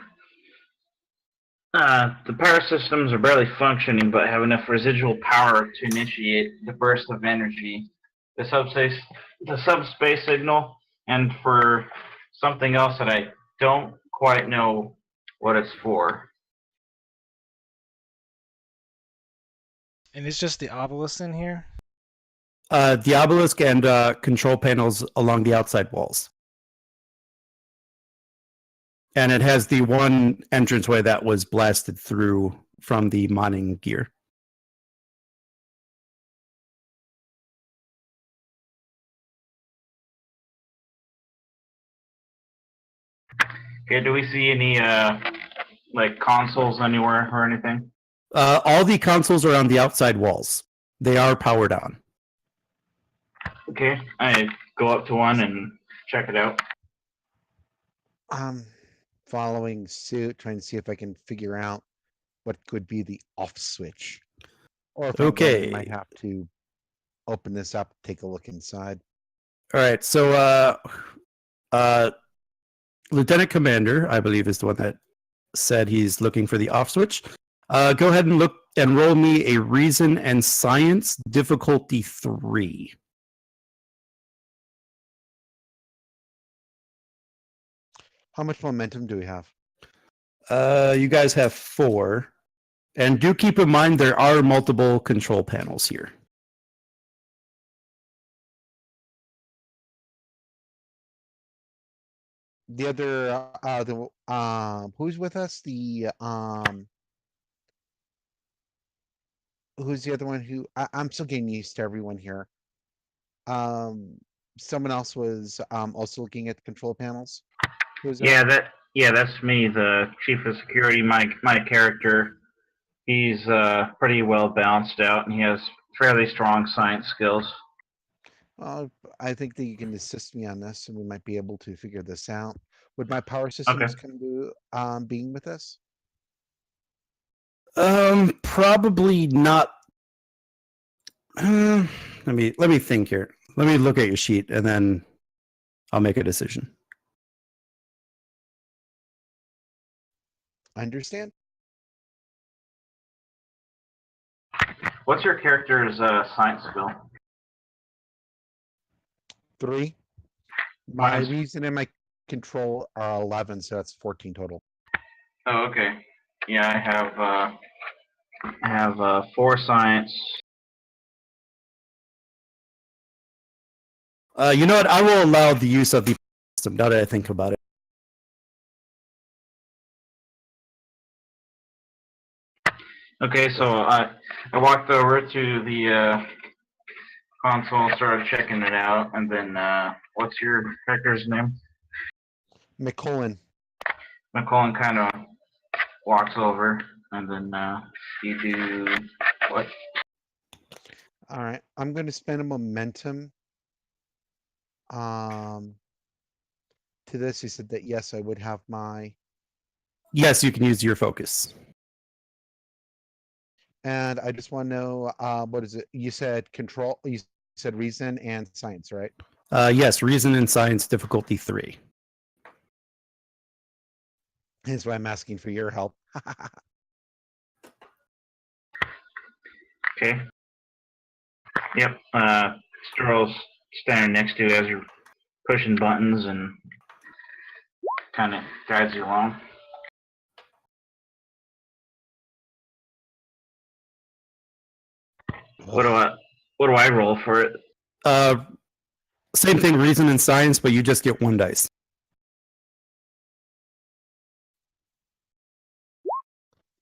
the power systems are barely functioning, but have enough residual power to initiate the burst of energy. The subspace signal, and for something else that I don't quite know what it's for. And it's just the obelisk in here. The obelisk and control panels along the outside walls. And it has the one entranceway that was blasted through from the mining gear. Okay, do we see any like consoles anywhere or anything? All the consoles are on the outside walls. They are powered on. Okay, I go up to one and check it out. Following suit, trying to see if I can figure out what could be the off switch. Or if I'm going, I might Okay. have to open this up, take a look inside. All right. So, Lieutenant Commander, I believe, is the one that said he's looking for the off switch. Go ahead and look and roll me a Reason and Science difficulty 3. How much momentum do we have? You guys have 4. And do keep in mind there are multiple control panels here. The other, who's with us? Who's the other one who, I'm still getting used to everyone here. Someone else was, also looking at the control panels. Who's that? Yeah, that's me, the chief of security. My character, he's pretty well balanced out, and he has fairly strong science skills. I think that you can assist me on this, and we might be able to figure this out. Would my power systems come to being with us? Probably not. Let me think here. Let me look at your sheet and then I'll make a decision. I understand. What's your character's science skill? 3. My Mine's- reason and my control are 11, so that's 14 total. Oh, okay. Yeah, I have 4 science. You know what? I will allow the use of the system now that I think about it. Okay, so I walked over to the console, started checking it out, and then what's your character's name? McCullen. McCullen kind of walks over, and then you do what? All right, I'm going to spend a momentum. To this, he said that yes, I would have my. Yes, you can use your focus. And I just want to know, what is it? You said control. You said reason and science, right? Yes, Reason and Science difficulty 3. That's why I'm asking for your help. Okay. Yep. Sterl's standing next to you as you're pushing buttons and kind of guides you along. What do I roll for it? Same thing, Reason and Science, but you just get 1 dice.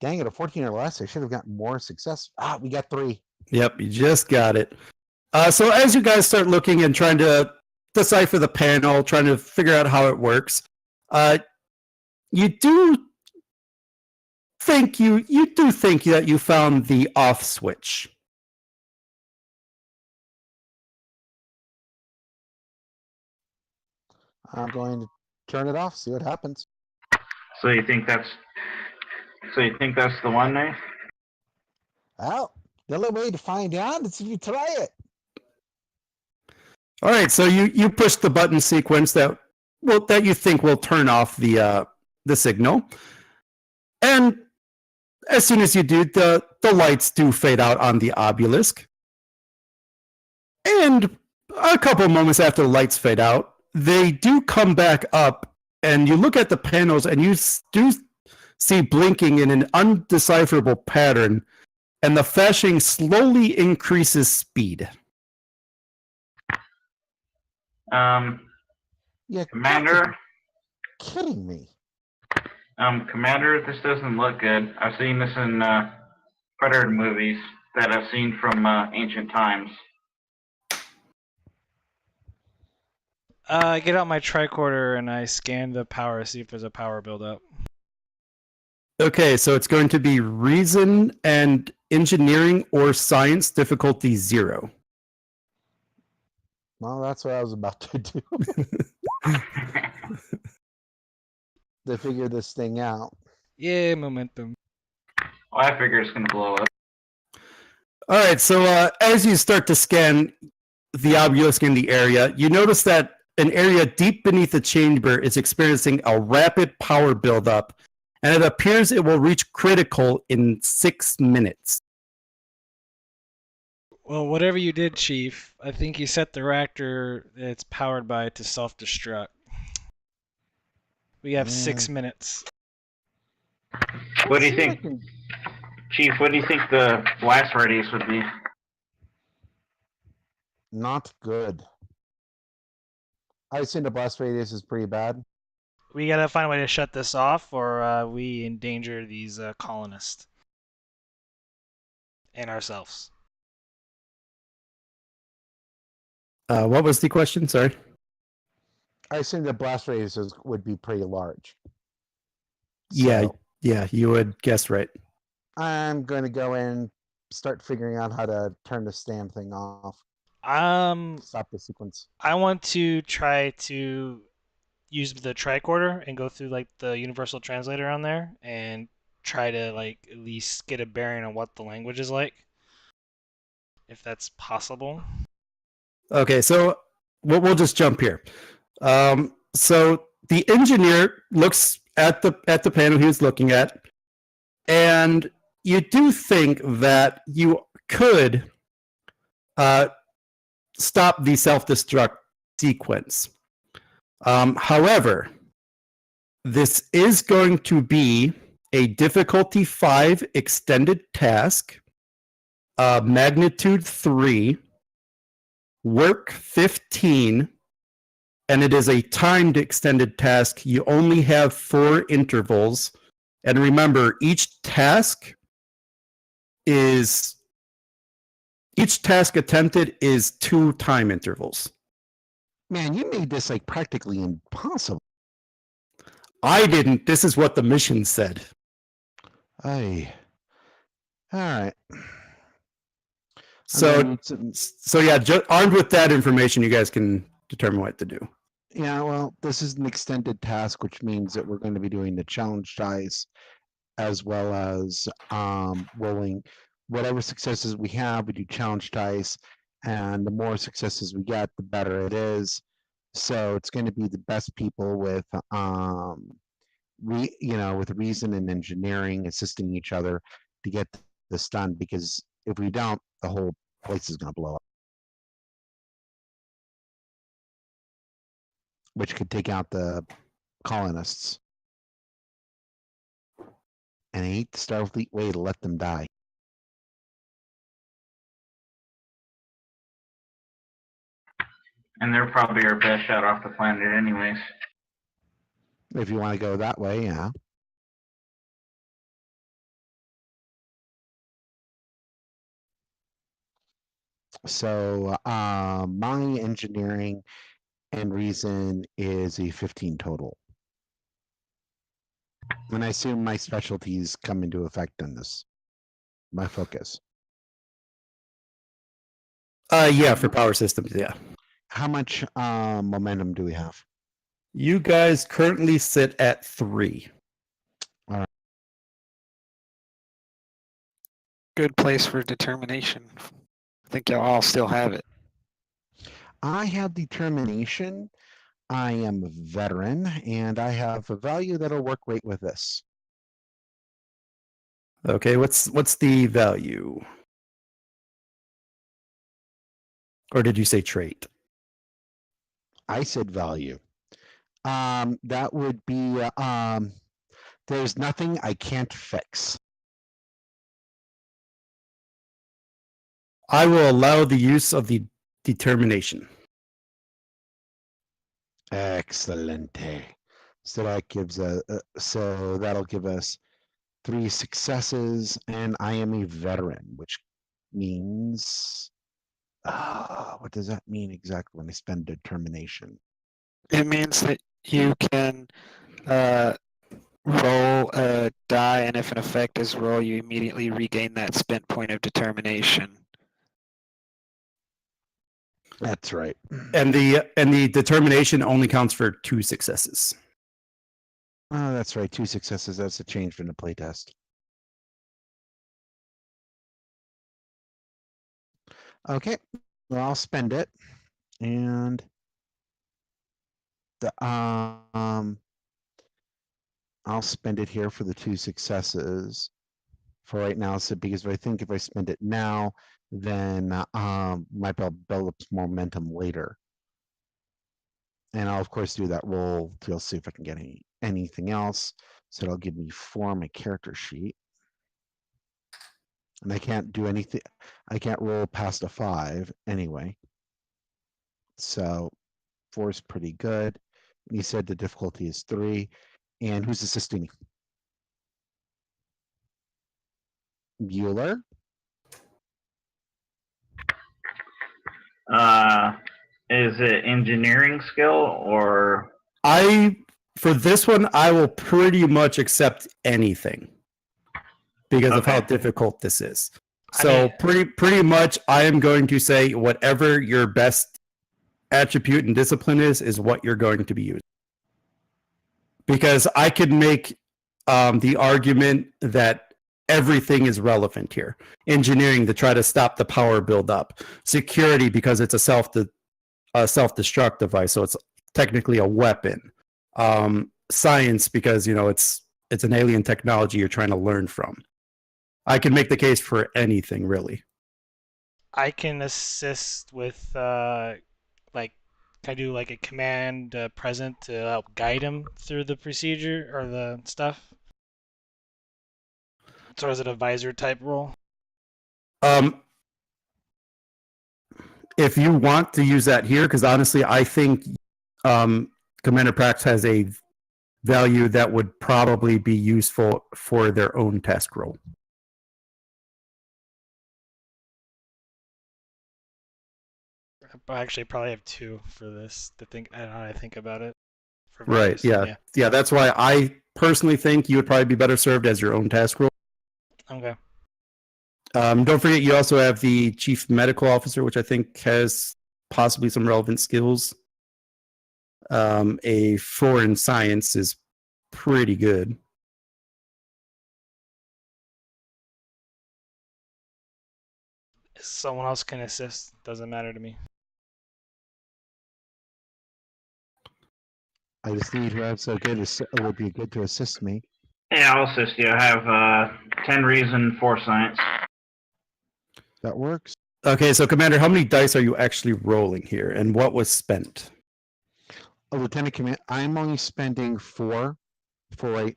Dang it, a 14 or less. I should have gotten more success. Ah, we got 3. Yep, you just got it. So as you guys start looking and trying to decipher the panel, trying to figure out how it works, you do think that you found the off switch. I'm going to turn it off, see what happens. So you think that's the one there? Well, the only way to find out is if you try it. All right, so you push the button sequence that you think will turn off the signal, and as soon as you do, the lights do fade out on the obelisk, and a couple of moments after the lights fade out, they do come back up, and you look at the panels, and you do see blinking in an undecipherable pattern, and the flashing slowly increases speed. Yeah, Commander, kidding me. Commander, this doesn't look good. I've seen this in Predator movies that I've seen from ancient times. I get out my tricorder and I scan the power, see if there's a power buildup. Okay, so it's going to be reason and engineering or science difficulty 0. Well, that's what I was about to do. To figure this thing out. Yeah, momentum. Well, I figure it's going to blow up. All right, so as you start to scan the obelisk in the area, you notice that an area deep beneath the chamber is experiencing a rapid power buildup, and it appears it will reach critical in 6 minutes. Well, whatever you did, Chief, I think you set the reactor that it's powered by to self-destruct. We have 6 minutes. What do you think, Chief? What do you think the blast radius would be? Not good. I assume the blast radius is pretty bad. We gotta find a way to shut this off, or we endanger these colonists and ourselves. What was the question? Sorry. I assume the blast radius would be pretty large. Yeah, So yeah, you would guess right. I'm going to go in, start figuring out how to turn this damn thing off. Stop the sequence. I want to try to use the tricorder and go through like the universal translator on there and try to like at least get a bearing on what the language is like, if that's possible. Okay, so we'll just jump here. So the engineer looks at the panel he was looking at, and you do think that you could stop the self-destruct sequence. However, this is going to be a difficulty 5 extended task, magnitude 3, work 15, and it is a timed extended task. You only have 4 intervals. And remember, each task attempted is 2 time intervals. Man, you made this like practically impossible. I didn't. This is what the mission said. Aye. All right. So yeah, armed with that information, you guys can determine what to do. Yeah, well, this is an extended task, which means that we're going to be doing the challenge dice as well as rolling whatever successes we have. We do challenge dice, and the more successes we get, the better it is. So it's going to be the best people with with reason and engineering assisting each other to get this done, because if we don't, the whole place is going to blow up, which could take out the colonists. And I hate the Starfleet way to let them die. And they're probably our best shot off the planet anyways. If you want to go that way, yeah. So my engineering and reason is a 15 total. And I assume my specialties come into effect in this. My focus. Yeah, for power systems, yeah. How much momentum do we have? You guys currently sit at 3. Good place for determination. I think y'all all still have it. I have determination. I am a veteran, and I have a value that'll work great with this. Okay, what's the value? Or did you say trait? I said value. That would be there's nothing I can't fix. I will allow the use of the determination. Excelente. So that gives so that'll give us 3 successes, and I am a veteran, which means what does that mean exactly when I spend determination? It means that you can roll a die, and if an effect is roll, you immediately regain that spent point of determination. That's right. And the determination only counts for 2 successes. Oh, that's right. 2 successes. That's a change from the playtest. Okay, well, I'll spend it, and the I'll spend it here for the 2 successes for right now. So because I think if I spend it now, then might build up some momentum later. And I'll of course do that roll to see if I can get anything else. So it'll give me 4 on my character sheet. And I can't do anything. I can't roll past a 5 anyway. So 4 is pretty good. And he said the difficulty is 3. And who's assisting me? Bueller? Is it engineering skill or? For this one, I will pretty much accept anything because of how Okay. difficult this is. I So mean- pretty much, I am going to say whatever your best attribute and discipline is what you're going to be using. Because I could make the argument that everything is relevant here. Engineering to try to stop the power buildup. Security because it's a self-destruct device, so it's technically a weapon. Science because it's an alien technology you're trying to learn from. I can make the case for anything really. I can assist with can I do like a command present to help guide him through the procedure or the stuff? So is it a advisor type role? If you want to use that here, because honestly, I think Commander Prax has a value that would probably be useful for their own task role. I actually probably have 2 for this to think. I don't know how I think about it. For Right. values. Yeah. That's why I personally think you would probably be better served as your own task role. Okay. Don't forget, you also have the chief medical officer, which I think has possibly some relevant skills. A 4 in science is pretty good. Someone else can assist. Doesn't matter to me. I just need who have so good would be good to assist me. Yeah, I'll assist you. I have 10 reason, 4 science. That works. Okay, so Commander, how many dice are you actually rolling here, and what was spent? Lieutenant Command, I'm only spending 4 for a.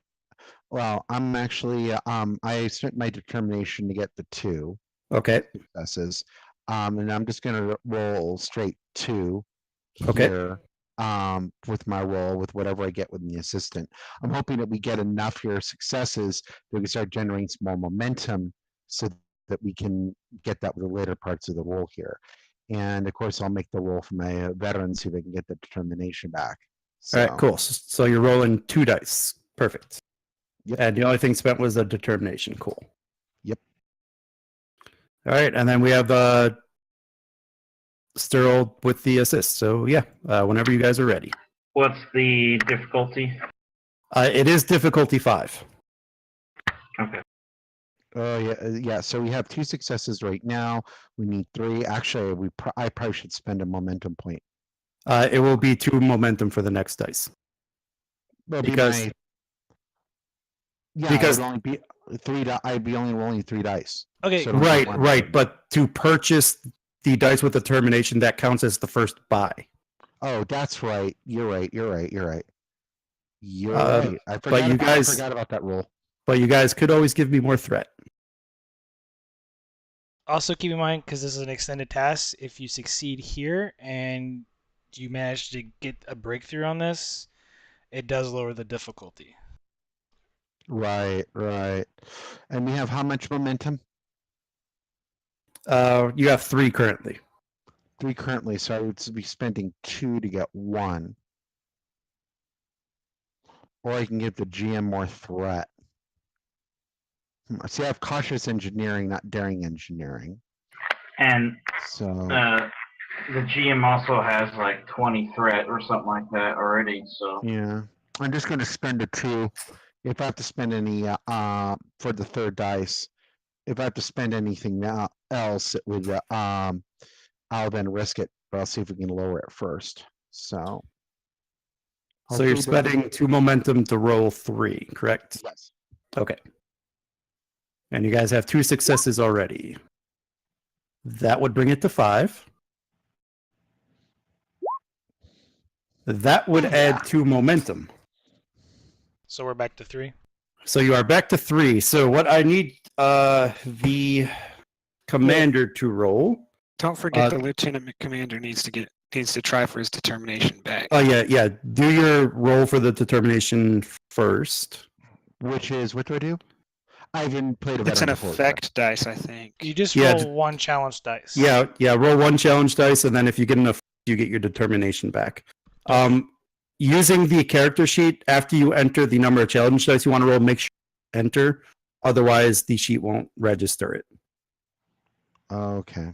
Well, I'm actually I spent my determination to get the 2 Okay. successes, and I'm just gonna roll straight 2 Okay. here. With my roll, with whatever I get with the assistant. I'm hoping that we get enough here successes that we can start generating some more momentum so that we can get that with the later parts of the roll here. And of course, I'll make the roll for my veterans so they can get the determination back. So, All right, cool. So you're rolling 2 dice. Perfect. Yep. And the only thing spent was the determination. Cool. Yep. All right, and then we have Sterl with the assist. So yeah, whenever you guys are ready. What's the difficulty? It is difficulty 5. Okay. Oh yeah. So we have 2 successes right now. We need 3. Actually, I probably should spend a momentum point. It will be 2 momentum for the next dice. Well, Because- yeah, because- it would only be 3. I'd be only rolling 3 dice. Okay, So it'll be Right, 1 right. momentum. But to purchase the dice with determination, that counts as the first buy. Oh, that's right. You're right. You're right. I but you guys- forgot about that rule. But you guys could always give me more threat. also keep in mind, because this is an extended task, if you succeed here and you manage to get a breakthrough on this, it does lower the difficulty. Right. And we have how much momentum? You have 3 currently. 3 currently, so I would be spending 2 to get 1. Or I can give the GM more threat. See, I have cautious engineering, not daring engineering. And So the GM also has like 20 threat or something like that already. So yeah, I'm just going to spend a 2. If I have to spend any for the 3rd dice, if I have to spend anything now else, it would I'll then risk it. But I'll see if we can lower it first. So So you're hopefully the- spending 2 momentum to roll 3, correct? Yes. Okay. And you guys have 2 successes already. That would bring it to 5. That would add 2 momentum. So we're back to 3. So you are back to 3. So what I need the commander to roll. Don't forget the lieutenant commander needs to try for his determination back. Oh yeah. Do your roll for the determination first. Which is what do I do? I haven't played a It's an veteran before, so- effect dice, I think. You just Yeah, roll 1 challenge dice. Yeah. Roll 1 challenge dice, and then if you get enough, you get your determination back. Using the character sheet, after you enter the number of challenge dice you want to roll, make sure you enter. Otherwise, the sheet won't register it. Okay.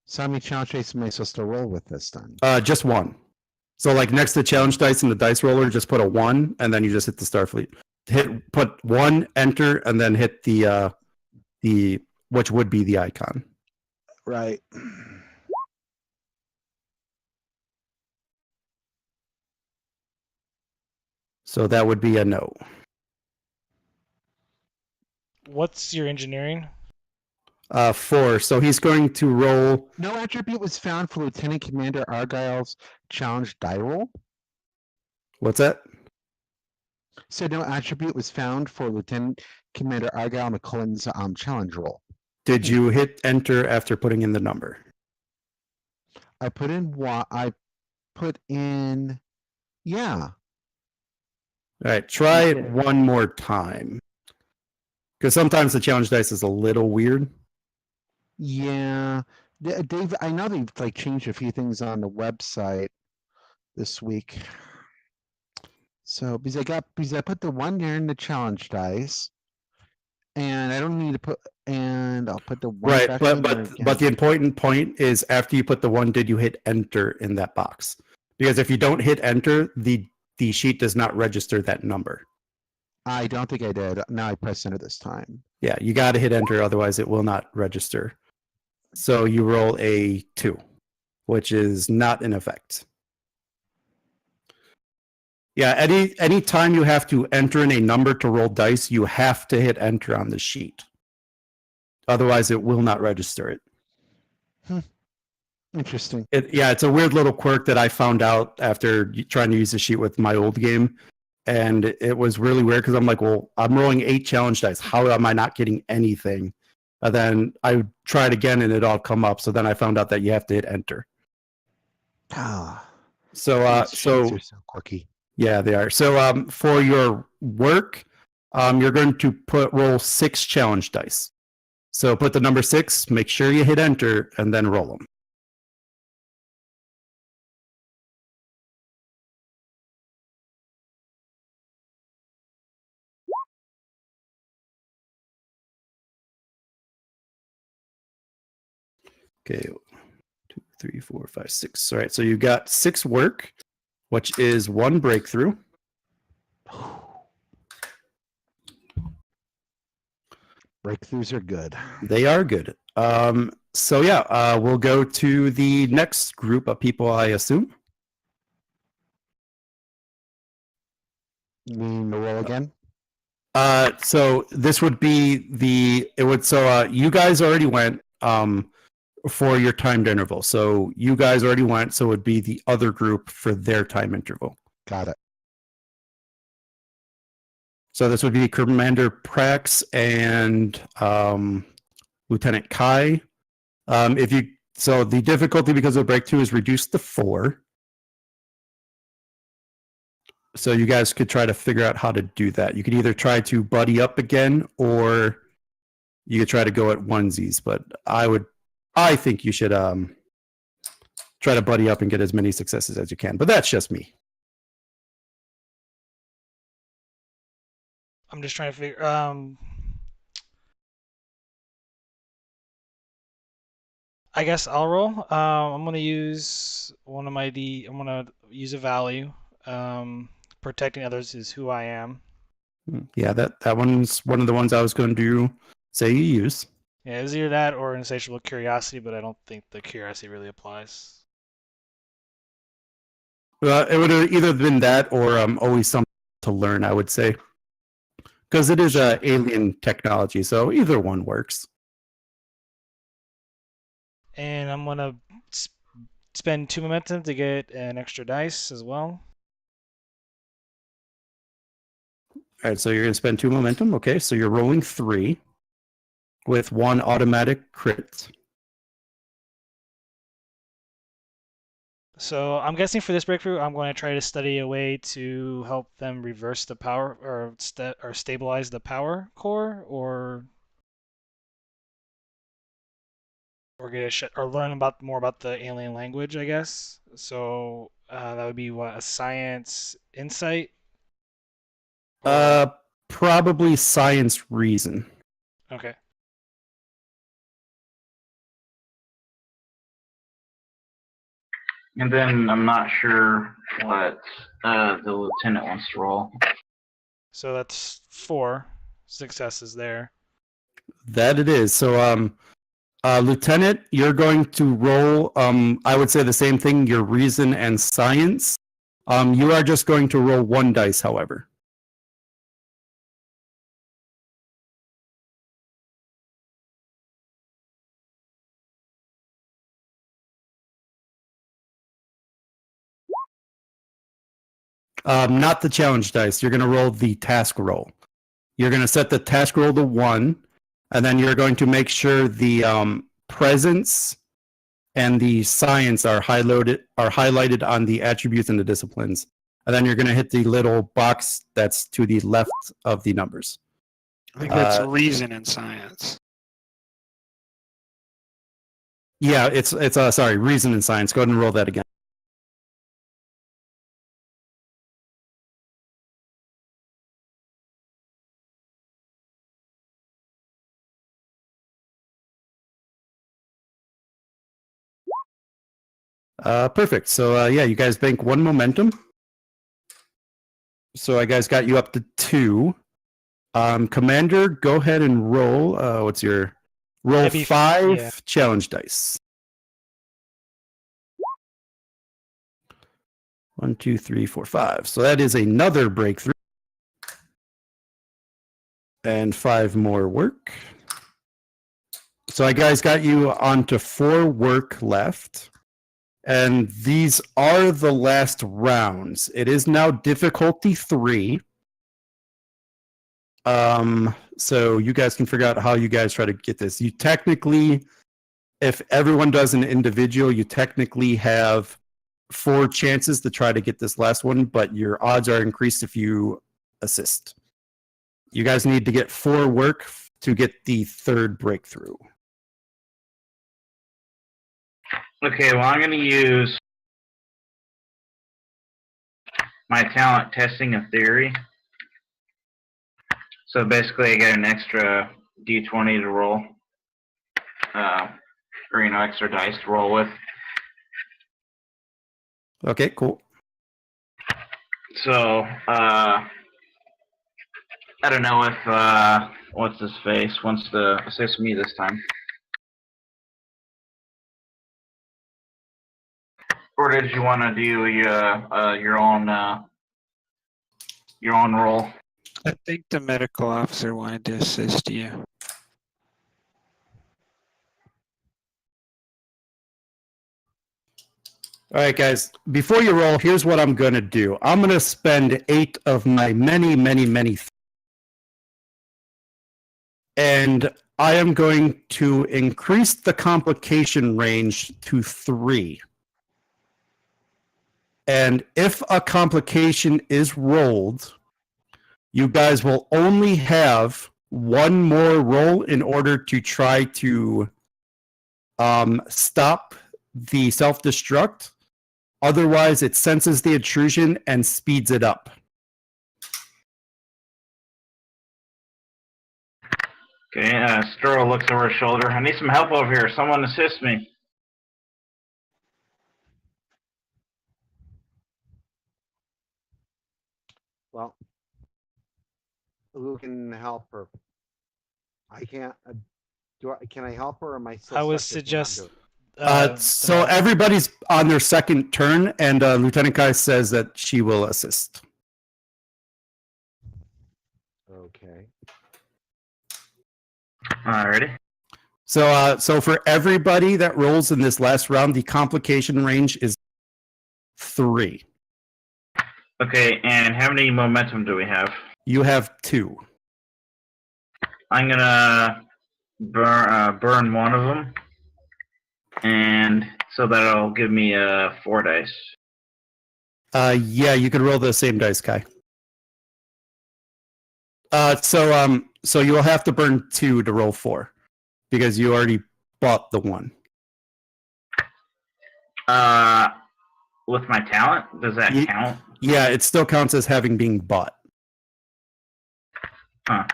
So how many challenge dice am I supposed to roll with this then? Just 1. So like next to challenge dice in the dice roller, just put a 1, and then you just hit the Starfleet. Put 1, enter, and then hit the which would be the icon. Right. So that would be a no. What's your engineering? 4. So he's going to roll. No attribute was found for Lieutenant Commander Argyle's challenge die roll. What's that? So no attribute was found for Lieutenant Commander Argyle McCullen's challenge roll. Did you hit enter after putting in the number? I put in what I put in. Yeah. All right, try it one more time. Because sometimes the challenge dice is a little weird. Yeah. Dave, I know they've like changed a few things on the website this week. So because I put the 1 there in the challenge dice. And I don't need to put and I'll put the 1 Right, back but in there but again. but the important point is after you put the 1, did you hit enter in that box? Because if you don't hit enter, the sheet does not register that number. I don't think I did. Now I press enter this time. Yeah, you got to hit enter, otherwise it will not register. So you roll a 2, which is not in effect. Yeah, any time you have to enter in a number to roll dice, you have to hit enter on the sheet. Otherwise, it will not register it. Interesting. It's a weird little quirk that I found out after trying to use the sheet with my old game. And it was really weird because I'm like, well, I'm rolling 8 challenge dice. How am I not getting anything? And then I tried again and it all come up. So then I found out that you have to hit enter. Ah, So these sheets are so quirky. yeah, they are. So for your work, you're going to roll 6 challenge dice. So put the number 6, make sure you hit enter, and then roll them. Okay, 2, 3, 4, 5, 6. All right, so you got 6 work, which is 1 breakthrough. Breakthroughs are good. They are good. So yeah, we'll go to the next group of people, I assume. You mean the roll again? So this would be you guys already went for your timed interval. So you guys already went, so it would be the other group for their time interval. Got it. So this would be Commander Prax and Lieutenant Kai. So the difficulty because of breakthrough is reduced to 4. So you guys could try to figure out how to do that. You could either try to buddy up again, or you could try to go at onesies. But I think you should try to buddy up and get as many successes as you can. But that's just me. I'm just trying to figure. I guess I'll roll. I'm gonna use one of my I'm gonna use a value. Protecting others is who I am. Yeah, that one's one of the ones I was going to say you use. Yeah, it's either that or insatiable curiosity, but I don't think the curiosity really applies. It would have either been that or always something to learn, I would say. Because it is alien technology, so either one works. And I'm gonna spend 2 momentum to get an extra dice as well. All right, so you're going to spend 2 momentum. Okay, so you're rolling 3 with 1 automatic crit. So I'm guessing for this breakthrough, I'm going to try to study a way to help them reverse the power or stabilize the power core, or get or learn more about the alien language, I guess. So that would be what, a science insight? Probably science reason. Okay. And then I'm not sure what the lieutenant wants to roll. So that's 4 successes there. That it is. So, Lieutenant, you're going to roll, I would say the same thing, your reason and science. You are just going to roll 1 dice, however. Not the challenge dice. You're going to roll the task roll. You're going to set the task roll to 1, and then you're going to make sure the presence and the science are highlighted on the attributes and the disciplines. And then you're going to hit the little box that's to the left of the numbers. I think that's reason and science. Yeah, it's sorry, reason and science. Go ahead and roll that again. Perfect. So yeah, you guys bank 1 momentum. So I guys got you up to 2. Commander, go ahead and roll. What's your roll? 5 challenge dice. 1, 2, 3, 4, 5. So that is another breakthrough. And 5 more work. So I guys got you onto 4 work left. And these are the last rounds. It is now difficulty 3. So you guys can figure out how you guys try to get this. You technically, if everyone does an individual, you technically have 4 chances to try to get this last one, but your odds are increased if you assist. You guys need to get 4 work to get the third breakthrough. Okay, well, I'm going to use my talent testing of theory. So basically, I get an extra d20 to roll, or extra dice to roll with. Okay, cool. So I don't know if what's his face wants to assist me this time, or did you want to do your own roll? I think the medical officer wanted to assist you. All right, guys, before you roll, here's what I'm going to do. I'm going to spend 8 of my many, and I am going to increase the complication range to 3. And if a complication is rolled, you guys will only have one more roll in order to try to stop the self-destruct. Otherwise, it senses the intrusion and speeds it up. Okay, Sturl looks over his shoulder. I need some help over here. Someone assist me. Well, who can help her? I can't. Can I help her, or am I still I would stuck with what I'm suggest. doing? So everybody's on their second turn, and Lieutenant Kai says that she will assist. Okay. Alrighty. So for everybody that rolls in this last round, the complication range is 3. Okay, and how many momentum do we have? You have 2. I'm gonna burn one of them, and so that'll give me 4 dice. Yeah, you could roll the same dice, Kai. So you will have to burn 2 to roll 4 because you already bought the 1. With my talent, does that count? Yeah, it still counts as having been bought. Huh.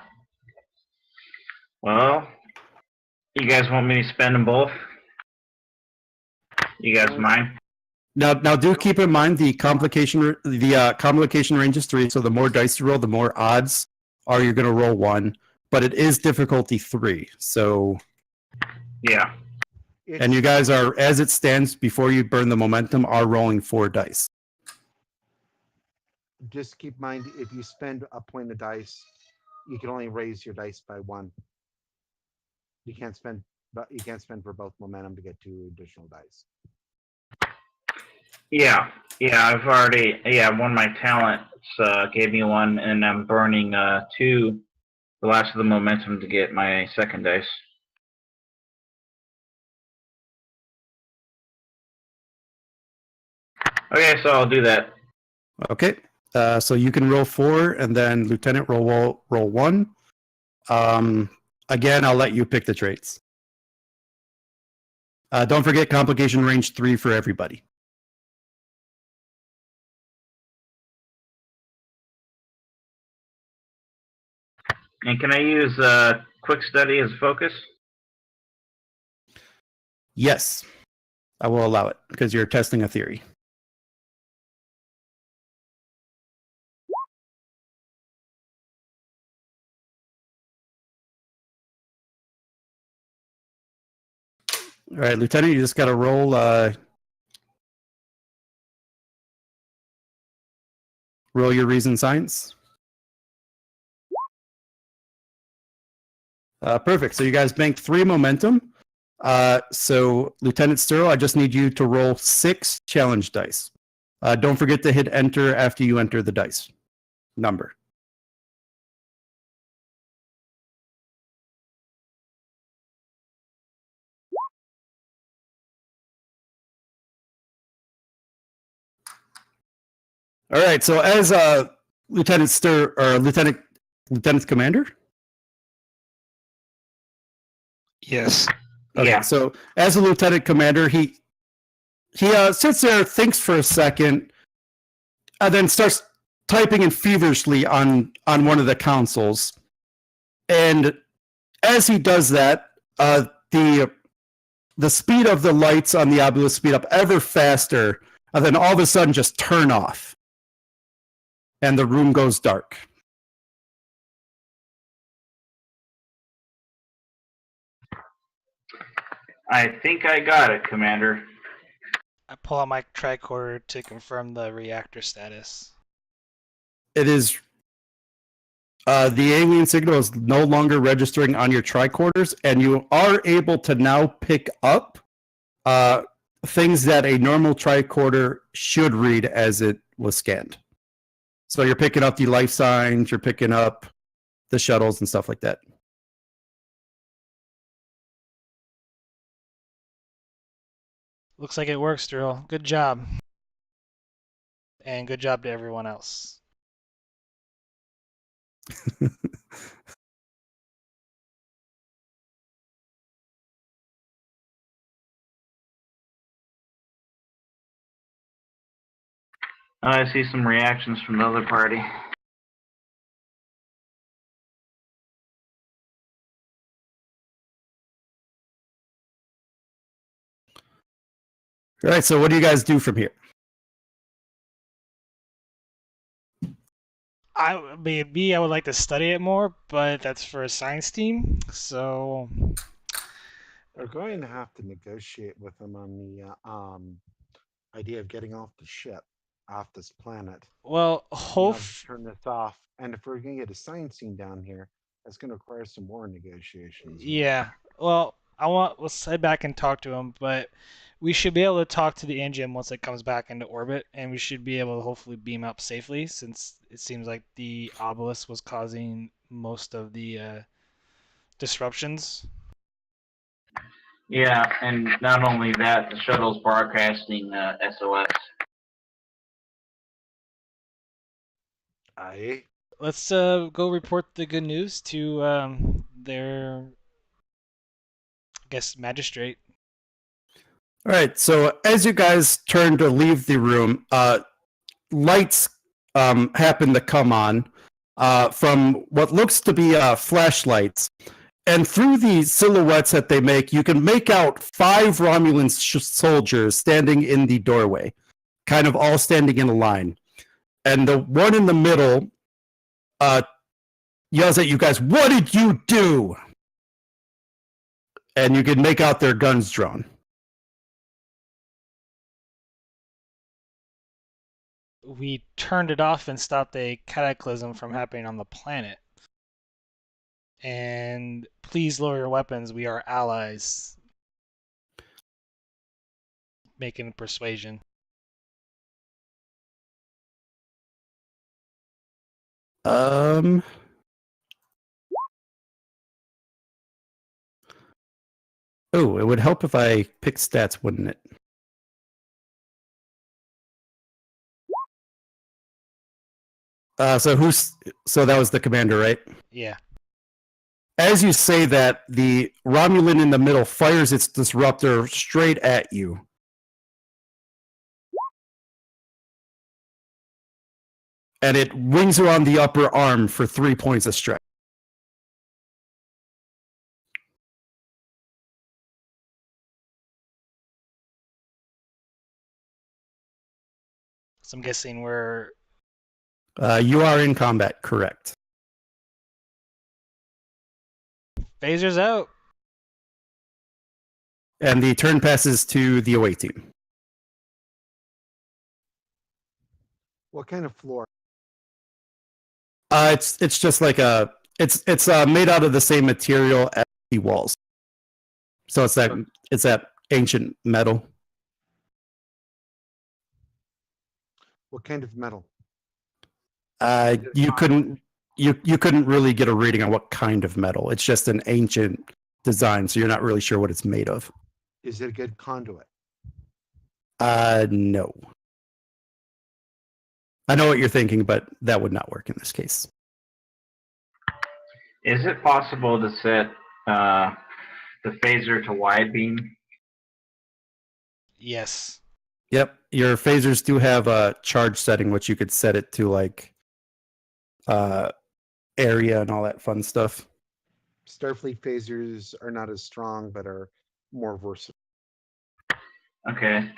Well, you guys want me to spend them both? You guys mind? Now do keep in mind the complication range is 3. So the more dice you roll, the more odds are you're going to roll 1. But it is difficulty 3. So yeah. And you guys are, as it stands, before you burn the momentum, are rolling 4 dice. Just keep in mind, if you spend a point of dice, you can only raise your dice by 1. You can't spend for both momentum to get 2 additional dice. Yeah, I've already, one of my talents gave me 1, and I'm burning 2, the last of the momentum to get my second dice. Okay, so I'll do that. Okay. So you can roll 4, and then Lieutenant roll 1. Again, I'll let you pick the traits. Don't forget complication range 3 for everybody. And can I use quick study as focus? Yes, I will allow it because you're testing a theory. All right, Lieutenant, you just got to roll. Roll your reason science. Perfect. So you guys banked 3 momentum. So Lieutenant Sturl, I just need you to roll 6 challenge dice. Don't forget to hit enter after you enter the dice number. All right. So as Lieutenant Lieutenant Commander, Yes. Okay, Yeah. so as a lieutenant commander, he sits there, thinks for a second, and then starts typing in feverishly on one of the consoles. And as he does that, the speed of the lights on the obelisk speed up ever faster, and then all of a sudden just turn off, and the room goes dark. I think I got it, Commander. I pull out my tricorder to confirm the reactor status. It is the alien signal is no longer registering on your tricorders, and you are able to now pick up things that a normal tricorder should read as it was scanned. So you're picking up the life signs, you're picking up the shuttles and stuff like that. Looks like it works, Drill. Good job. And good job to everyone else. I see some reactions from the other party. All right, so what do you guys do from here? I would like to study it more, but that's for a science team. So We're going to have to negotiate with them on the idea of getting off the ship, off this planet. well, Turn this off. And if we're going to get a science scene down here, that's going to require some more negotiations. yeah. Well, let's head back and talk to him, but we should be able to talk to the engine once it comes back into orbit, and we should be able to hopefully beam up safely, since it seems like the obelisk was causing most of the disruptions. Yeah, and not only that, the shuttle's broadcasting SOS. Aye. Let's go report the good news to their, I guess, magistrate. All right, so as you guys turn to leave the room, lights happen to come on from what looks to be flashlights. And through the silhouettes that they make, you can make out 5 Romulan soldiers standing in the doorway, kind of all standing in a line. And the one in the middle yells at you guys, "What did you do?" And you can make out their guns drawn. We turned it off and stopped a cataclysm from happening on the planet. And please lower your weapons. We are allies. Making persuasion. Oh, it would help if I picked stats, wouldn't it? So that was the commander, right? Yeah. As you say that, the Romulan in the middle fires its disruptor straight at you. And it wings around the upper arm for 3 points of stress. So I'm guessing we're... You are in combat, correct. Phasers out. And the turn passes to the away team. What kind of floor? It's just like it's made out of the same material as the walls. So it's that ancient metal. What kind of metal? You couldn't really get a reading on what kind of metal. It's just an ancient design, so you're not really sure what it's made of. Is it a good conduit? No. I know what you're thinking, but that would not work in this case. Is it possible to set the the phaser to wide beam? Yes. Yep, your phasers do have a charge setting, which you could set it to like area and all that fun stuff. Starfleet phasers are not as strong, but are more versatile. Okay.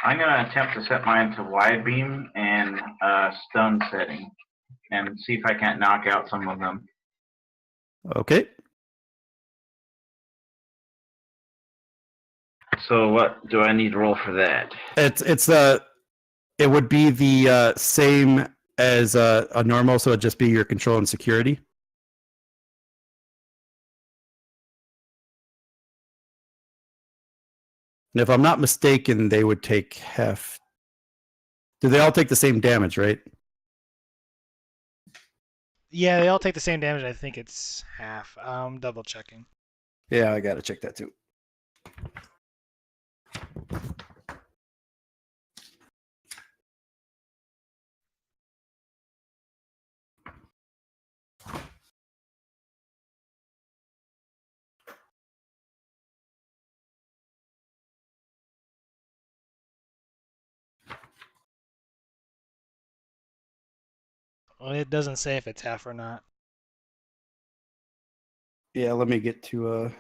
I'm gonna attempt to set mine to wide beam and stun setting, and see if I can't knock out some of them. Okay. So what do I need to roll for that? It would be the same as a normal, so it'd just be your control and security. And if I'm not mistaken, they would take half. Do they all take the same damage, right? Yeah, they all take the same damage. I think it's half. Double checking. Yeah, I gotta check that too. Well, it doesn't say if it's half or not. Yeah, let me get to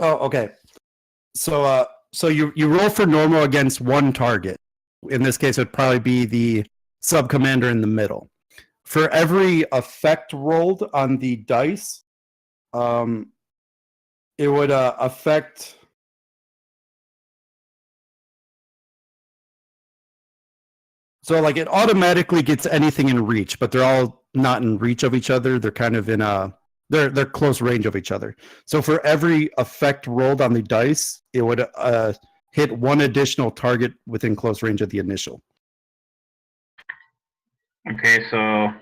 Oh, okay. So you roll for normal against one target. In this case, it would probably be the sub commander in the middle. For every effect rolled on the dice, it would affect. So like it automatically gets anything in reach, but they're all not in reach of each other. They're kind of in a they're close range of each other. So for every effect rolled on the dice, it would hit one additional target within close range of the initial. Okay, so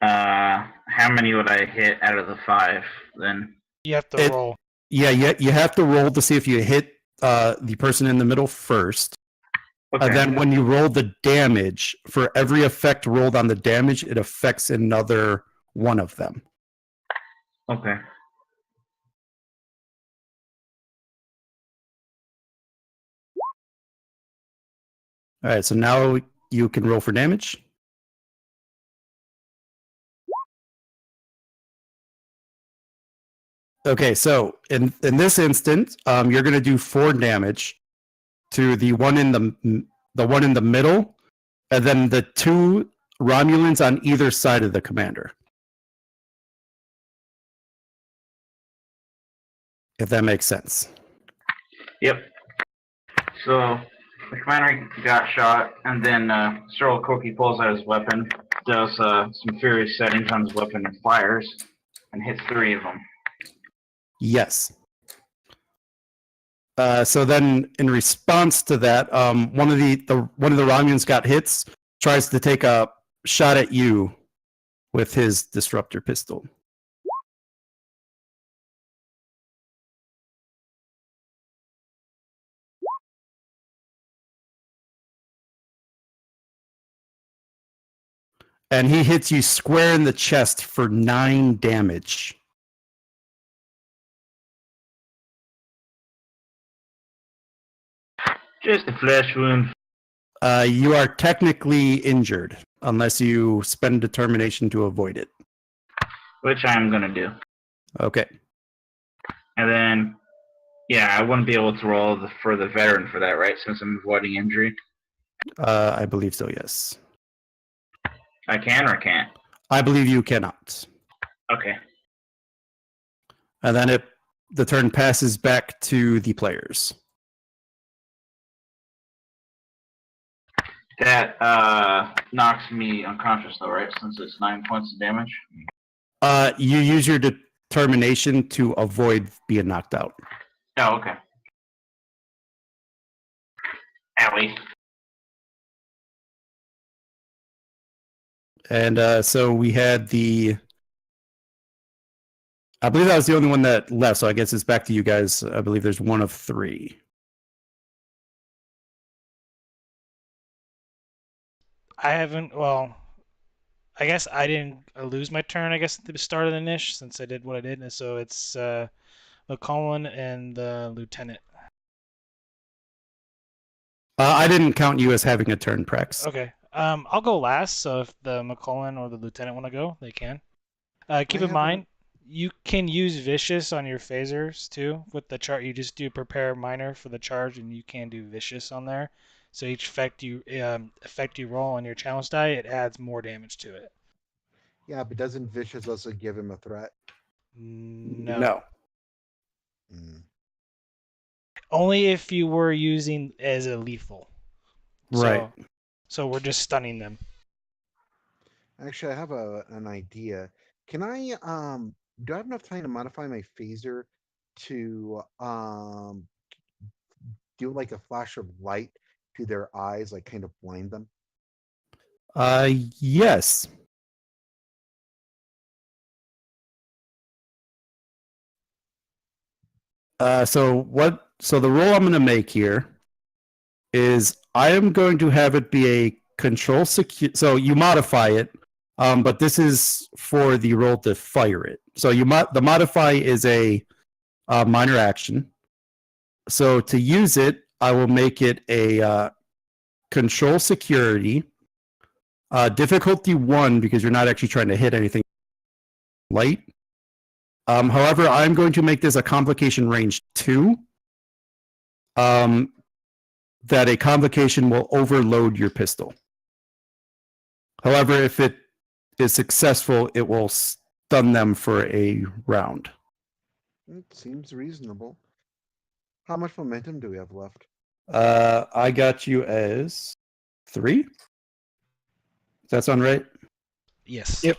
how many would I hit out of the 5 then? You have to roll. Yeah, you have to roll to see if you hit the person in the middle first. Okay. And then when you roll the damage, for every effect rolled on the damage, it affects another one of them. Okay. All right, so now you can roll for damage. Okay, so in this instant, you're going to do 4 damage to the one in the middle, and then the 2 Romulans on either side of the commander. If that makes sense. Yep. So the commander got shot, and then Cyril Koki pulls out his weapon, does some furious settings on his weapon, and fires, and hits 3 of them. Yes. So then, in response to that, one of the Romulans got hits, tries to take a shot at you with his disruptor pistol. And he hits you square in the chest for 9 damage. Just a flesh wound. You are technically injured unless you spend determination to avoid it. Which I'm going to do. Okay. And then, yeah, I wouldn't be able to roll for the veteran for that, right? Since I'm avoiding injury. I believe so, yes. I can or can't? I believe you cannot. Okay. And then the turn passes back to the players. That knocks me unconscious, though, right? Since it's 9 points of damage. You use your determination to avoid being knocked out. Oh, okay. Owie. And so we had I believe that was the only one that left, so I guess it's back to you guys. I believe there's one of 3. I haven't. Well, I guess I didn't lose my turn. I guess at the start of the niche since I did what I did, and so it's McCollin and the lieutenant. I didn't count you as having a turn, Prex. Okay. I'll go last. So if the McCollin or the lieutenant want to go, they can. Keep I in have mind, you can use vicious on your phasers too. With the chart, you just do prepare minor for the charge, and you can do vicious on there. So each effect you roll on your challenge die, it adds more damage to it. Yeah, but doesn't Vicious also give him a threat? No. Mm. Only if you were using as a lethal. Right. So we're just stunning them. Actually, I have an idea. Can I do I have enough time to modify my phaser to do like a flash of light to their eyes, like kind of blind them? Yes. So the roll I'm going to make here is I am going to have it be a control secure. So you modify it, but this is for the roll to fire it. So the modify is a minor action. So to use it, I will make it a control security, difficulty 1 because you're not actually trying to hit anything light. However, I'm going to make this a complication range 2. That a convocation will overload your pistol. However, if it is successful, it will stun them for a round. It seems reasonable. How much momentum do we have left? I got you as 3. Does that sound right? Yes. Yep.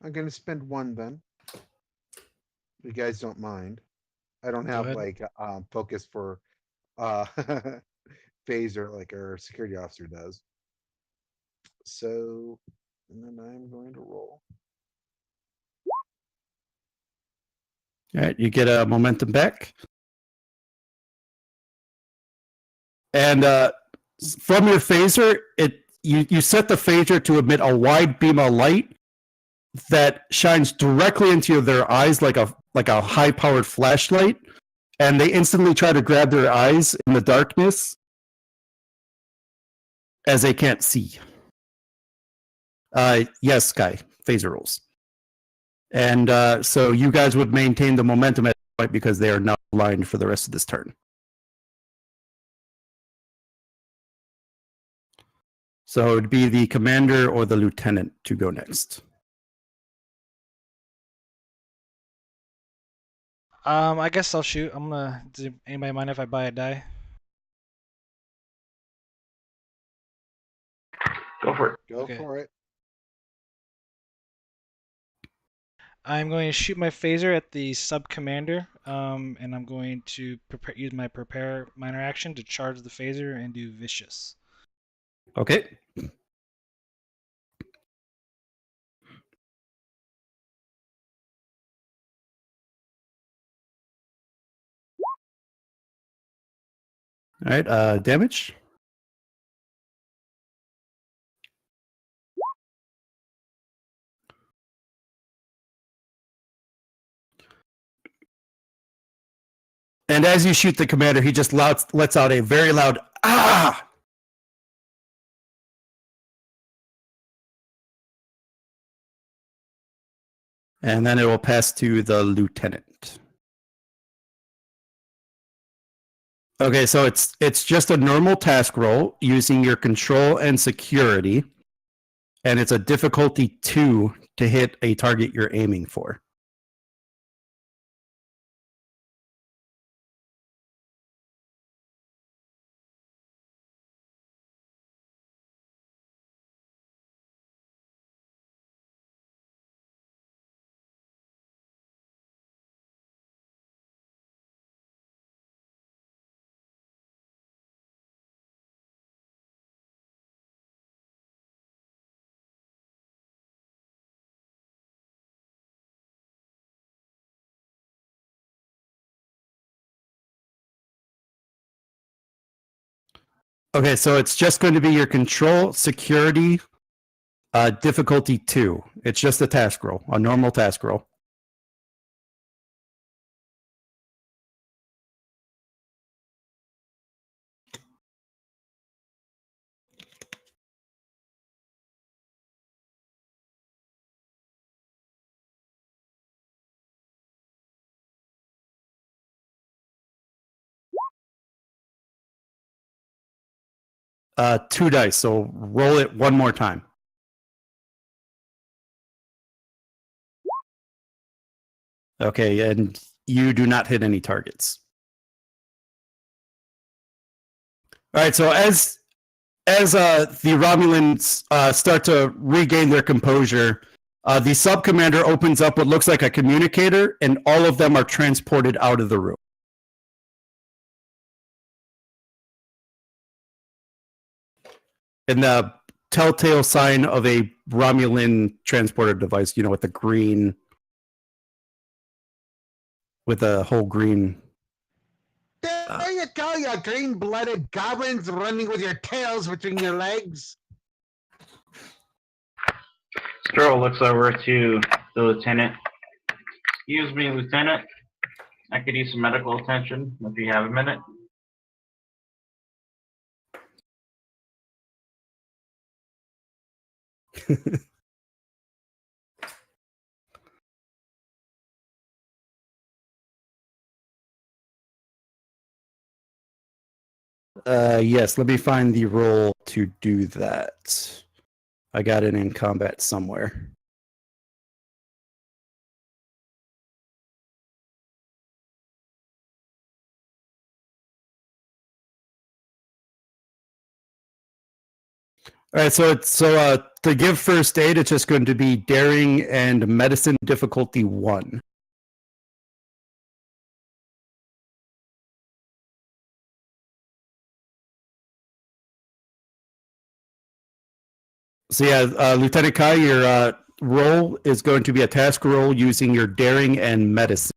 I'm gonna spend 1 then. If you guys don't mind. I don't Go have ahead. like focus for phaser like our security officer does. So, and then I'm going to roll. All right, you get a momentum back. And from your phaser, you set the phaser to emit a wide beam of light that shines directly into their eyes like a high-powered flashlight, and they instantly try to grab their eyes in the darkness as they can't see. Yes, Sky, phaser rolls. And so you guys would maintain the momentum at that point because they are now blind for the rest of this turn. So it would be the commander or the lieutenant to go next. I guess I'll shoot. I'm gonna. Does anybody mind if I buy a die? Go for it. Go Okay. for it. I'm going to shoot my phaser at the sub commander, and I'm going to use my prepare minor action to charge the phaser and do vicious. Okay. All right, damage. And as you shoot the commander, he just lets out a very loud "ah!" And then it will pass to the lieutenant. Okay, so it's just a normal task roll using your control and security, and it's a difficulty 2 to hit a target you're aiming for. Okay, so it's just going to be your control security difficulty 2. It's just a task roll, a normal task roll. Two dice, so roll it one more time. Okay, and you do not hit any targets. All right, so as the Romulans start to regain their composure, the sub commander opens up what looks like a communicator, and all of them are transported out of the room. And the telltale sign of a Romulan transporter device, you know, with the green, with a whole green. There you go, you green-blooded goblins running with your tails between your legs. Stroll looks over to the lieutenant. Excuse me, Lieutenant. I could use some medical attention if you have a minute. Yes, let me find the roll to do that. I got it in combat somewhere. All right, so to give first aid, it's just going to be daring and medicine difficulty 1. So yeah, Lieutenant Kai, your roll is going to be a task roll using your daring and medicine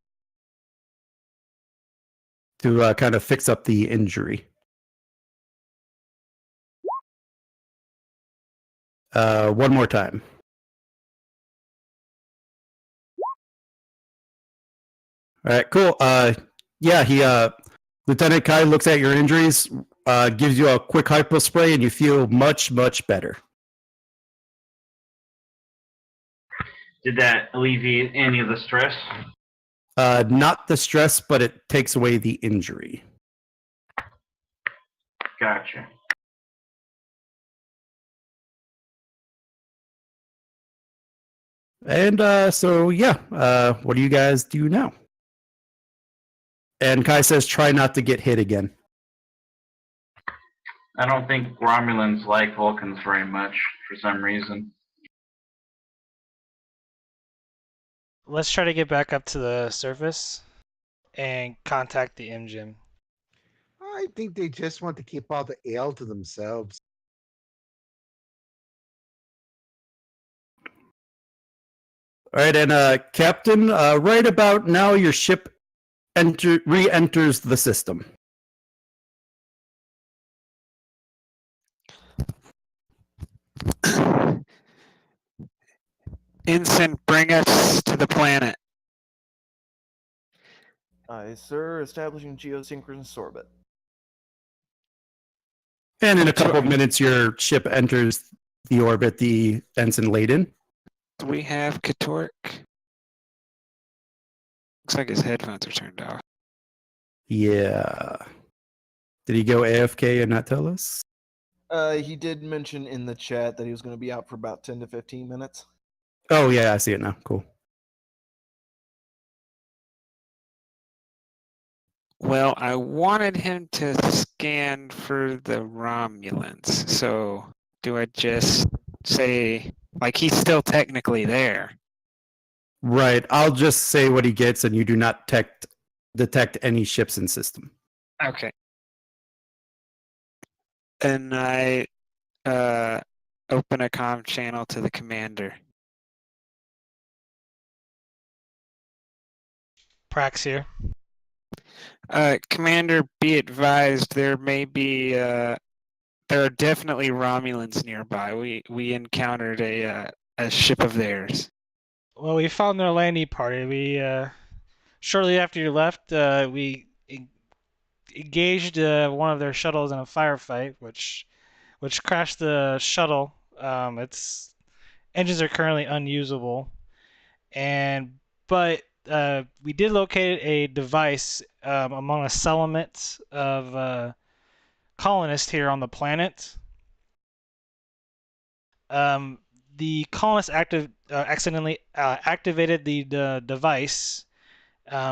to kind of fix up the injury. One more time. All right, cool. Yeah, Lieutenant Kai looks at your injuries, gives you a quick hypo spray, and you feel much, much better. Did that alleviate any of the stress? Not the stress, but it takes away the injury. Gotcha. And so, yeah, what do you guys do now? And Kai says, try not to get hit again. I don't think Romulans like Vulcans very much for some reason. Let's try to get back up to the surface and contact the Imjin. I think they just want to keep all the ale to themselves. All right, and Captain, right about now, your ship re-enters the system. Ensign, bring us to the planet. Aye, sir. Establishing geosynchronous orbit. And in a couple of minutes, your ship enters the orbit, the ensign laden. Do we have Katork? Looks like his headphones are turned off. Yeah. Did he go AFK and not tell us? He did mention in the chat that he was going to be out for about 10 to 15 minutes. Oh, yeah, I see it now. Cool. Well, I wanted him to scan for the Romulans. So do I just say, like, he's still technically there? Right. I'll just say what he gets, and you do not detect any ships in system. Okay. And I open a comm channel to the commander. Prax here. Commander, be advised there may be There are definitely Romulans nearby. We encountered a ship of theirs. Well, we found their landing party. We shortly after you left, we engaged one of their shuttles in a firefight, which crashed the shuttle. Its engines are currently unusable, but we did locate a device among a settlement of colonists here on the planet. The colonists accidentally activated the device.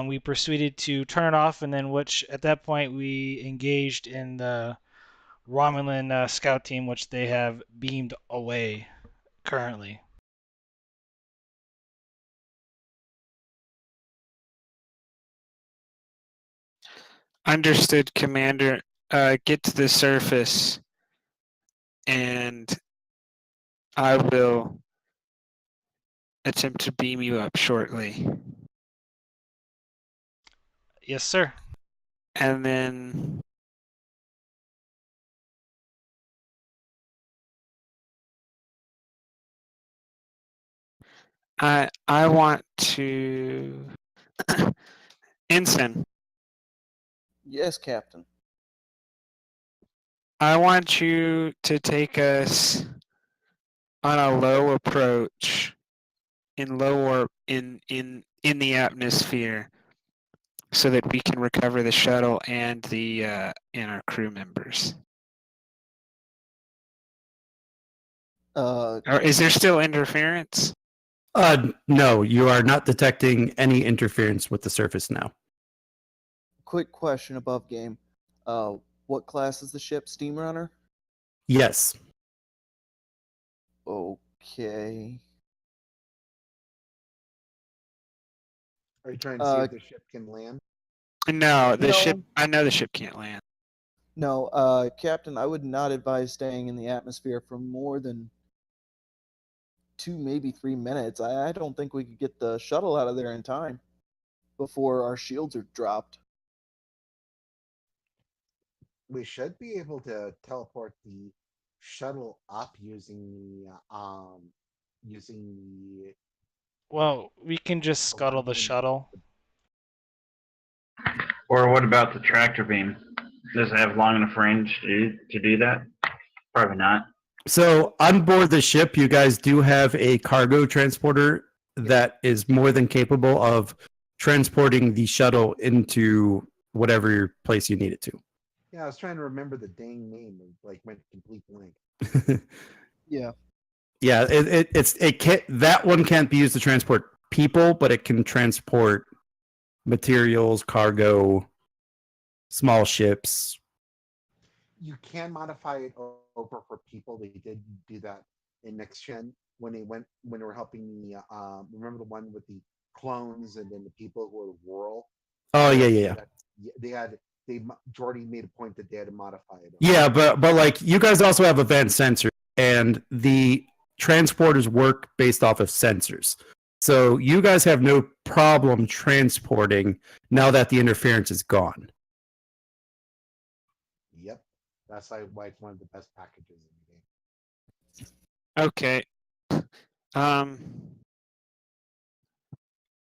We proceeded to turn it off, and then at that point we engaged in the Romulan scout team, which they have beamed away currently. Understood, Commander. Get to the surface, and I will attempt to beam you up shortly. Yes, sir. And then I want to Ensign, Yes, Captain. I want you to take us on a low approach in low in the atmosphere so that we can recover the shuttle and and our crew members. Or is there still interference? No, you are not detecting any interference with the surface now. Quick question above game. What class is the ship? Steam Runner? Yes. Okay. Are you trying to see if the ship can land? No, the No. ship. I know the ship can't land. No, Captain, I would not advise staying in the atmosphere for more than 2, maybe 3 minutes. I don't think we could get the shuttle out of there in time before our shields are dropped. We should be able to teleport the shuttle up using the Well, we can just scuttle the Romulan- shuttle. Or what about the tractor beam? Does it have long enough range to do that? Probably not. So on board the ship, you guys do have a cargo transporter that is more than capable of transporting the shuttle into whatever place you need it to. Yeah, I was trying to remember the dang name and like went complete blank. Yeah. Yeah, it can't, that one can't be used to transport people, but it can transport materials, cargo, small ships. You can modify it over for people. They did do that in next gen when they were helping the remember the one with the clones and then the people who were rural. Oh yeah. Jordy made a point that they had to modify it. Yeah, but like you guys also have advanced sensors, and the transporters work based off of sensors. So you guys have no problem transporting now that the interference is gone. Yep, that's why it's one of the best packages in the game. Okay.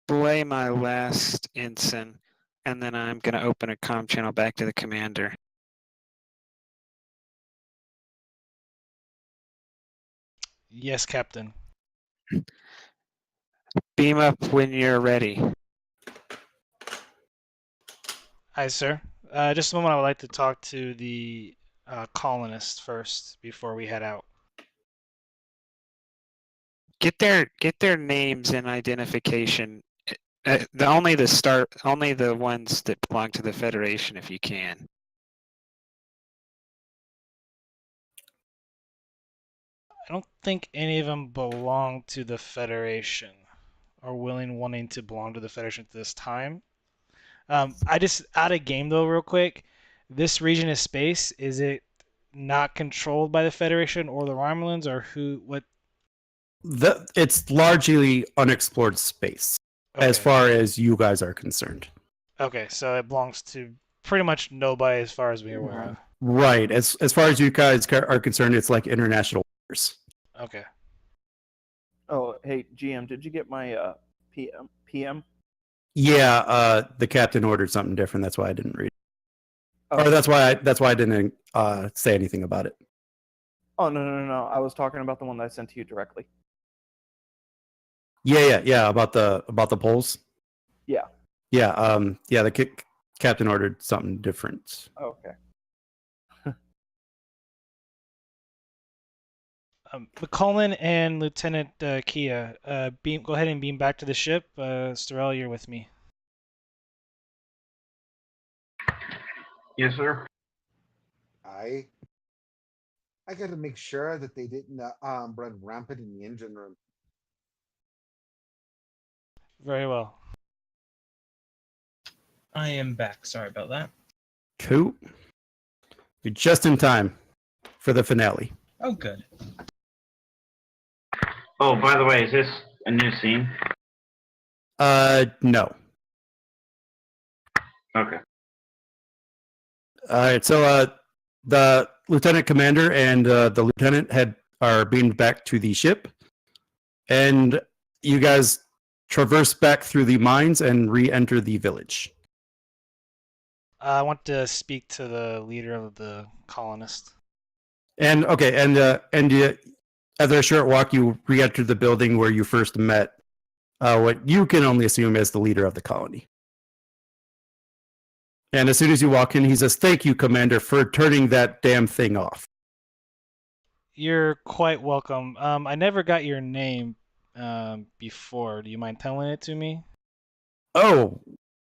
Belay my last ensign, and then I'm going to open a comm channel back to the commander. Yes, Captain. Beam up when you're ready. Hi, sir. Just a moment. I would like to talk to the colonists first before we head out. Get their names and identification. Only the ones that belong to the Federation, if you can. I don't think any of them belong to the Federation or wanting to belong to the Federation at this time. I just out of game though, real quick. This region of space, is it not controlled by the Federation or the Romulans, or who? What? It's largely unexplored space as Okay. far as you guys are concerned. Okay, so it belongs to pretty much nobody as far as we're aware of. Right. As far as you guys are concerned, it's like international waters. Okay. Oh, hey, GM, did you get my PM? Yeah, the captain ordered something different. That's why I didn't read. Oh, Or that's why I didn't say anything about it. oh no. I was talking about the one that I sent to you directly. Yeah. About the polls. Yeah. Yeah. The captain ordered something different. Okay. McCullen and Lieutenant Kia, go ahead and beam back to the ship. Storell, you're with me. Yes, sir. I got to make sure that they didn't run rampant in the engine room. Very well. I am back. Sorry about that. Cool. You're just in time for the finale. Oh, good. Oh, by the way, is this a new scene? No. Okay. All right. So, the lieutenant commander and the lieutenant are beamed back to the ship, and you guys traverse back through the mines and re-enter the village. I want to speak to the leader of the colonists. And okay, and after a short walk, you re-enter the building where you first met what you can only assume as the leader of the colony. And as soon as you walk in, he says, "Thank you, Commander, for turning that damn thing off." You're quite welcome. I never got your name before. Do you mind telling it to me? Oh,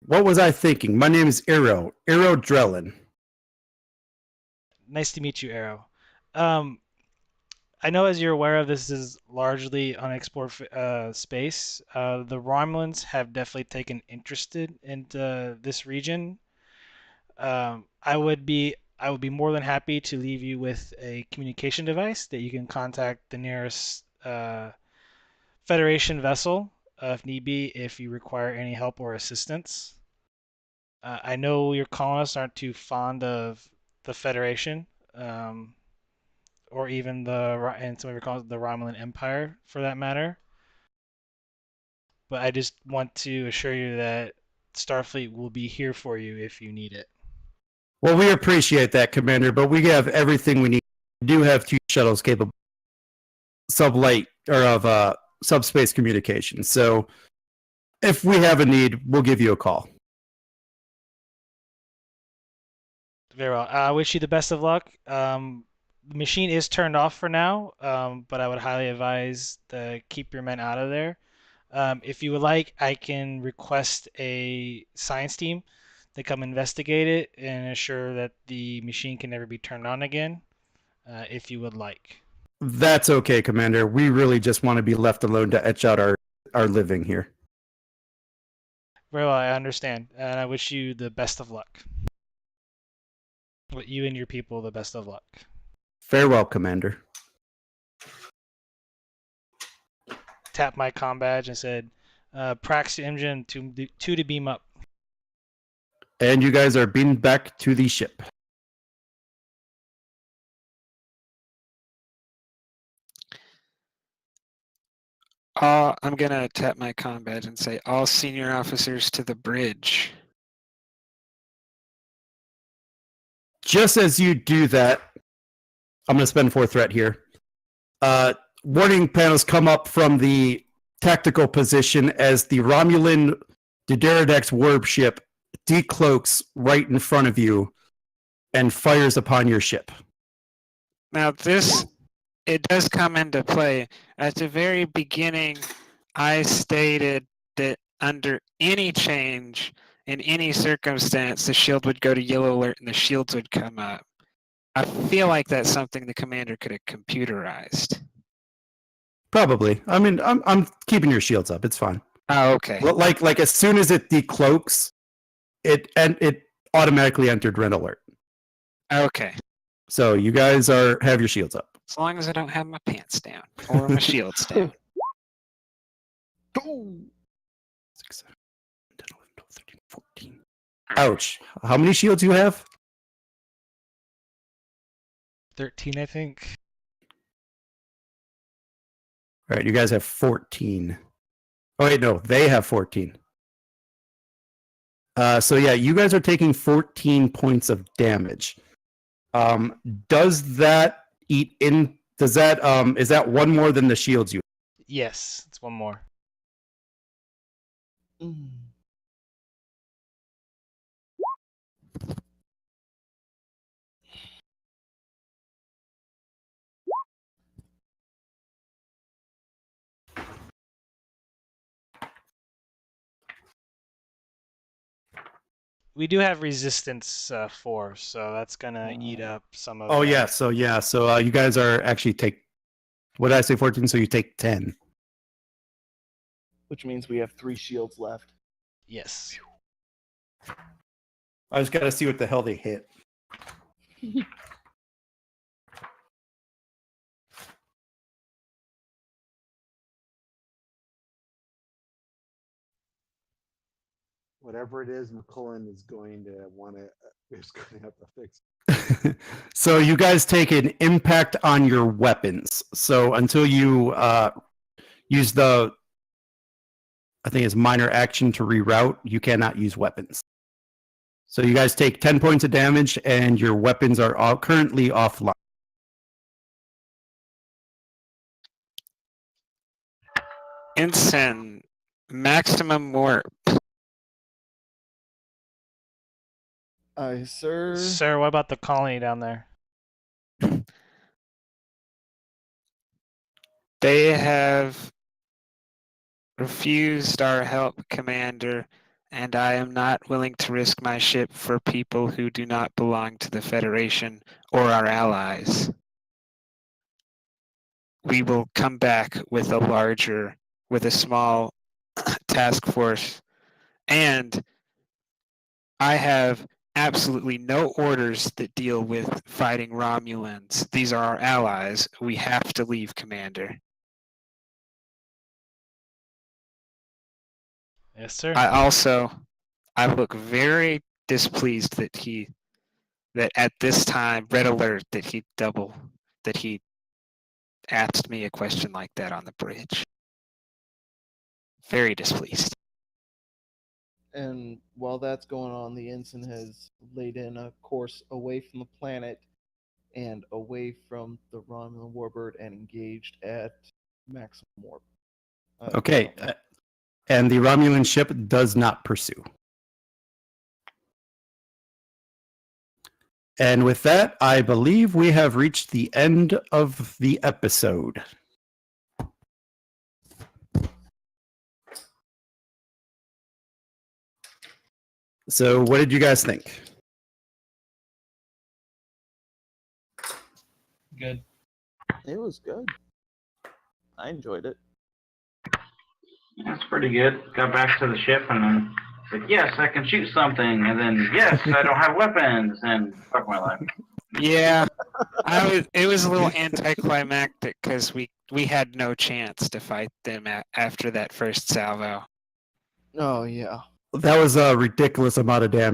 what was I thinking? My name is Arrow Drellin. Nice to meet you, Arrow. I know, as you're aware of, this is largely unexplored space. The Romulans have definitely taken interest in this region. I would be more than happy to leave you with a communication device that you can contact the nearest Federation vessel if need be, if you require any help or assistance. I know your colonists aren't too fond of the Federation, or even and some of your colonists, the Romulan Empire, for that matter. But I just want to assure you that Starfleet will be here for you if you need it. Well, we appreciate that, Commander, but we have everything we need. We do have 2 shuttles capable of subspace communication. So if we have a need, we'll give you a call. Very well. I wish you the best of luck. The machine is turned off for now, but I would highly advise to keep your men out of there. If you would like, I can request a science team to come investigate it and ensure that the machine can never be turned on again, if you would like. That's okay, Commander. We really just want to be left alone to etch out our living here. Very well, I understand, and I wish you the best of luck. You and your people the best of luck. Farewell, Commander. Tapped my comm badge and said, Prax Imjin two to beam up. And you guys are beamed back to the ship. I'm gonna tap my comm badge and say, all senior officers to the bridge. Just as you do that, I'm going to spend 4 threat here. Warning panels come up from the tactical position as the Romulan Dideridex warp ship decloaks right in front of you and fires upon your ship. Now it does come into play. At the very beginning, I stated that under any change in any circumstance, the shield would go to yellow alert and the shields would come up. I feel like that's something the commander could have computerized. Probably. I mean, I'm keeping your shields up. It's fine. Oh, okay. Well, like as soon as it decloaks, it automatically entered red alert. Okay. So you guys have your shields up. As long as I don't have my pants down or my shields down. 6, 7, 10, 11, 12, 13, 14. Ouch. How many shields do you have? 13, I think. All right, you guys have 14. Oh wait, no, they have 14. So yeah, you guys are taking 14 points of damage. Does that eat in? Does that is that one more than the shields you? Yes, it's one more. Mm. We do have resistance 4, so that's gonna eat up some of. Oh yeah, so you guys are actually take. What did I say? 14. So you take 10. Which means we have 3 shields left. Yes. I just gotta see what the hell they hit. Whatever it is, McCullen is going to want to. Is going to have to fix. So you guys take an impact on your weapons. So until you use the, I think it's minor action to reroute, you cannot use weapons. So you guys take 10 points of damage, and your weapons are all currently offline. Ensign, maximum warp. Aye, sir. Sir, what about the colony down there? They have refused our help, Commander, and I am not willing to risk my ship for people who do not belong to the Federation or our allies. We will come back with a small task force, and I have absolutely no orders that deal with fighting Romulans. These are our allies. We have to leave, Commander. Yes, sir. I look very displeased that at this time, red alert, that he asked me a question like that on the bridge. Very displeased. And while that's going on, the ensign has laid in a course away from the planet and away from the Romulan warbird and engaged at maximum warp. Okay, and the Romulan ship does not pursue. And with that, I believe we have reached the end of the episode. So, what did you guys think? Good. It was good. I enjoyed it. That's pretty good. Got back to the ship and then said, yes, I can shoot something. And then, yes, I don't have weapons. And fuck my life. Yeah, it was a little anticlimactic because we had no chance to fight them after that first salvo. Oh, yeah. That was a ridiculous amount of damage.